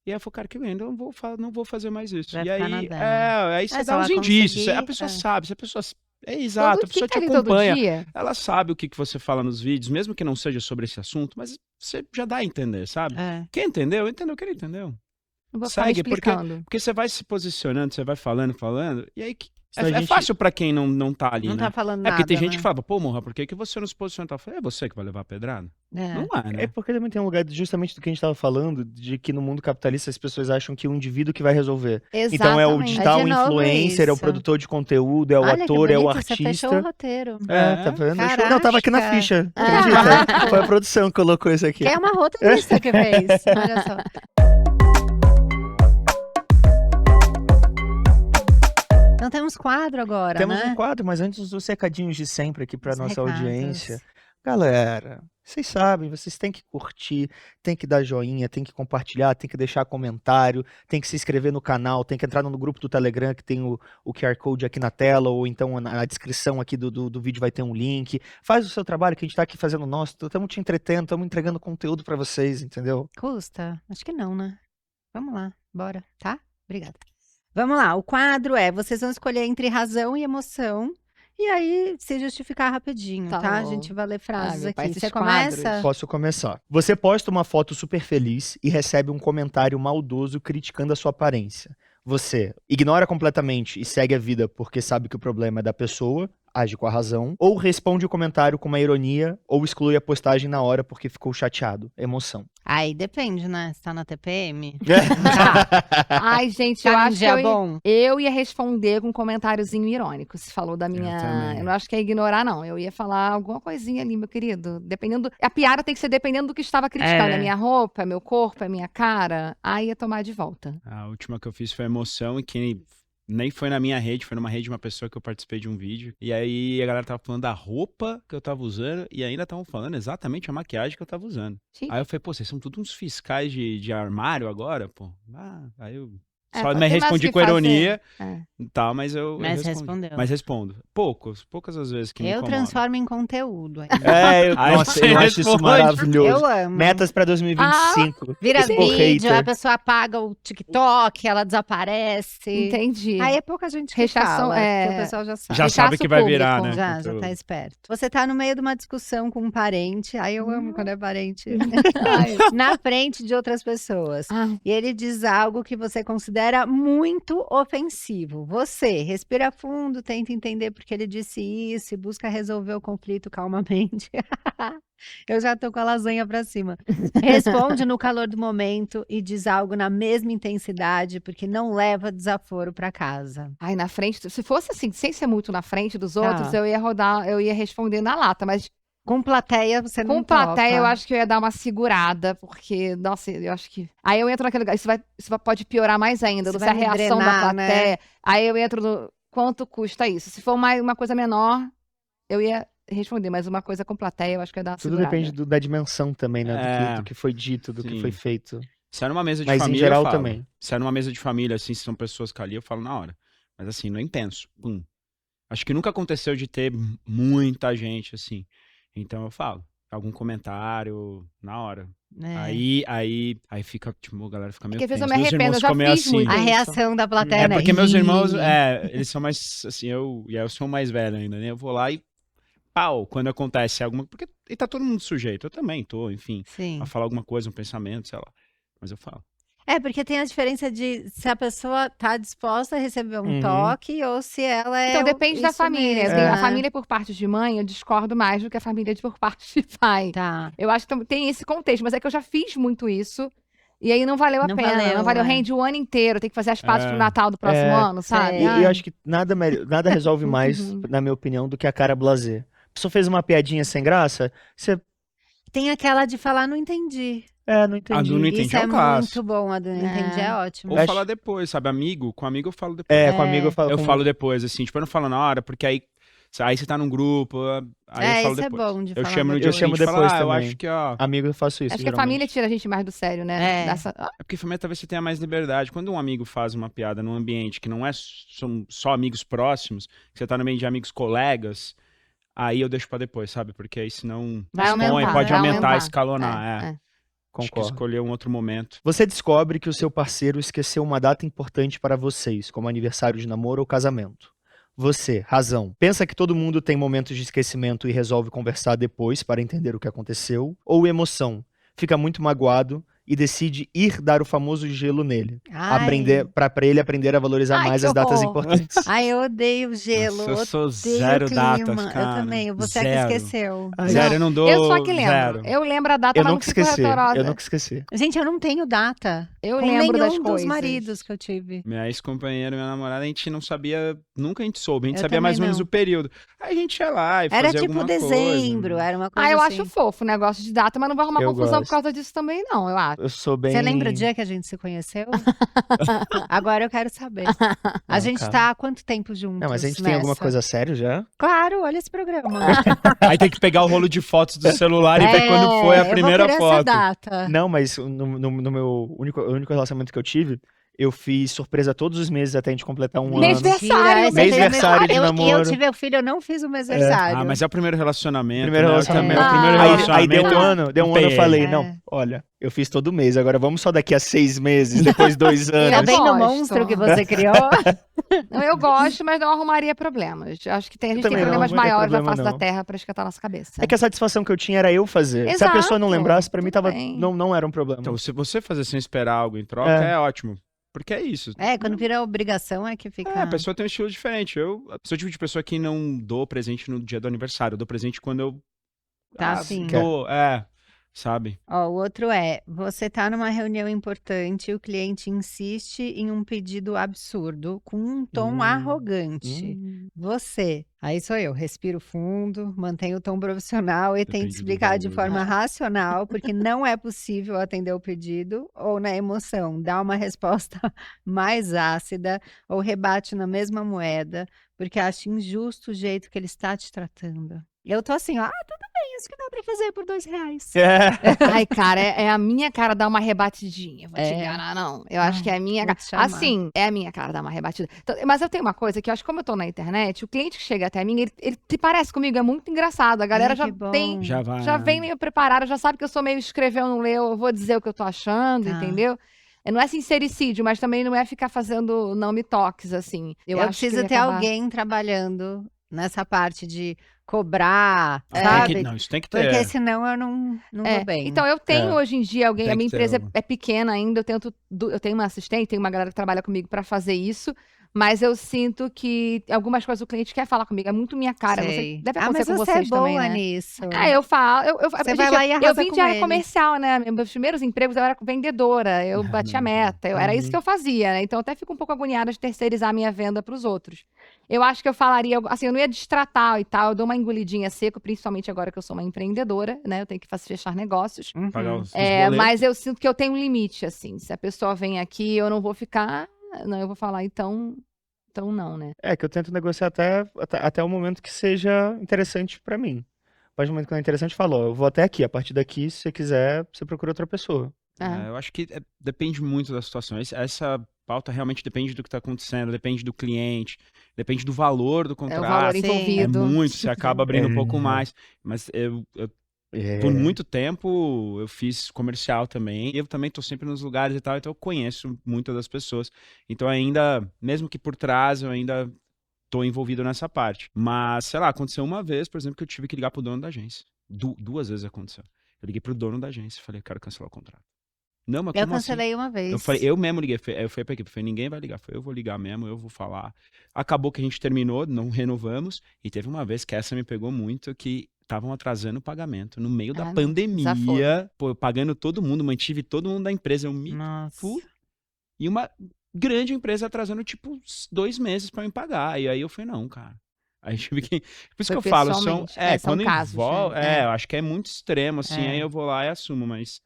Speaker 3: E aí eu falei, cara, que eu ganhei, não vou fazer mais isso.
Speaker 2: Vai
Speaker 3: E
Speaker 2: ficar na
Speaker 3: aí,
Speaker 2: dela.
Speaker 3: aí você
Speaker 2: Se
Speaker 3: dá
Speaker 2: ela
Speaker 3: uns indícios,
Speaker 2: conseguir,
Speaker 3: a pessoa sabe, se a pessoa... exato, a pessoa te
Speaker 4: Quem tá ali todo
Speaker 3: acompanha,
Speaker 4: dia,
Speaker 3: ela sabe o que você fala nos vídeos, mesmo que não seja sobre esse assunto, mas você já dá a entender, sabe? Quem entendeu, entendeu, quem não entendeu.
Speaker 4: não vou ficar me
Speaker 3: Segue,
Speaker 4: explicando.
Speaker 3: porque você vai se posicionando, você vai falando, e aí
Speaker 1: Senão a
Speaker 3: é
Speaker 1: gente-
Speaker 3: fácil pra quem não tá ali,
Speaker 2: Não
Speaker 3: né?
Speaker 2: tá falando
Speaker 3: É
Speaker 2: nada,
Speaker 3: porque tem gente
Speaker 2: né?
Speaker 3: que fala, pô, Morra, por que você não se posiciona? Eu falo, é você que vai levar a pedrada? Não é, né?
Speaker 1: É porque também tem um lugar justamente do que a gente tava falando, de que no mundo capitalista as pessoas acham que o indivíduo que vai resolver. Então é o
Speaker 4: Exatamente.
Speaker 1: digital
Speaker 2: É de novo
Speaker 1: influencer, é o
Speaker 2: isso.
Speaker 1: produtor de conteúdo, é o
Speaker 2: Olha que
Speaker 1: ator, é o
Speaker 2: bonito, você fechou o
Speaker 1: artista.
Speaker 2: roteiro.
Speaker 1: Tá vendo? Não, tava aqui na
Speaker 2: Caraca.
Speaker 1: ficha,
Speaker 2: Ah.
Speaker 1: acredita? Foi a produção que colocou isso aqui.
Speaker 2: Quem é uma roteirista que fez? Olha só. Então temos quadro agora,
Speaker 1: Temos
Speaker 2: né?
Speaker 1: um quadro, mas antes os recadinhos de sempre aqui pra
Speaker 2: Os
Speaker 1: nossa
Speaker 2: recados.
Speaker 1: audiência. Galera, vocês sabem, vocês têm que curtir, tem que dar joinha, tem que compartilhar, tem que deixar comentário, tem que se inscrever no canal, tem que entrar no grupo do Telegram que tem o QR Code aqui na tela, ou então na descrição aqui do vídeo vai ter um link. Faz o seu trabalho que a gente tá aqui fazendo o nosso, estamos te entretendo, estamos entregando conteúdo pra vocês, entendeu?
Speaker 2: Custa? Acho que não, né? Vamos lá, bora, tá? Obrigada. Vamos lá, o quadro vocês vão escolher entre razão e emoção, e aí se justificar rapidinho,
Speaker 4: Tá
Speaker 2: tá? A
Speaker 4: bom.
Speaker 2: gente vai ler frases
Speaker 4: meu pai,
Speaker 2: aqui.
Speaker 4: esses
Speaker 2: Você começa?
Speaker 4: quadros.
Speaker 1: Posso começar. Você posta uma foto super feliz e recebe um comentário maldoso criticando a sua aparência. Você ignora completamente e segue a vida porque sabe que o problema é da pessoa, age com a razão, ou responde o comentário com uma ironia, ou exclui a postagem na hora porque ficou chateado. Emoção.
Speaker 2: Aí depende, né? Você tá na TPM?
Speaker 4: Ai, gente, eu
Speaker 2: Tá num
Speaker 4: acho que
Speaker 2: dia bom?
Speaker 4: eu ia responder com um comentáriozinho irônico. Se falou da minha.
Speaker 3: também.
Speaker 4: Eu não acho que é ignorar, não. Eu ia falar alguma coisinha ali, meu querido. Dependendo. A piada tem que ser dependendo do que estava criticando.
Speaker 2: É.
Speaker 4: É minha roupa, é meu corpo, é minha cara. Aí ia tomar de volta.
Speaker 3: A última que eu fiz foi emoção e que nem foi na minha rede, foi numa rede de uma pessoa que eu participei de um vídeo. E aí a galera tava falando da roupa que eu tava usando e ainda estavam falando exatamente a maquiagem que eu tava usando.
Speaker 4: Chique.
Speaker 3: Aí eu falei, pô, vocês são todos uns fiscais de armário agora, pô. Aí eu
Speaker 4: É,
Speaker 3: só
Speaker 4: tem
Speaker 3: me
Speaker 4: mais o
Speaker 3: respondi
Speaker 4: que
Speaker 3: com
Speaker 4: fazer.
Speaker 3: ironia
Speaker 4: É.
Speaker 3: e tal, mas eu
Speaker 2: Mas
Speaker 3: respondi.
Speaker 2: respondeu.
Speaker 3: Mas respondo. Poucas as vezes que me
Speaker 2: Eu
Speaker 3: incomodam.
Speaker 2: transformo em conteúdo ainda.
Speaker 3: Aí
Speaker 1: Nossa,
Speaker 3: você
Speaker 1: eu acho isso
Speaker 3: responde.
Speaker 1: maravilhoso.
Speaker 2: Eu amo.
Speaker 1: Metas pra 2025.
Speaker 2: Vira
Speaker 1: Expor
Speaker 2: vídeo, a
Speaker 1: hater.
Speaker 2: pessoa apaga o TikTok, ela desaparece.
Speaker 4: Entendi.
Speaker 2: Aí é pouca gente que
Speaker 4: Rechação,
Speaker 2: fala, porque o pessoal já sabe.
Speaker 3: Já sabe
Speaker 4: Rechaço
Speaker 3: que vai virar,
Speaker 4: público.
Speaker 3: né?
Speaker 2: Já
Speaker 3: conteúdo.
Speaker 2: tá esperto. Você tá no meio de uma discussão com um parente, aí eu amo quando é parente, na frente de outras pessoas.
Speaker 4: Ai,
Speaker 2: E ele diz algo que você considera muito ofensivo. Você respira fundo, tenta entender por que ele disse isso e busca resolver o conflito calmamente. Eu já tô com a lasanha pra cima. Responde no calor do momento e diz algo na mesma intensidade, porque não leva desaforo pra casa.
Speaker 4: ai, na frente. Se fosse assim, sem ser muito na frente dos outros,
Speaker 2: Tá.
Speaker 4: eu ia responder na lata. Mas
Speaker 2: Com plateia, você não
Speaker 4: com plateia, eu
Speaker 2: topa.
Speaker 4: acho que eu ia dar uma segurada, porque, nossa, eu acho que. Aí eu entro naquele lugar. Pode piorar mais ainda.
Speaker 2: Isso
Speaker 4: Não sei a
Speaker 2: vai me
Speaker 4: reação da
Speaker 2: drenar, né?
Speaker 4: plateia. Aí eu entro no. Quanto custa isso? Se for uma coisa menor, eu ia responder. Mas uma coisa com plateia, eu acho que eu ia dar uma
Speaker 1: Tudo
Speaker 4: segurada.
Speaker 1: depende da dimensão também, né?
Speaker 3: É.
Speaker 1: Do que foi dito, do que
Speaker 3: Sim.
Speaker 1: foi feito.
Speaker 3: Se é numa mesa de
Speaker 1: Mas em
Speaker 3: família,
Speaker 1: geral
Speaker 3: eu falo.
Speaker 1: também.
Speaker 3: Se é numa mesa de família, assim, se são pessoas que ali, eu falo na hora. Mas assim, nem penso. Pum. Acho que nunca aconteceu de ter muita gente, assim. Então eu falo. Algum comentário na hora.
Speaker 2: É.
Speaker 3: Aí fica, tipo, a galera fica meio
Speaker 4: Porque às vezes eu
Speaker 3: tenso.
Speaker 4: me
Speaker 3: Meus
Speaker 4: arrependo,
Speaker 3: irmãos
Speaker 4: eu já
Speaker 3: ficam meio
Speaker 4: fiz
Speaker 3: assim.
Speaker 4: muito
Speaker 2: A
Speaker 4: isso.
Speaker 2: reação da plateia,
Speaker 3: É
Speaker 2: né?
Speaker 3: porque meus irmãos,
Speaker 2: Ih.
Speaker 3: eles são mais, assim, eu sou o mais velho ainda, né? Eu vou lá e pau, quando acontece alguma... Porque e tá todo mundo sujeito, eu também tô, enfim,
Speaker 2: Sim.
Speaker 3: a falar alguma coisa, um pensamento, sei lá. Mas eu falo.
Speaker 2: É, porque tem a diferença de se a pessoa tá disposta a receber um
Speaker 1: Uhum.
Speaker 2: toque ou se ela é
Speaker 4: Então, depende da
Speaker 2: isso
Speaker 4: família.
Speaker 2: mesmo,
Speaker 4: Assim, A
Speaker 2: né?
Speaker 4: família por parte de mãe, eu discordo mais do que a família por parte de pai.
Speaker 2: Tá.
Speaker 4: Eu acho que tem esse contexto, mas é que eu já fiz muito isso. E aí não valeu a
Speaker 2: Não
Speaker 4: pena,
Speaker 2: valeu,
Speaker 4: não valeu,
Speaker 2: é.
Speaker 4: rende o ano inteiro, tem que fazer as pazes
Speaker 3: É.
Speaker 4: pro Natal do próximo ano, sabe?
Speaker 2: sei.
Speaker 1: E
Speaker 4: Ai,
Speaker 1: eu acho que nada resolve
Speaker 4: Muito
Speaker 1: mais,
Speaker 4: ruim.
Speaker 1: na minha opinião, do que a cara blasé. A pessoa fez uma piadinha sem graça, você...
Speaker 2: Tem aquela de falar, não entendi.
Speaker 1: Não
Speaker 3: A
Speaker 1: entendi.
Speaker 3: do não entendi
Speaker 2: Isso
Speaker 3: é
Speaker 2: é
Speaker 3: um
Speaker 2: muito
Speaker 3: clássico.
Speaker 2: bom, a do não entendi é ótimo.
Speaker 3: Ou
Speaker 1: Acho-
Speaker 3: falar depois, sabe? Amigo, com amigo eu falo depois.
Speaker 1: Com amigo eu falo
Speaker 3: Eu
Speaker 1: com...
Speaker 3: falo depois, assim, tipo, eu não falo na hora, porque aí você tá num grupo, aí eu falo
Speaker 2: isso é
Speaker 3: depois.
Speaker 2: bom de
Speaker 3: Eu
Speaker 2: falar
Speaker 3: chamo no
Speaker 2: depois.
Speaker 3: dia
Speaker 1: Eu chamo
Speaker 3: seguinte e falo,
Speaker 1: depois
Speaker 3: eu
Speaker 1: também.
Speaker 3: acho que, ó...
Speaker 1: Amigo eu faço isso,
Speaker 4: Acho que a
Speaker 1: geralmente.
Speaker 4: família tira a gente mais do sério, né?
Speaker 2: É.
Speaker 3: É porque família talvez você tenha mais liberdade. Quando um amigo faz uma piada num ambiente que não são só amigos próximos, que você tá no meio de amigos colegas, aí eu deixo pra depois, sabe? Porque aí senão
Speaker 4: Vai
Speaker 3: expõe,
Speaker 4: aumentar,
Speaker 3: pode
Speaker 4: vai
Speaker 3: aumentar,
Speaker 4: aumentar.
Speaker 3: escalonar.
Speaker 4: É.
Speaker 3: Acho que
Speaker 1: Concordo.
Speaker 3: escolher um outro momento.
Speaker 1: Você descobre que o seu parceiro esqueceu uma data importante para vocês, como aniversário de namoro ou casamento. Você, razão, pensa que todo mundo tem momentos de esquecimento e resolve conversar depois para entender o que aconteceu. Ou emoção, fica muito magoado e decide ir dar o famoso gelo nele.
Speaker 2: Ai.
Speaker 1: Pra ele aprender a valorizar
Speaker 4: Ai,
Speaker 1: mais
Speaker 4: que
Speaker 1: as datas
Speaker 4: horror.
Speaker 1: importantes.
Speaker 2: Ai, eu odeio gelo.
Speaker 3: Nossa, eu sou
Speaker 2: odeio
Speaker 3: zero
Speaker 2: o clima.
Speaker 3: datas, cara.
Speaker 2: Eu também. Você é que
Speaker 3: Zero.
Speaker 2: esqueceu.
Speaker 1: Ai,
Speaker 3: Zero, eu não dou.
Speaker 4: Eu sou a que lembro.
Speaker 3: Zero.
Speaker 4: Eu lembro a data,
Speaker 1: Eu
Speaker 4: mas não
Speaker 1: nunca
Speaker 4: fico
Speaker 1: esqueci.
Speaker 4: rancorosa.
Speaker 1: Eu nunca esqueci.
Speaker 2: Gente, eu não tenho data.
Speaker 4: Eu
Speaker 2: com
Speaker 4: lembro
Speaker 2: nenhum
Speaker 4: das
Speaker 2: dos
Speaker 4: coisas.
Speaker 2: maridos que eu tive.
Speaker 3: Minha ex-companheira, minha namorada, a gente não sabia, nunca a gente soube, a gente
Speaker 2: Eu
Speaker 3: sabia mais ou
Speaker 2: também
Speaker 3: menos
Speaker 2: não.
Speaker 3: o período. Aí a gente ia lá e
Speaker 2: Era
Speaker 3: fazia
Speaker 2: tipo
Speaker 3: alguma
Speaker 2: dezembro,
Speaker 3: coisa.
Speaker 2: era uma coisa
Speaker 4: Eu
Speaker 2: assim.
Speaker 4: acho fofo o negócio de data, mas não vou arrumar
Speaker 1: Eu
Speaker 4: confusão
Speaker 1: gosto.
Speaker 4: por causa disso também, não, eu acho.
Speaker 1: Eu sou bem...
Speaker 2: Você lembra o dia que a gente se conheceu? Agora eu quero saber. A
Speaker 1: Não,
Speaker 2: gente
Speaker 1: cara.
Speaker 2: tá há quanto tempo juntos?
Speaker 1: Não, mas a gente tem alguma
Speaker 2: nessa?
Speaker 1: coisa séria já?
Speaker 2: Claro, olha esse programa.
Speaker 3: Aí tem que pegar o rolo de fotos do celular e ver quando foi a primeira
Speaker 2: eu vou querer
Speaker 3: foto.
Speaker 2: essa data.
Speaker 1: Não, mas no meu único relacionamento que eu tive, eu fiz surpresa todos os meses até a gente completar um ano.
Speaker 4: Mêsversário,
Speaker 2: Mentira,
Speaker 4: você fez
Speaker 1: Mêsversário de
Speaker 2: eu,
Speaker 1: namoro.
Speaker 2: Eu tive o filho, eu não fiz o mêsversário.
Speaker 3: Ah, mas é o primeiro relacionamento.
Speaker 1: Primeiro
Speaker 3: né?
Speaker 1: relacionamento.
Speaker 3: Eu também, o primeiro
Speaker 2: Ah.
Speaker 1: Aí deu
Speaker 3: relacionamento.
Speaker 1: deu um ano, eu
Speaker 3: PN.
Speaker 1: falei,
Speaker 2: É.
Speaker 1: não, olha, eu fiz todo mês, agora vamos só daqui a 6 meses, depois 2
Speaker 2: Tá
Speaker 1: anos.
Speaker 2: bem no
Speaker 4: gosto.
Speaker 2: monstro que você criou?
Speaker 4: Não, eu gosto, mas não arrumaria problemas. Eu acho que a gente tem
Speaker 1: também não
Speaker 4: problemas
Speaker 1: arrumaria
Speaker 4: maiores na
Speaker 1: problema,
Speaker 4: face da
Speaker 1: não.
Speaker 4: Terra pra esquentar a nossa cabeça.
Speaker 1: É que a satisfação que eu tinha era eu fazer. Se a
Speaker 4: Exato,
Speaker 1: pessoa não lembrasse, pra mim
Speaker 4: tudo
Speaker 1: tava,
Speaker 4: bem.
Speaker 1: não era um problema.
Speaker 3: Então, se você fazer sem esperar algo em troca,
Speaker 1: É.
Speaker 3: é ótimo. Porque é isso.
Speaker 2: Quando vira obrigação é que fica...
Speaker 3: A pessoa tem um estilo diferente. Eu sou o tipo de pessoa que não dou presente no dia do aniversário. Eu dou presente quando eu
Speaker 2: Tá assim.
Speaker 3: dou. Sabe?
Speaker 2: Ó, o outro é, você tá numa reunião importante e o cliente insiste em um pedido absurdo, com um tom arrogante. Você, aí sou eu, respiro fundo, mantenho o tom profissional e
Speaker 3: Depende
Speaker 2: tento
Speaker 3: do
Speaker 2: explicar de
Speaker 3: valor.
Speaker 2: forma racional, porque não é possível atender o pedido, ou na emoção, dá uma resposta mais ácida, ou rebate na mesma moeda, porque acha injusto o jeito que ele está te tratando. Eu tô assim, ó, tudo bem, isso que dá pra fazer por R$2.
Speaker 4: Ai, cara, é a minha cara dar uma rebatidinha. Vou te enganar, não. Eu acho que é a minha
Speaker 2: vou
Speaker 4: cara.
Speaker 2: te chamar.
Speaker 4: Assim, é a minha cara dar uma rebatida. Então, mas eu tenho uma coisa que eu acho que, como eu tô na internet, o cliente que chega até mim, ele te parece comigo, é muito engraçado. A galera
Speaker 2: Ai,
Speaker 4: já
Speaker 2: que bom.
Speaker 4: tem.
Speaker 3: Já vai.
Speaker 4: Já vem meio preparada, já sabe que eu sou meio escreveu, não leu, eu vou dizer o que eu tô achando,
Speaker 2: Tá.
Speaker 4: entendeu? Não é sincericídio, mas também não é ficar fazendo não me toques, assim. Eu acho que
Speaker 2: preciso
Speaker 4: ele
Speaker 2: ter
Speaker 4: acabar-
Speaker 2: alguém trabalhando nessa parte de cobrar,
Speaker 3: Tem
Speaker 2: sabe?
Speaker 3: que- não, isso tem que ter.
Speaker 2: Porque senão eu não vou bem.
Speaker 4: Então, eu tenho
Speaker 1: É.
Speaker 4: hoje em dia alguém,
Speaker 3: Tem
Speaker 4: a minha
Speaker 3: que ter
Speaker 4: empresa
Speaker 3: um.
Speaker 4: é pequena ainda, eu tenho uma assistente, tenho uma galera que trabalha comigo pra fazer isso, mas eu sinto que algumas coisas o cliente quer falar comigo, é muito minha cara,
Speaker 2: Sei.
Speaker 4: você, deve
Speaker 2: Ah,
Speaker 4: acontecer
Speaker 2: mas
Speaker 4: com
Speaker 2: você
Speaker 4: vocês
Speaker 2: é boa
Speaker 4: também, né?
Speaker 2: nisso.
Speaker 4: Eu falo,
Speaker 2: Você
Speaker 4: gente,
Speaker 2: vai lá e
Speaker 4: eu
Speaker 2: arrasa
Speaker 4: vim
Speaker 2: com
Speaker 4: de área
Speaker 2: ele.
Speaker 4: comercial, né? Meus primeiros empregos eu era vendedora, eu batia a meta, era isso que eu fazia, né? Então eu até fico um pouco agoniada de terceirizar a minha venda pros outros. Eu acho que eu falaria, assim, eu não ia destratar e tal, eu dou uma engolidinha seco, principalmente agora que eu sou uma empreendedora, né? Eu tenho que fechar negócios.
Speaker 2: Uhum.
Speaker 3: Pagar os boletos.
Speaker 4: Mas eu sinto que eu tenho um limite, assim. Se a pessoa vem aqui, eu não vou ficar. Não, eu vou falar, então não, né?
Speaker 1: É que eu tento negociar até o momento que seja interessante pra mim. A partir do momento que não é interessante, eu falo, ó, eu vou até aqui. A partir daqui, se você quiser, você procura outra pessoa.
Speaker 3: Eu acho que depende muito da situação. Essa pauta realmente depende do que está acontecendo, depende do cliente, depende do valor do
Speaker 4: É o
Speaker 3: contrato.
Speaker 4: valor
Speaker 2: Sim.
Speaker 4: envolvido.
Speaker 3: É muito, você acaba abrindo um pouco
Speaker 1: É.
Speaker 3: mais. Mas por muito tempo eu fiz comercial também. E eu também tô sempre nos lugares e tal, então eu conheço muitas das pessoas. Então ainda, mesmo que por trás, eu ainda tô envolvido nessa parte. Mas, sei lá, aconteceu uma vez, por exemplo, que eu tive que ligar pro dono da agência. 2 vezes aconteceu. Eu liguei pro dono da agência e falei, eu quero cancelar o contrato. Não, mas
Speaker 2: Eu
Speaker 3: como assim?
Speaker 2: cancelei uma vez.
Speaker 3: Eu falei, eu mesmo liguei, eu falei pra equipe, ninguém vai ligar, eu vou ligar mesmo, eu vou falar. Acabou que a gente terminou, não renovamos, e teve uma vez que essa me pegou muito, que estavam atrasando o pagamento, no meio da
Speaker 4: não,
Speaker 3: pandemia,
Speaker 4: desaforo.
Speaker 3: pô, eu pagando todo mundo, mantive todo mundo da empresa, eu me
Speaker 2: Nossa.
Speaker 3: e uma grande empresa atrasando, tipo, 2 meses pra me pagar, e aí eu falei, não, cara. Aí tive que... Por isso
Speaker 4: Foi
Speaker 3: que eu falo,
Speaker 4: pessoalmente.
Speaker 3: são
Speaker 4: São
Speaker 3: quando
Speaker 4: casos,
Speaker 3: envolve,
Speaker 4: né?
Speaker 3: eu acho que é muito extremo, assim,
Speaker 2: É.
Speaker 3: aí eu vou lá e assumo, mas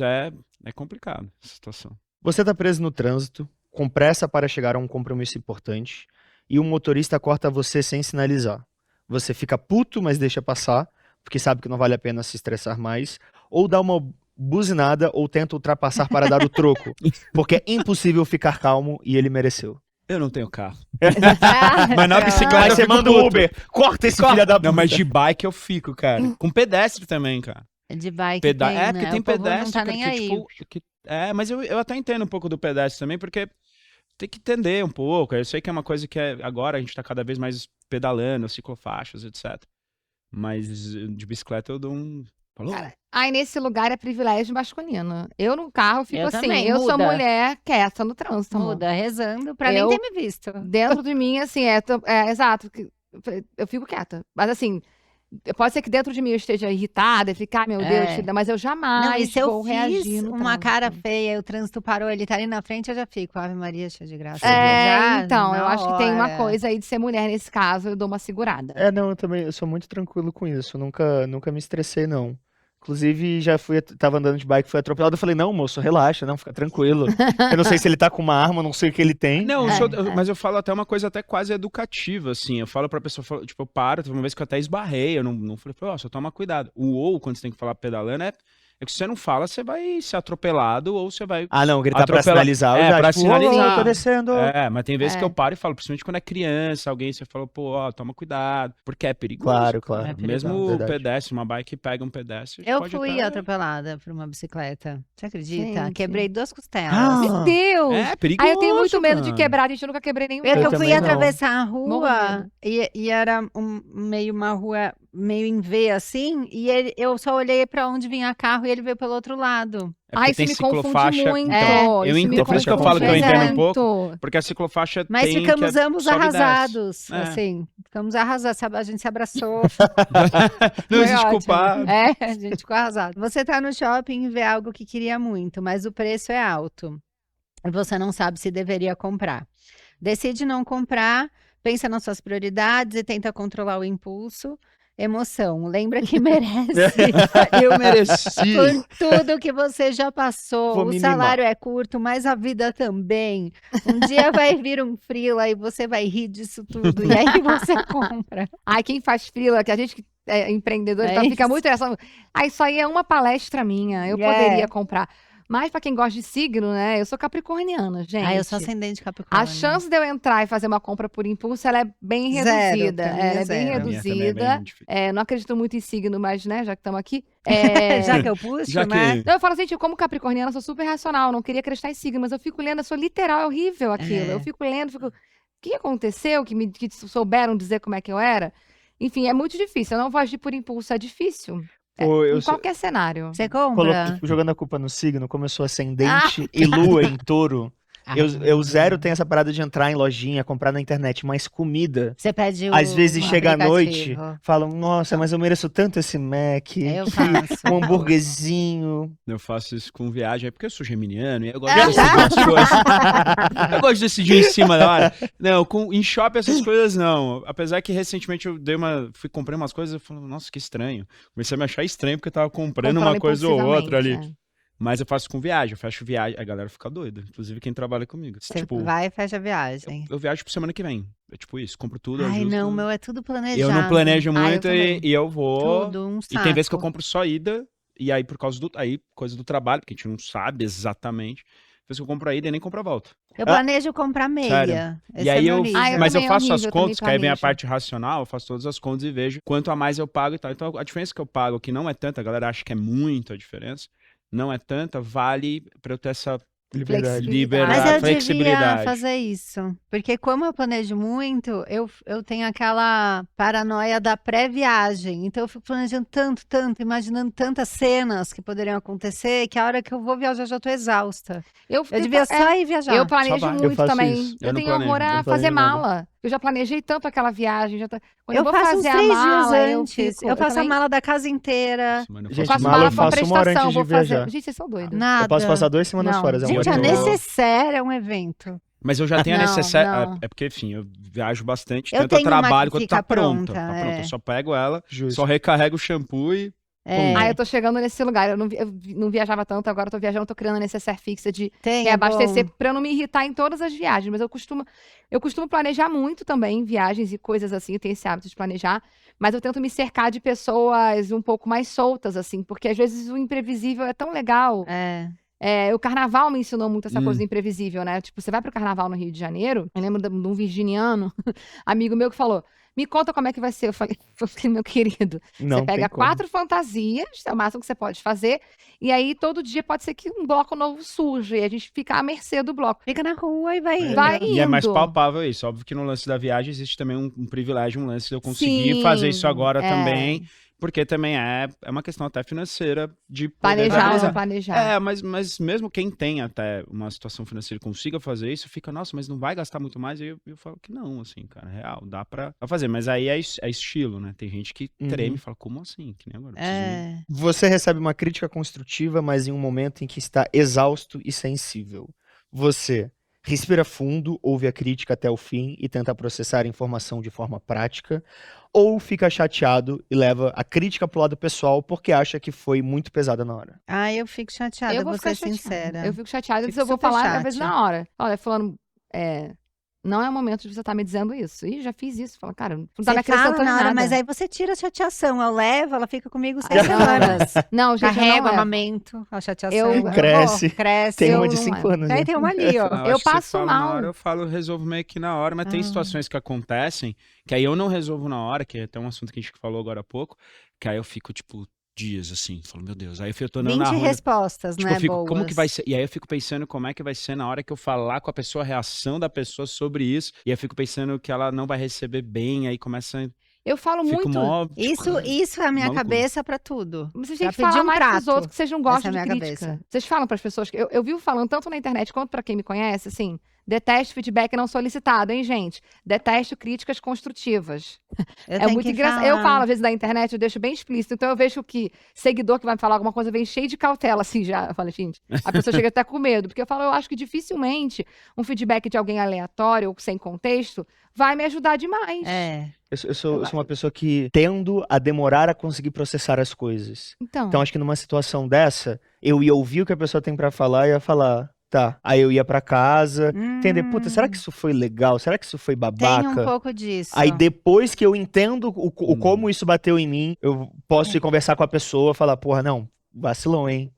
Speaker 3: é complicado essa situação.
Speaker 1: Você está preso no trânsito, com pressa para chegar a um compromisso importante, e o motorista corta você sem sinalizar. Você fica puto, mas deixa passar, porque sabe que não vale a pena se estressar mais, ou dá uma buzinada ou tenta ultrapassar para dar o troco, porque é impossível ficar calmo e ele mereceu.
Speaker 3: Eu não tenho carro.
Speaker 2: Mas
Speaker 3: na bicicleta
Speaker 1: Aí
Speaker 3: eu
Speaker 1: você
Speaker 3: fico
Speaker 1: manda o
Speaker 3: puto.
Speaker 1: Uber, corta esse filho da puta.
Speaker 3: Não, mas de bike eu fico, cara. Com pedestre também, cara.
Speaker 2: De bike
Speaker 3: Peda
Speaker 2: tem,
Speaker 3: porque
Speaker 2: né?
Speaker 3: tem
Speaker 2: O povo
Speaker 3: pedestre,
Speaker 2: não tá nem
Speaker 3: porque,
Speaker 2: aí.
Speaker 3: tipo... mas eu até entendo um pouco do pedestre também, porque tem que entender um pouco. Eu sei que é uma coisa que agora a gente tá cada vez mais pedalando, ciclofaixas, etc. Mas de bicicleta eu dou um... Falou?
Speaker 4: Cara, aí nesse lugar é privilégio masculino. Eu no carro fico
Speaker 2: Eu
Speaker 4: assim,
Speaker 2: também,
Speaker 4: eu sou
Speaker 2: muda.
Speaker 4: mulher quieta no trânsito, amor.
Speaker 2: Muda, rezando pra
Speaker 4: Eu-
Speaker 2: nem ter me visto.
Speaker 4: Dentro de mim, assim, exato. Eu fico quieta. Mas assim, pode ser que dentro de mim eu esteja irritada e ficar, meu Deus,
Speaker 2: É.
Speaker 4: mas eu
Speaker 2: Não,
Speaker 4: jamais
Speaker 2: e se eu
Speaker 4: vou reagir
Speaker 2: fiz
Speaker 4: no
Speaker 2: uma
Speaker 4: trânsito.
Speaker 2: cara feia, o trânsito parou, ele tá ali na frente, eu já fico. Ave Maria, cheia de graça.
Speaker 4: Então, eu
Speaker 2: na
Speaker 4: acho que tem uma
Speaker 2: hora.
Speaker 4: coisa aí de ser mulher nesse caso, eu dou uma segurada.
Speaker 1: Não, eu sou muito tranquilo com isso, nunca me estressei, não. Inclusive, tava andando de bike, fui atropelado, eu falei, não, moço, relaxa, não, fica tranquilo. Eu não sei se ele tá com uma arma, não sei o que ele tem.
Speaker 3: Não, mas eu falo até uma coisa até quase educativa, assim. Eu falo pra pessoa, tipo, eu paro, teve uma vez que eu até esbarrei, eu não falei, só toma cuidado. Quando você tem que falar pedalando, é que se você não fala, você vai ser atropelado ou você vai...
Speaker 1: Ah, não, gritar pra
Speaker 3: Atropelar.
Speaker 1: sinalizar, eu já,
Speaker 3: Pra
Speaker 1: tipo,
Speaker 3: sinalizar.
Speaker 1: "Ô, tô descendo.
Speaker 3: Mas tem vezes
Speaker 4: É.
Speaker 3: que eu paro e falo, principalmente quando é criança, alguém, você fala, toma cuidado, porque é perigoso.
Speaker 1: Claro,
Speaker 3: cara.
Speaker 1: claro.
Speaker 2: É perigoso.
Speaker 3: Mesmo o
Speaker 1: Verdade.
Speaker 3: pedestre, uma bike pega um pedestre,
Speaker 2: Eu
Speaker 3: pode
Speaker 2: fui
Speaker 3: até...
Speaker 2: atropelada por uma bicicleta. Você acredita?
Speaker 4: Gente.
Speaker 2: Quebrei 2 costelas.
Speaker 1: Ah,
Speaker 4: Meu Deus!
Speaker 3: É perigoso,
Speaker 4: Aí eu tenho muito medo de
Speaker 3: cara.
Speaker 4: quebrar, gente, eu nunca quebrei nenhum.
Speaker 2: Eu
Speaker 1: Eu
Speaker 2: fui
Speaker 1: também não.
Speaker 2: atravessar a
Speaker 4: Morro
Speaker 2: rua e era meio uma rua meio em V assim, e eu só olhei pra onde vinha carro e ele veio pelo outro lado.
Speaker 3: É porque
Speaker 4: Isso
Speaker 3: tem
Speaker 4: me confunde
Speaker 3: ciclofaixa.
Speaker 4: muito.
Speaker 3: Então,
Speaker 4: Isso me
Speaker 3: por isso que eu
Speaker 4: confunde
Speaker 3: falo que eu entendo um
Speaker 4: muito.
Speaker 3: pouco, porque a ciclofaixa
Speaker 2: Mas
Speaker 3: tem
Speaker 2: ficamos
Speaker 3: que
Speaker 2: ambos
Speaker 3: sobe e desce.
Speaker 2: arrasados,
Speaker 3: É.
Speaker 2: assim. Ficamos arrasados, sabe? A gente se abraçou.
Speaker 3: Não
Speaker 2: Foi
Speaker 3: existe
Speaker 2: ótimo.
Speaker 3: culpado.
Speaker 2: A gente ficou arrasado. Você tá no shopping e vê algo que queria muito, mas o preço é alto. E você não sabe se deveria comprar. Decide não comprar, pensa nas suas prioridades e tenta controlar o impulso. Emoção, lembra que merece.
Speaker 1: Eu mereci.
Speaker 2: Por tudo que você já passou,
Speaker 1: Vou
Speaker 2: o
Speaker 1: me
Speaker 2: salário é curto, mas a vida também. Um dia vai vir um freela e você vai rir disso tudo, e aí você compra.
Speaker 4: Ai, quem faz freela, que a gente que é empreendedor,
Speaker 2: É
Speaker 4: então fica
Speaker 2: isso.
Speaker 4: muito nessa. Ah, isso aí é uma palestra minha, eu poderia comprar. Mas pra quem gosta de signo, né? Eu sou capricorniana, gente.
Speaker 2: Eu sou ascendente Capricórnio.
Speaker 4: A chance de eu entrar e fazer uma compra por impulso, ela é bem
Speaker 2: Zero,
Speaker 4: reduzida.
Speaker 2: pra mim
Speaker 4: Ela
Speaker 2: é
Speaker 4: é bem
Speaker 2: zero.
Speaker 3: Pra mim também é
Speaker 4: reduzida.
Speaker 3: bem difícil.
Speaker 4: Não acredito muito em signo, mas, né, já que estamos aqui.
Speaker 2: Já que eu puxo,
Speaker 3: Já
Speaker 2: né?
Speaker 3: que...
Speaker 4: Não, eu falo, gente, eu como capricorniana, sou super racional, não queria acreditar em signo, mas eu fico lendo, eu sou literal, é horrível aquilo. Eu fico lendo, o que aconteceu? Que souberam dizer como é que eu era? Enfim, é muito difícil. Eu não vou agir por impulso, é difícil.
Speaker 1: Pô,
Speaker 4: Em qualquer cenário.
Speaker 2: Você compra?
Speaker 1: Jogando a culpa no signo, como eu sou ascendente e lua em touro, eu zero tenho essa parada de entrar em lojinha, comprar na internet, mas comida.
Speaker 2: Você pede o
Speaker 1: Às vezes chega à noite,
Speaker 2: aplicativo.
Speaker 1: falam, nossa, mas eu mereço tanto esse Mac,
Speaker 2: Eu faço.
Speaker 1: um hambúrguerzinho.
Speaker 3: Eu faço isso com viagem, é porque eu sou geminiano e eu gosto de decidir as coisas. Eu gosto de decidir em cima da hora. Não, em shopping essas coisas não. Apesar que recentemente eu comprei umas coisas e falei, nossa, que estranho. Comecei a me achar estranho porque eu tava comprando uma coisa ou outra ali. Mas eu faço com viagem, eu fecho viagem, a galera fica doida, inclusive quem trabalha comigo.
Speaker 2: Você
Speaker 3: Tipo,
Speaker 2: vai e fecha a viagem.
Speaker 3: eu viajo por semana que vem. É tipo isso, compro tudo,
Speaker 2: Ai,
Speaker 3: ajusto.
Speaker 2: não, meu é tudo planejado.
Speaker 3: Eu não planejo
Speaker 2: Eu
Speaker 3: muito
Speaker 2: também.
Speaker 3: e eu vou.
Speaker 2: Tudo, um
Speaker 3: E tem vezes que eu
Speaker 2: saco.
Speaker 3: compro só ida, e aí por causa coisa do trabalho, porque a gente não sabe exatamente. Às vezes que eu compro a ida e nem compro a volta.
Speaker 2: Eu planejo comprar meia.
Speaker 3: Sério?
Speaker 2: Esse
Speaker 3: E aí
Speaker 2: é meu
Speaker 3: eu,
Speaker 2: nível.
Speaker 3: mas eu
Speaker 4: também é
Speaker 3: faço as
Speaker 4: horrível, eu
Speaker 3: contas, que
Speaker 4: também
Speaker 3: aí vem a
Speaker 4: planejo.
Speaker 3: parte racional, eu faço todas as contas e vejo quanto a mais eu pago e tal. Então a diferença que eu pago, que não é tanta, a galera acha que é muito a diferença, não é tanta, vale pra eu ter essa
Speaker 1: Liberdade.
Speaker 3: Liberdade.
Speaker 2: Mas eu devia
Speaker 3: flexibilidade.
Speaker 2: fazer isso. Porque como eu planejo muito, eu tenho aquela paranoia da pré-viagem. Então eu fico planejando tanto, imaginando tantas cenas que poderiam acontecer, que a hora que eu vou viajar já tô exausta. Eu devia só ir viajar.
Speaker 4: Eu planejo
Speaker 3: vai.
Speaker 1: Eu
Speaker 4: muito
Speaker 1: faço
Speaker 4: também.
Speaker 1: isso.
Speaker 3: Eu
Speaker 4: Eu
Speaker 3: não
Speaker 4: tenho
Speaker 3: planejo,
Speaker 4: amor
Speaker 3: eu
Speaker 4: a
Speaker 1: não
Speaker 4: fazer
Speaker 1: planejo nada.
Speaker 4: mala. Eu já planejei tanto aquela viagem. Quando
Speaker 2: Eu
Speaker 4: vou
Speaker 2: faço uns
Speaker 4: fazer a
Speaker 2: 3 dias
Speaker 4: mala,
Speaker 2: antes.
Speaker 4: eu
Speaker 2: Eu faço a
Speaker 4: também-
Speaker 2: mala da casa inteira.
Speaker 3: Nossa, mano, eu
Speaker 1: Gente,
Speaker 3: faço
Speaker 4: faço
Speaker 1: mala
Speaker 4: mala
Speaker 1: eu
Speaker 4: com
Speaker 1: faço uma hora
Speaker 4: prestação,
Speaker 1: antes de
Speaker 4: vou fazer.
Speaker 1: viajar.
Speaker 4: Gente, vocês são doidos.
Speaker 2: Nada.
Speaker 1: Eu posso passar 2 semanas
Speaker 4: Não.
Speaker 1: fora. É um
Speaker 2: Gente,
Speaker 3: Eu
Speaker 2: a
Speaker 3: tô-
Speaker 2: necessaire é um evento.
Speaker 3: Mas eu já tenho a
Speaker 4: Não,
Speaker 3: necessária.
Speaker 4: não.
Speaker 3: É porque, enfim, eu viajo bastante,
Speaker 2: Eu
Speaker 3: tanto a
Speaker 2: tenho uma que
Speaker 3: trabalho quanto
Speaker 2: fica
Speaker 3: tá pronta.
Speaker 2: pronta,
Speaker 3: Tá pronta.
Speaker 2: é.
Speaker 3: Eu só pego ela,
Speaker 1: Justo.
Speaker 3: só recarrego o shampoo e.
Speaker 2: É.
Speaker 4: Ah, eu tô chegando nesse lugar. Eu não viajava tanto, agora eu tô viajando, tô criando a necessaire fixa de
Speaker 2: Tem,
Speaker 4: reabastecer
Speaker 2: bom.
Speaker 4: pra eu não me irritar em todas as viagens. Mas eu costumo planejar muito também viagens e coisas assim. Eu tenho esse hábito de planejar. Mas eu tento me cercar de pessoas um pouco mais soltas, assim, porque às vezes o imprevisível é tão legal. O carnaval me ensinou muito essa coisa do imprevisível, né? Tipo, você vai pro carnaval no Rio de Janeiro, eu lembro de um virginiano, amigo meu, que falou: me conta como é que vai ser. Eu falei, meu querido,
Speaker 1: Não
Speaker 4: você pega
Speaker 1: tem como.
Speaker 4: 4 fantasias, é o máximo que você pode fazer, e aí todo dia pode ser que um bloco novo surja, e a gente fica à mercê do bloco.
Speaker 2: Fica na rua e vai.
Speaker 4: Vai
Speaker 3: E é mais
Speaker 4: indo.
Speaker 3: palpável isso. Óbvio que no lance da viagem existe também um privilégio, um lance de eu conseguir
Speaker 4: Sim,
Speaker 3: fazer isso agora
Speaker 4: é.
Speaker 3: também. Porque também é uma questão até financeira de poder
Speaker 4: Planejar ou
Speaker 3: realizar.
Speaker 4: não planejar.
Speaker 3: É, mas mesmo quem tem até uma situação financeira e consiga fazer isso, fica, nossa, mas não vai gastar muito mais? E eu falo que não, assim, cara, real, dá pra fazer. Mas aí é estilo, né? Tem gente que treme e fala, como assim? Que nem agora.
Speaker 1: Você recebe uma crítica construtiva, mas em um momento em que está exausto e sensível. Você respira fundo, ouve a crítica até o fim e tenta processar a informação de forma prática, ou fica chateado e leva a crítica pro lado pessoal porque acha que foi muito pesada na hora.
Speaker 2: Ah, eu fico chateada,
Speaker 4: Eu vou
Speaker 2: vou
Speaker 4: ficar
Speaker 2: ser sincera.
Speaker 4: Eu fico chateada,
Speaker 2: Fico
Speaker 4: mas eu vou
Speaker 2: super
Speaker 4: falar, às vezes,
Speaker 2: chate.
Speaker 4: na hora. Olha, fulano, não é o momento de você estar me dizendo isso. Ih, já fiz isso. Fala, cara, não tá me
Speaker 2: Você fala
Speaker 4: acrescentando
Speaker 2: na hora,
Speaker 4: nada.
Speaker 2: mas aí você tira a chateação. Eu levo, ela fica comigo 6
Speaker 4: Não,
Speaker 2: semanas.
Speaker 4: Não, gente,
Speaker 2: Carrego,
Speaker 4: eu não levo.
Speaker 2: amamento, a chateação.
Speaker 4: Eu
Speaker 1: Cresce.
Speaker 2: Cresce.
Speaker 1: Tem
Speaker 4: Eu
Speaker 1: uma de
Speaker 4: não
Speaker 1: 5
Speaker 4: levo.
Speaker 1: anos.
Speaker 2: Aí
Speaker 1: né?
Speaker 2: tem uma ali, ó.
Speaker 3: Não,
Speaker 4: Eu
Speaker 3: acho que você
Speaker 4: passo
Speaker 3: fala
Speaker 4: mal.
Speaker 3: Na hora, eu resolvo meio que na hora, mas tem
Speaker 2: Ah.
Speaker 3: situações que acontecem que aí eu não resolvo na hora, que é até um assunto que a gente falou agora há pouco, que aí eu fico, tipo, dias assim, falo, meu Deus, aí eu tô andando
Speaker 2: 20
Speaker 3: na rua.
Speaker 2: respostas,
Speaker 3: Tipo,
Speaker 2: né,
Speaker 3: eu fico,
Speaker 2: boas.
Speaker 3: como que vai ser? E aí eu fico pensando como é que vai ser na hora que eu falar com a pessoa, a reação da pessoa sobre isso. E aí eu fico pensando que ela não vai receber bem, aí começa.
Speaker 4: Eu falo
Speaker 3: Fico
Speaker 4: muito.
Speaker 3: mó. tipo,
Speaker 2: Isso é a minha
Speaker 3: maluco.
Speaker 2: cabeça pra tudo.
Speaker 4: Vocês
Speaker 2: Já
Speaker 4: têm que
Speaker 2: pedi
Speaker 4: falar
Speaker 2: um
Speaker 4: mais pros
Speaker 2: prato.
Speaker 4: outros que vocês não gostam
Speaker 2: Essa é a
Speaker 4: de
Speaker 2: minha
Speaker 4: crítica.
Speaker 2: cabeça.
Speaker 4: Vocês falam pras pessoas que eu vivo falando tanto na internet quanto pra quem me conhece, assim, detesto feedback não solicitado, hein, gente? Detesto críticas construtivas.
Speaker 2: Eu
Speaker 4: É
Speaker 2: tenho
Speaker 4: muito
Speaker 2: que
Speaker 4: engraçado. Eu
Speaker 2: falar.
Speaker 4: falo, às vezes, na internet, eu deixo bem explícito. Então, eu vejo que seguidor que vai me falar alguma coisa vem cheio de cautela, assim, já. Eu falo, gente, a pessoa chega até com medo. Porque eu falo, eu acho que dificilmente um feedback de alguém aleatório ou sem contexto vai me ajudar demais.
Speaker 1: Eu sou uma pessoa que tendo a demorar a conseguir processar as coisas. Então, acho que numa situação dessa, eu ia ouvir o que a pessoa tem pra falar e ia falar, tá. Aí eu ia pra casa, entender, puta, será que isso foi legal? Será que isso foi babaca?
Speaker 2: Tem um pouco disso.
Speaker 1: Aí depois que eu entendo o como isso bateu em mim, eu posso ir conversar com a pessoa e falar, porra, não, vacilão, hein?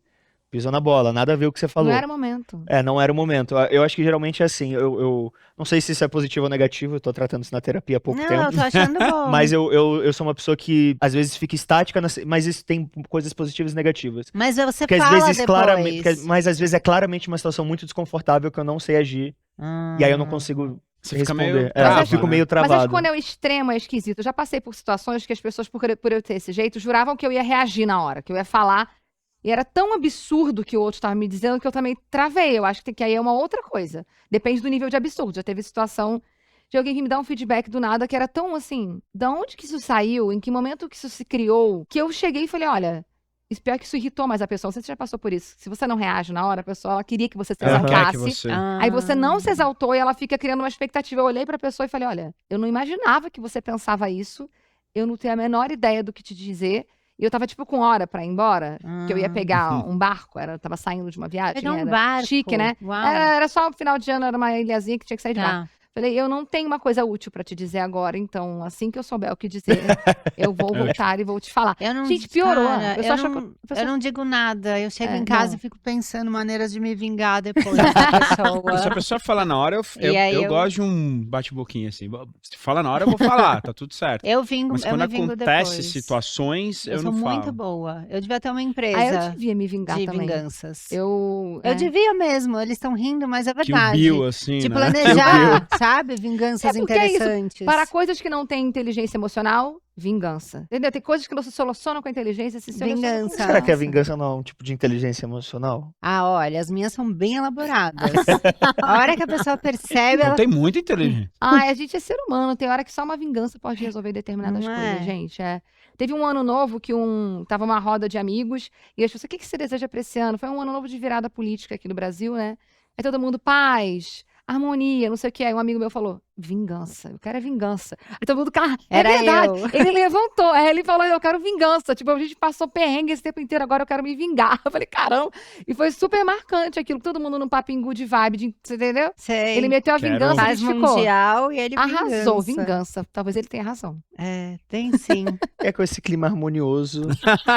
Speaker 1: Pisou na bola, nada a ver o que você falou.
Speaker 4: Não era o momento.
Speaker 1: Não era o momento. Eu acho que geralmente é assim, eu não sei se isso é positivo ou negativo, eu tô tratando isso na terapia há pouco
Speaker 2: Não,
Speaker 1: tempo.
Speaker 2: eu tô achando bom.
Speaker 1: Mas eu sou uma pessoa que às vezes fica estática, mas isso tem coisas positivas e negativas.
Speaker 2: Mas você
Speaker 1: Porque às
Speaker 2: fala
Speaker 1: vezes
Speaker 2: depois.
Speaker 1: mas às vezes é claramente uma situação muito desconfortável que eu não sei agir. E aí eu não consigo
Speaker 3: Você fica
Speaker 1: responder.
Speaker 3: meio
Speaker 1: eu
Speaker 3: trava,
Speaker 1: fico
Speaker 3: né?
Speaker 1: meio
Speaker 4: Mas
Speaker 1: travado.
Speaker 4: acho que quando é o extremo é esquisito. Eu já passei por situações que as pessoas, por eu ter esse jeito, juravam que eu ia reagir na hora, que eu ia falar. E era tão absurdo que o outro estava me dizendo que eu também travei. Eu acho que aí é uma outra coisa. Depende do nível de absurdo. Já teve situação de alguém que me dá um feedback do nada que era tão assim, da onde que isso saiu? Em que momento que isso se criou? Que eu cheguei e falei, olha, pior que isso irritou mais a pessoa. Não sei se você já passou por isso. Se você não reage na hora, a pessoa ela queria que você se
Speaker 3: Ela quer que
Speaker 4: exaltasse.
Speaker 3: você.
Speaker 4: Aí você não se exaltou e ela fica criando uma expectativa. Eu olhei pra pessoa e falei, olha, eu não imaginava que você pensava isso. Eu não tenho a menor ideia do que te dizer. E eu tava, tipo, com hora pra ir embora. Que eu ia pegar um barco. Tava saindo de uma viagem.
Speaker 2: Pegar um
Speaker 4: era
Speaker 2: barco.
Speaker 4: chique, né?
Speaker 2: Uau.
Speaker 4: Era só o final de ano, era uma ilhazinha que tinha que sair de barco.
Speaker 2: Tá.
Speaker 4: Falei, eu não tenho uma coisa útil pra te dizer agora, então assim que eu souber o que dizer, eu vou voltar e vou te falar.
Speaker 2: Eu não,
Speaker 4: Gente, piorou.
Speaker 2: cara,
Speaker 4: A pessoa
Speaker 2: eu,
Speaker 4: achou que-
Speaker 2: não,
Speaker 4: a pessoa-
Speaker 2: eu não digo nada. Eu chego
Speaker 4: É,
Speaker 2: em casa
Speaker 4: não.
Speaker 2: e fico pensando maneiras de me vingar depois da pessoa.
Speaker 3: Se a pessoa falar na hora,
Speaker 2: E aí
Speaker 3: eu
Speaker 2: eu-
Speaker 3: gosto de um bate-boquinha assim. Se fala na hora, eu vou falar, tá tudo certo.
Speaker 2: Eu vingo,
Speaker 3: Mas
Speaker 2: eu
Speaker 3: quando
Speaker 2: me vingo
Speaker 3: acontece
Speaker 2: depois.
Speaker 3: situações, eu
Speaker 2: sou
Speaker 3: não
Speaker 2: muito
Speaker 3: falo.
Speaker 2: boa. Eu devia ter uma
Speaker 4: Ah, eu
Speaker 2: empresa
Speaker 4: devia me vingar
Speaker 2: de
Speaker 4: também.
Speaker 2: vinganças.
Speaker 4: Eu
Speaker 2: devia mesmo. Eles estão rindo, mas é
Speaker 3: Que o
Speaker 2: verdade.
Speaker 3: Bill, assim,
Speaker 2: De
Speaker 3: né?
Speaker 2: planejar, sabe? Vinganças
Speaker 4: É porque é isso,
Speaker 2: interessantes.
Speaker 4: Para coisas que não têm inteligência emocional, vingança. Entendeu? Tem coisas que não se solucionam com a inteligência, se solucionam com
Speaker 2: Vingança.
Speaker 1: Será que a
Speaker 4: vingança.
Speaker 1: vingança não é um tipo de inteligência emocional?
Speaker 2: Ah, olha, as minhas são bem elaboradas. A hora que a pessoa percebe,
Speaker 3: Então
Speaker 2: ela...
Speaker 3: tem muita inteligência.
Speaker 4: Ai, a gente é ser humano, tem hora que só uma vingança pode resolver determinadas
Speaker 2: Não
Speaker 4: coisas,
Speaker 2: é?
Speaker 4: gente. Teve um ano novo que tava uma roda de amigos e as pessoas, o que você deseja pra esse ano? Foi um ano novo de virada política aqui no Brasil, né? Aí todo mundo, paz, harmonia, não sei o que. Aí um amigo meu falou, vingança, eu quero vingança. Aí todo mundo, cara, é
Speaker 2: Era
Speaker 4: verdade.
Speaker 2: eu.
Speaker 4: Ele levantou, ele falou, eu quero vingança. Tipo, a gente passou perrengue esse tempo inteiro, agora eu quero me vingar. Eu falei, caramba. E foi super marcante aquilo, todo mundo num papinho good vibe, você entendeu?
Speaker 2: Sei.
Speaker 4: Ele meteu a
Speaker 3: Quero.
Speaker 4: vingança, a
Speaker 2: Paz
Speaker 4: gente ficou.
Speaker 2: mundial e ele
Speaker 4: Arrasou,
Speaker 2: vingança.
Speaker 4: vingança. Talvez ele tenha razão.
Speaker 2: É, tem sim.
Speaker 1: É com esse clima harmonioso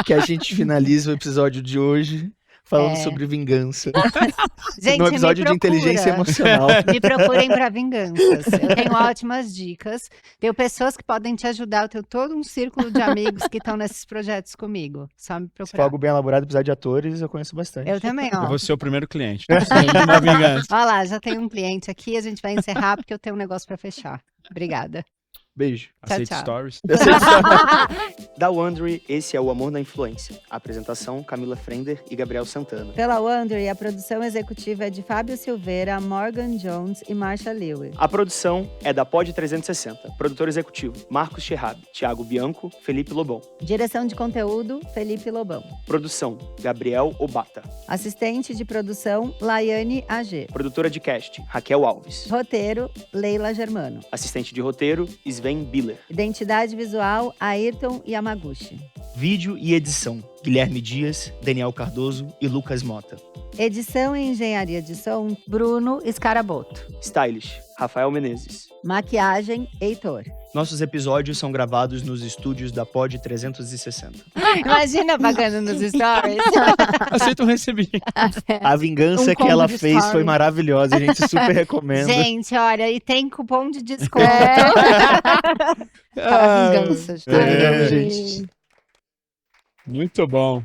Speaker 1: que a gente finaliza o episódio de hoje falando
Speaker 2: É.
Speaker 1: sobre vingança.
Speaker 2: Gente,
Speaker 1: no episódio de
Speaker 2: me
Speaker 1: inteligência
Speaker 2: procura.
Speaker 1: emocional.
Speaker 2: Me procurem para vinganças. Eu tenho ótimas dicas. Tenho pessoas que podem te ajudar. Eu tenho todo um círculo de amigos que estão nesses projetos comigo. Só me
Speaker 1: Se for
Speaker 2: procurar.
Speaker 1: algo bem elaborado, precisar de atores, eu conheço bastante.
Speaker 2: Eu também, ó.
Speaker 3: Eu vou ser o primeiro cliente. Tô precisando de uma vingança.
Speaker 2: Olha lá, já tem um cliente aqui. A gente vai encerrar porque eu tenho um negócio para fechar. Obrigada.
Speaker 1: Beijo.
Speaker 3: Aceito
Speaker 2: tchau.
Speaker 3: stories.
Speaker 1: Da Wondery, esse é o Amor na Influência. Apresentação, Camila Frender e Gabriel Santana.
Speaker 2: Pela Wondery, a produção executiva é de Fábio Silveira, Morgan Jones e Marsha Lewis.
Speaker 1: A produção é da Pod 360. Produtor executivo, Marcos Cherrab, Thiago Bianco, Felipe Lobão.
Speaker 2: Direção de conteúdo, Felipe Lobão.
Speaker 1: Produção, Gabriel Obata.
Speaker 2: Assistente de produção, Laiane AG.
Speaker 1: Produtora de cast, Raquel Alves.
Speaker 2: Roteiro, Leila Germano.
Speaker 1: Assistente de roteiro, Sven Biller.
Speaker 2: Identidade visual, Ayrton Yamaguchi.
Speaker 1: Vídeo e edição, Guilherme Dias, Daniel Cardoso e Lucas Mota.
Speaker 2: Edição e engenharia de som, Bruno Scaraboto.
Speaker 1: Stylish, Rafael Menezes.
Speaker 2: Maquiagem, Heitor.
Speaker 1: Nossos episódios são gravados nos estúdios da Pod 360.
Speaker 2: Imagina pagando nos stories.
Speaker 3: Aceito um recebimento.
Speaker 1: A vingança
Speaker 4: Um
Speaker 1: que ela
Speaker 4: combo de
Speaker 1: fez foi
Speaker 4: story.
Speaker 1: maravilhosa, a gente super recomenda.
Speaker 2: Gente, olha, e tem cupom de desconto.
Speaker 4: Para vinganças.
Speaker 1: Obrigado,
Speaker 4: Ai.
Speaker 1: gente.
Speaker 3: Muito bom.